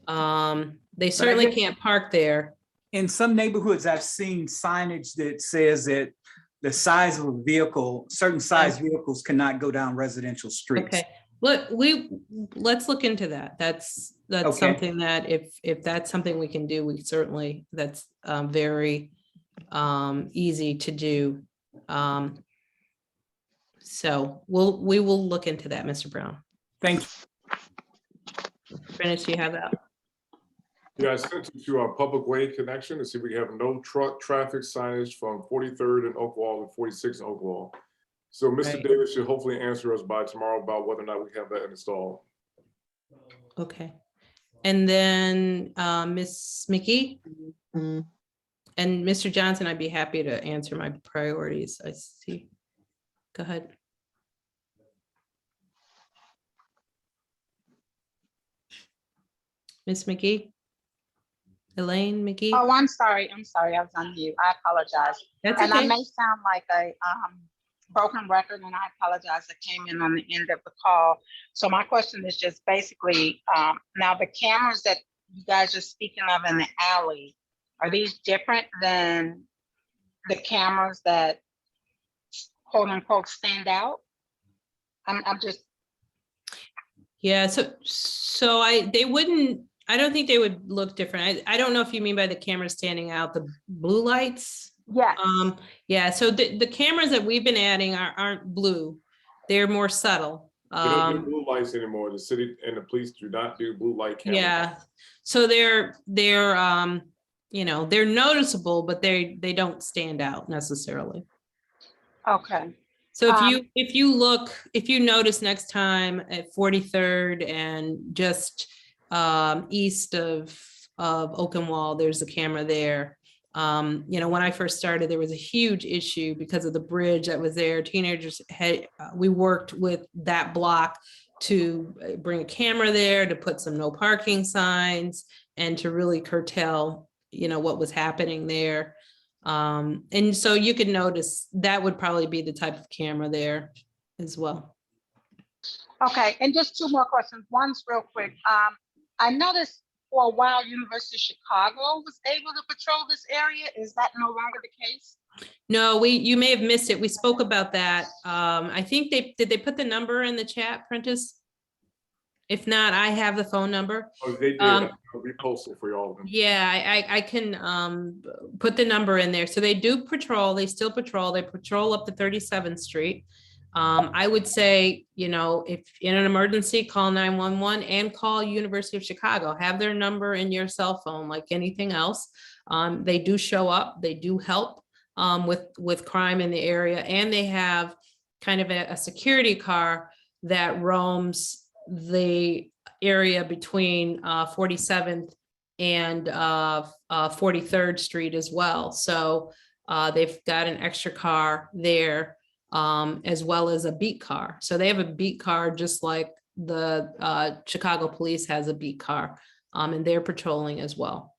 They certainly guess- can't park there. In some neighborhoods, I've seen signage that says that the size of a vehicle, certain size vehicles cannot go down residential streets. Okay, let's look into that. That's Okay. something that if that's something we can do, we certainly, that's very easy to do. So we will look into that, Mr. Brown. Thank you. Prentice, do you have that? Yeah, I sent it to our public way connection to see if we have no truck traffic signage from 43rd and Oakwall and 46th and Oakwall. So Mr. Right. Davis should hopefully answer us by tomorrow about whether or not we have that installed. Okay. And then Ms. McGee? Mm. And Mr. Johnson, I'd be happy to answer my priorities. I see. Go ahead. Ms. McGee? Elaine McGee? Oh, I'm sorry. I was on mute. I apologize. That's And I okay. may sound like a broken record, and I apologize. I came in on the end of the call. So my question is just basically, now the cameras that you guys are speaking of in the alley, are these different than the cameras that quote unquote stand out? I'm just. Yeah, so I don't think they would look different. I don't know if you mean by the camera standing out, the blue lights. Yeah. Yeah, so the cameras that we've been adding aren't blue. They're more subtle. We don't do blue lights anymore. The city and the police do not do blue light cameras. Yeah, so they're you know, they're noticeable, but they don't stand out necessarily. Okay. So if you notice next time at 43rd and just east of Oakenwald, there's a camera there. You know, when I first started, there was a huge issue because of the bridge that was there. Teenagers we worked with that block to bring a camera there, to put some no parking signs, and to really curtail, you know, what was happening there. And so you can notice that would probably be the type of camera there as well. Okay, and just two more questions. One's real quick. I noticed for a while University of Chicago was able to patrol this area. Is that no longer the case? No, you may have missed it. We spoke about that. I think did they put the number in the chat, Prentice? If not, I have the phone number. Oh, they did. I'll repost it for all of them. Yeah, I can put the number in there. So they do patrol, they still patrol, they patrol up to 37th Street. I would say, you know, if in an emergency, call 911 and call University of Chicago. Have their number in your cell phone like anything else. They do show up, they do help with crime in the area, and they have kind of a security car that roams the area between 47th and 43rd Street as well. So they've got an extra car there, as well as a beat car. So they have a beat car just like the Chicago police has a beat car, and they're patrolling as well.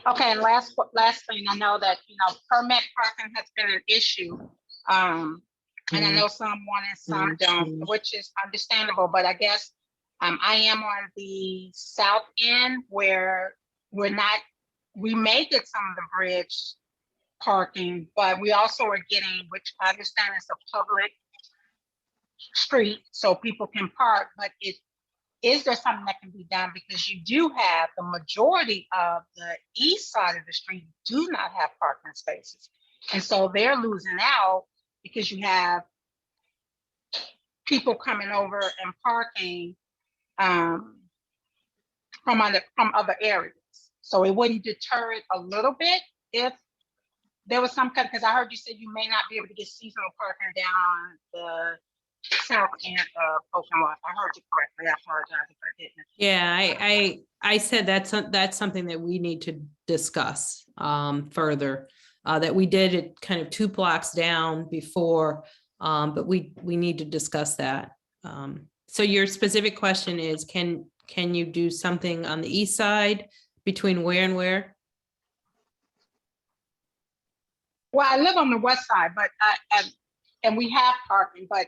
Okay, and last thing, I know that, you know, permit parking has been an issue. And I know some want and some don't, which is understandable, but I guess I am on the south end where we may get some of the bridge parking, but we also are getting, which I understand is a public street so people can park, but is there something that can be done? Because you do have the majority of the east side of the street do not have parking spaces. And so they're losing out because you have people coming over and parking from other areas. So it wouldn't deter it a little bit if there was some kind, because I heard you say you may not be able to get seasonal parking down on the south end of Oakenwald. I heard you correctly. I apologize if I didn't. Yeah, I said that's something that we need to discuss further. That we did it kind of 2 blocks down before, but we need to discuss that. So your specific question is, can you do something on the east side between where and where? Well, I live on the west side, but and we have parking, but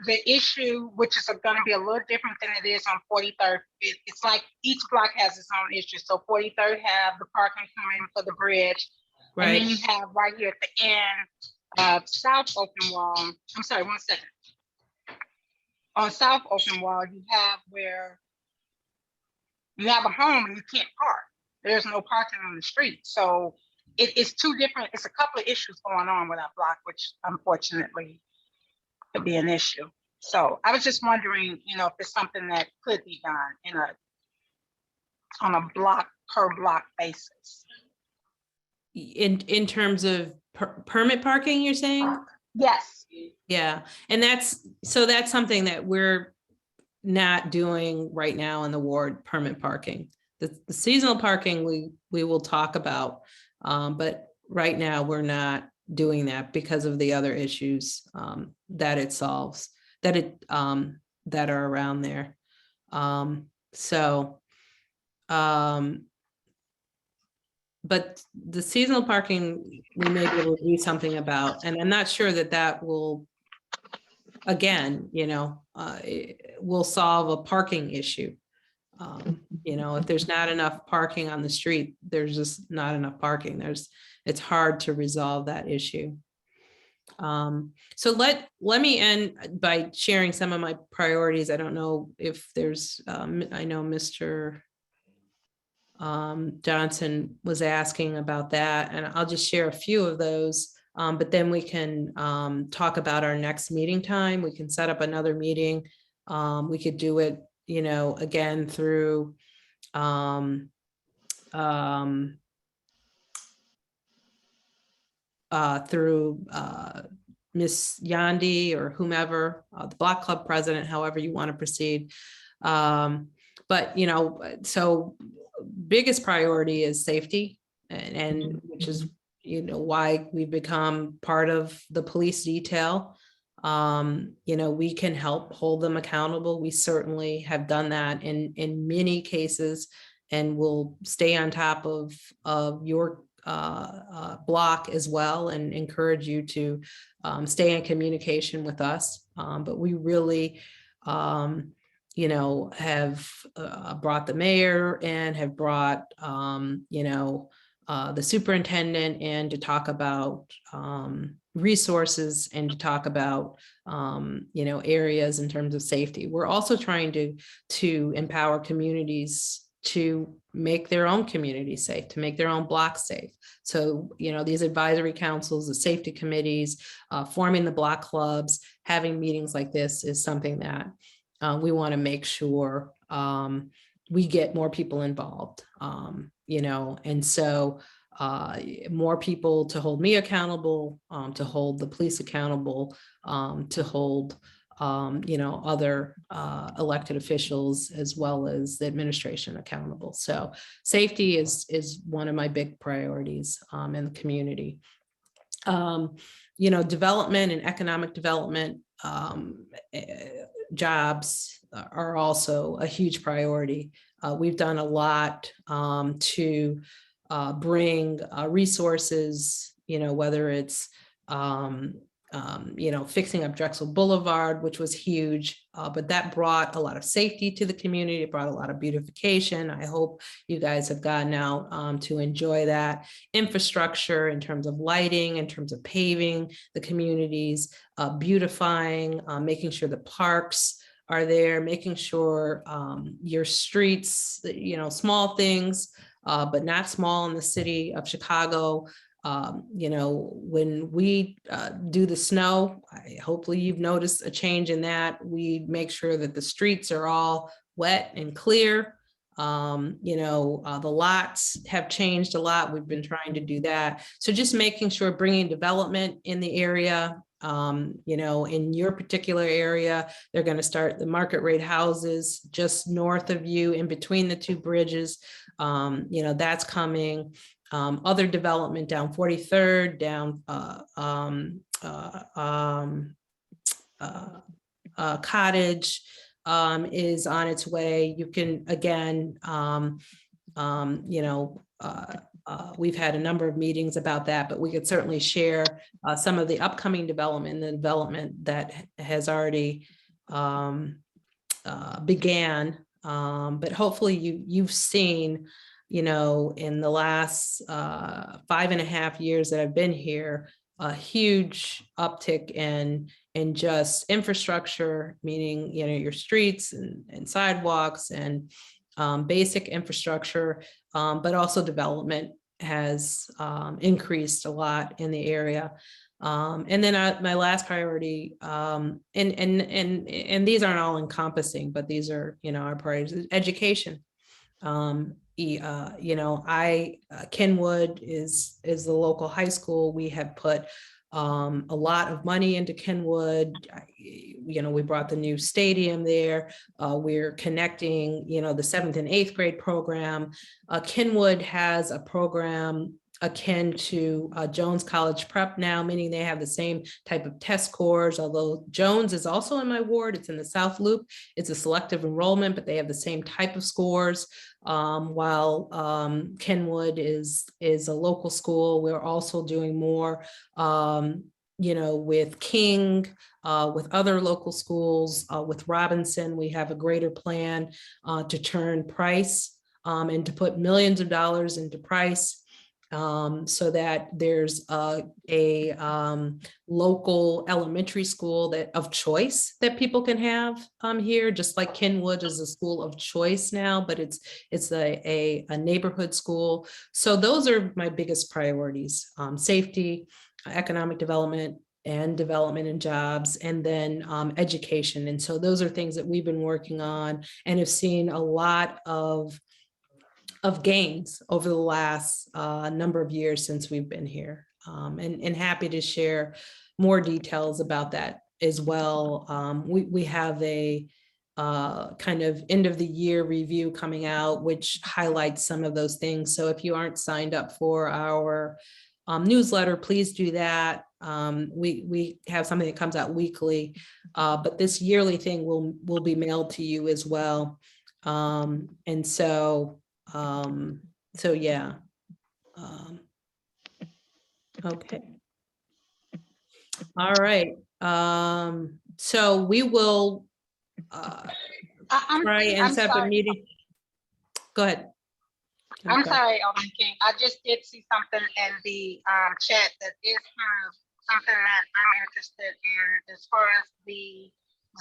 the issue, which is going to be a little different than it is on 43rd, it's like each block has its own issue. So 43rd have the parking coming for the bridge. Right. And then you have right here at the end of South Oakenwald. I'm sorry, 1 second. On South Oakenwald, you have where you have a home and you can't park. There's no parking on the street. So it's 2 different, it's a couple of issues going on with that block, which unfortunately could be an issue. So I was just wondering, if it's something that could be done on a block per block basis. In terms of permit parking, you're saying? Yes. Yeah, and that's something that we're not doing right now in the ward, permit parking. The seasonal parking we will talk about, but right now we're not doing that because of the other issues that it solves, that are around there. But the seasonal parking, we may be able to do something about, and I'm not sure that will, again, will solve a parking issue. If there's not enough parking on the street, there's just not enough parking. It's hard to resolve that issue. So let me end by sharing some of my priorities. I don't know if there's, I know Mr. Johnson was asking about that, and I'll just share a few of those, but then we can talk about our next meeting time. We can set up another meeting. We could do it, again through Miss Yandi or whomever, the block club president, however you want to proceed. But so biggest priority is safety, and which is why we've become part of the police detail. We can help hold them accountable. We certainly have done that in many cases, and we'll stay on top of your block as well, and encourage you to stay in communication with us. But we really have brought the mayor and have brought the superintendent in to talk about resources and to talk about areas in terms of safety. We're also trying to empower communities to make their own community safe, to make their own block safe. So, these advisory councils, the safety committees, forming the block clubs, having meetings like this is something that we want to make sure we get more people involved, and so more people to hold me accountable, to hold the police accountable, to hold other elected officials, as well as the administration accountable. So safety is one of my big priorities in the community. Development and economic development, jobs are also a huge priority. We've done a lot to bring resources, whether it's you know, fixing up Drexel Boulevard, which was huge, but that brought a lot of safety to the community. It brought a lot of beautification. I hope you guys have gotten out to enjoy that. Infrastructure in terms of lighting, in terms of paving the communities, beautifying, making sure the parks are there, making sure your streets, you know, small things, but not small in the city of Chicago. You know, when we do the snow, hopefully you've noticed a change in that. We make sure that the streets are all wet and clear. You know, the lots have changed a lot. We've been trying to do that. So just making sure bringing development in the area. You know, in your particular area, they're going to start the market rate houses just north of you in between the two bridges. You know, that's coming. Other development down 43rd, down Cottage is on its way. You can, again, you know, we've had a number of meetings about that, but we could certainly share some of the upcoming development, the development that has already began. But hopefully you've seen, you know, in the last 5.5 years that I've been here, a huge uptick in just infrastructure, meaning, you know, your streets and sidewalks and basic infrastructure, but also development has increased a lot in the area. And then my last priority, and these aren't all encompassing, but these are, you know, our priorities, education. You know, Kenwood is the local high school. We have put a lot of money into Kenwood. You know, we brought the new stadium there. We're connecting, you know, the 7th and 8th grade program. Kenwood has a program akin to Jones College Prep now, meaning they have the same type of test scores, although Jones is also in my ward. It's in the South Loop. It's a selective enrollment, but they have the same type of scores. While Kenwood is a local school, we're also doing more, you know, with King, with other local schools, with Robinson. We have a greater plan to turn Price and to put millions of dollars into Price. So that there's a local elementary school of choice that people can have here, just like Kenwood is a school of choice now, but it's a neighborhood school. So those are my biggest priorities: safety, economic development, and development and jobs, and then education. And so those are things that we've been working on and have seen a lot of gains over the last number of years since we've been here, and happy to share more details about that as well. We have a kind of end of the year review coming out, which highlights some of those things. So if you aren't signed up for our newsletter, please do that. We have something that comes out weekly, but this yearly thing will be mailed to you as well. And so yeah. Okay. All right. So we will try and set up a meeting. Go ahead. I'm sorry, Alderman King. I just did see something in the chat that is something that I'm interested in as far as the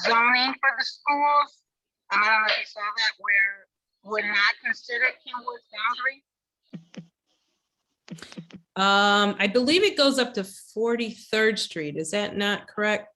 zoning for the schools. I don't know if you saw that, where would not consider Kenwood's boundary. I believe it goes up to 43rd Street. Is that not correct?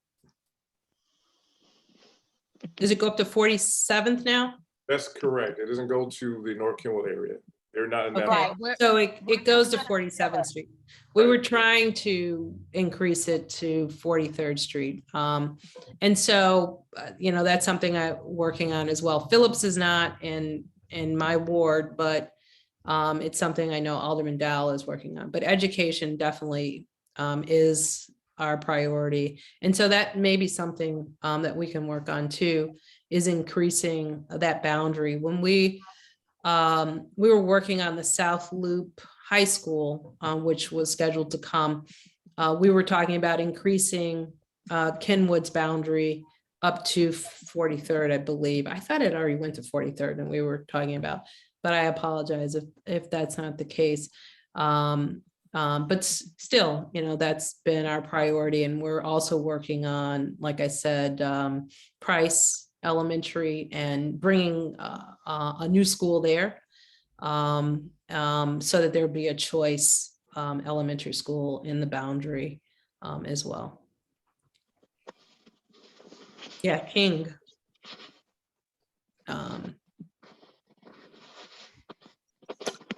Does it go up to 47th now? That's correct. It doesn't go to the North Kenwood area. They're not in that. Okay, so it goes to 47th Street. We were trying to increase it to 43rd Street. And so, you know, that's something I'm working on as well. Phillips is not in my ward, but it's something I know Alderman Dow is working on. But education definitely is our priority. And so that may be something that we can work on too, is increasing that boundary. When we were working on the South Loop High School, which was scheduled to come we were talking about increasing Kenwood's boundary up to 43rd, I believe. I thought it already went to 43rd and we were talking about, but I apologize if that's not the case. But still, you know, that's been our priority. And we're also working on, like I said, Price Elementary and bringing a new school there so that there'll be a choice elementary school in the boundary as well. Yeah, King.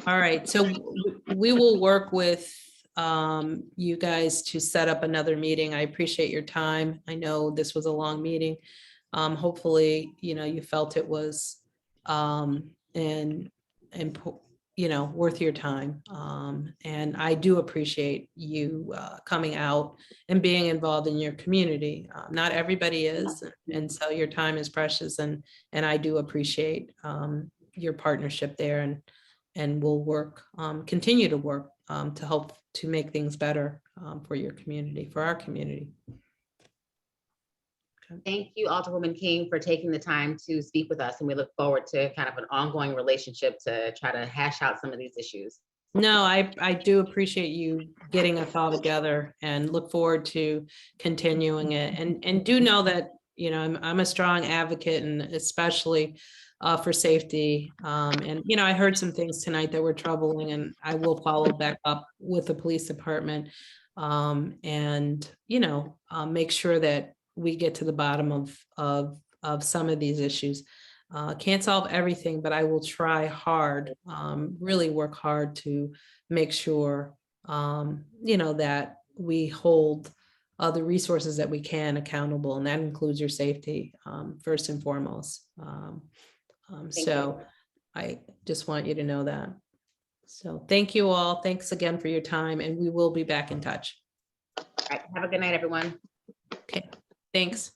All right, so we will work with you guys to set up another meeting. I appreciate your time. I know this was a long meeting. Hopefully, you know, you felt it was you know, worth your time. And I do appreciate you coming out and being involved in your community. Not everybody is, and so your time is precious, and I do appreciate your partnership there, and we'll work, continue to work to help to make things better for your community, for our community. Thank you, Alderwoman King, for taking the time to speak with us, and we look forward to kind of an ongoing relationship to try to hash out some of these issues. No, I do appreciate you getting us all together and look forward to continuing it. And do know that, you know, I'm a strong advocate, and especially for safety. And, you know, I heard some things tonight that were troubling, and I will follow back up with the police department and, you know, make sure that we get to the bottom of some of these issues. Can't solve everything, but I will try hard, really work hard to make sure, you know, that we hold the resources that we can accountable, and that includes your safety first and foremost. So I just want you to know that. So thank you all. Thanks again for your time, and we will be back in touch. All right, have a good night, everyone. Okay, thanks.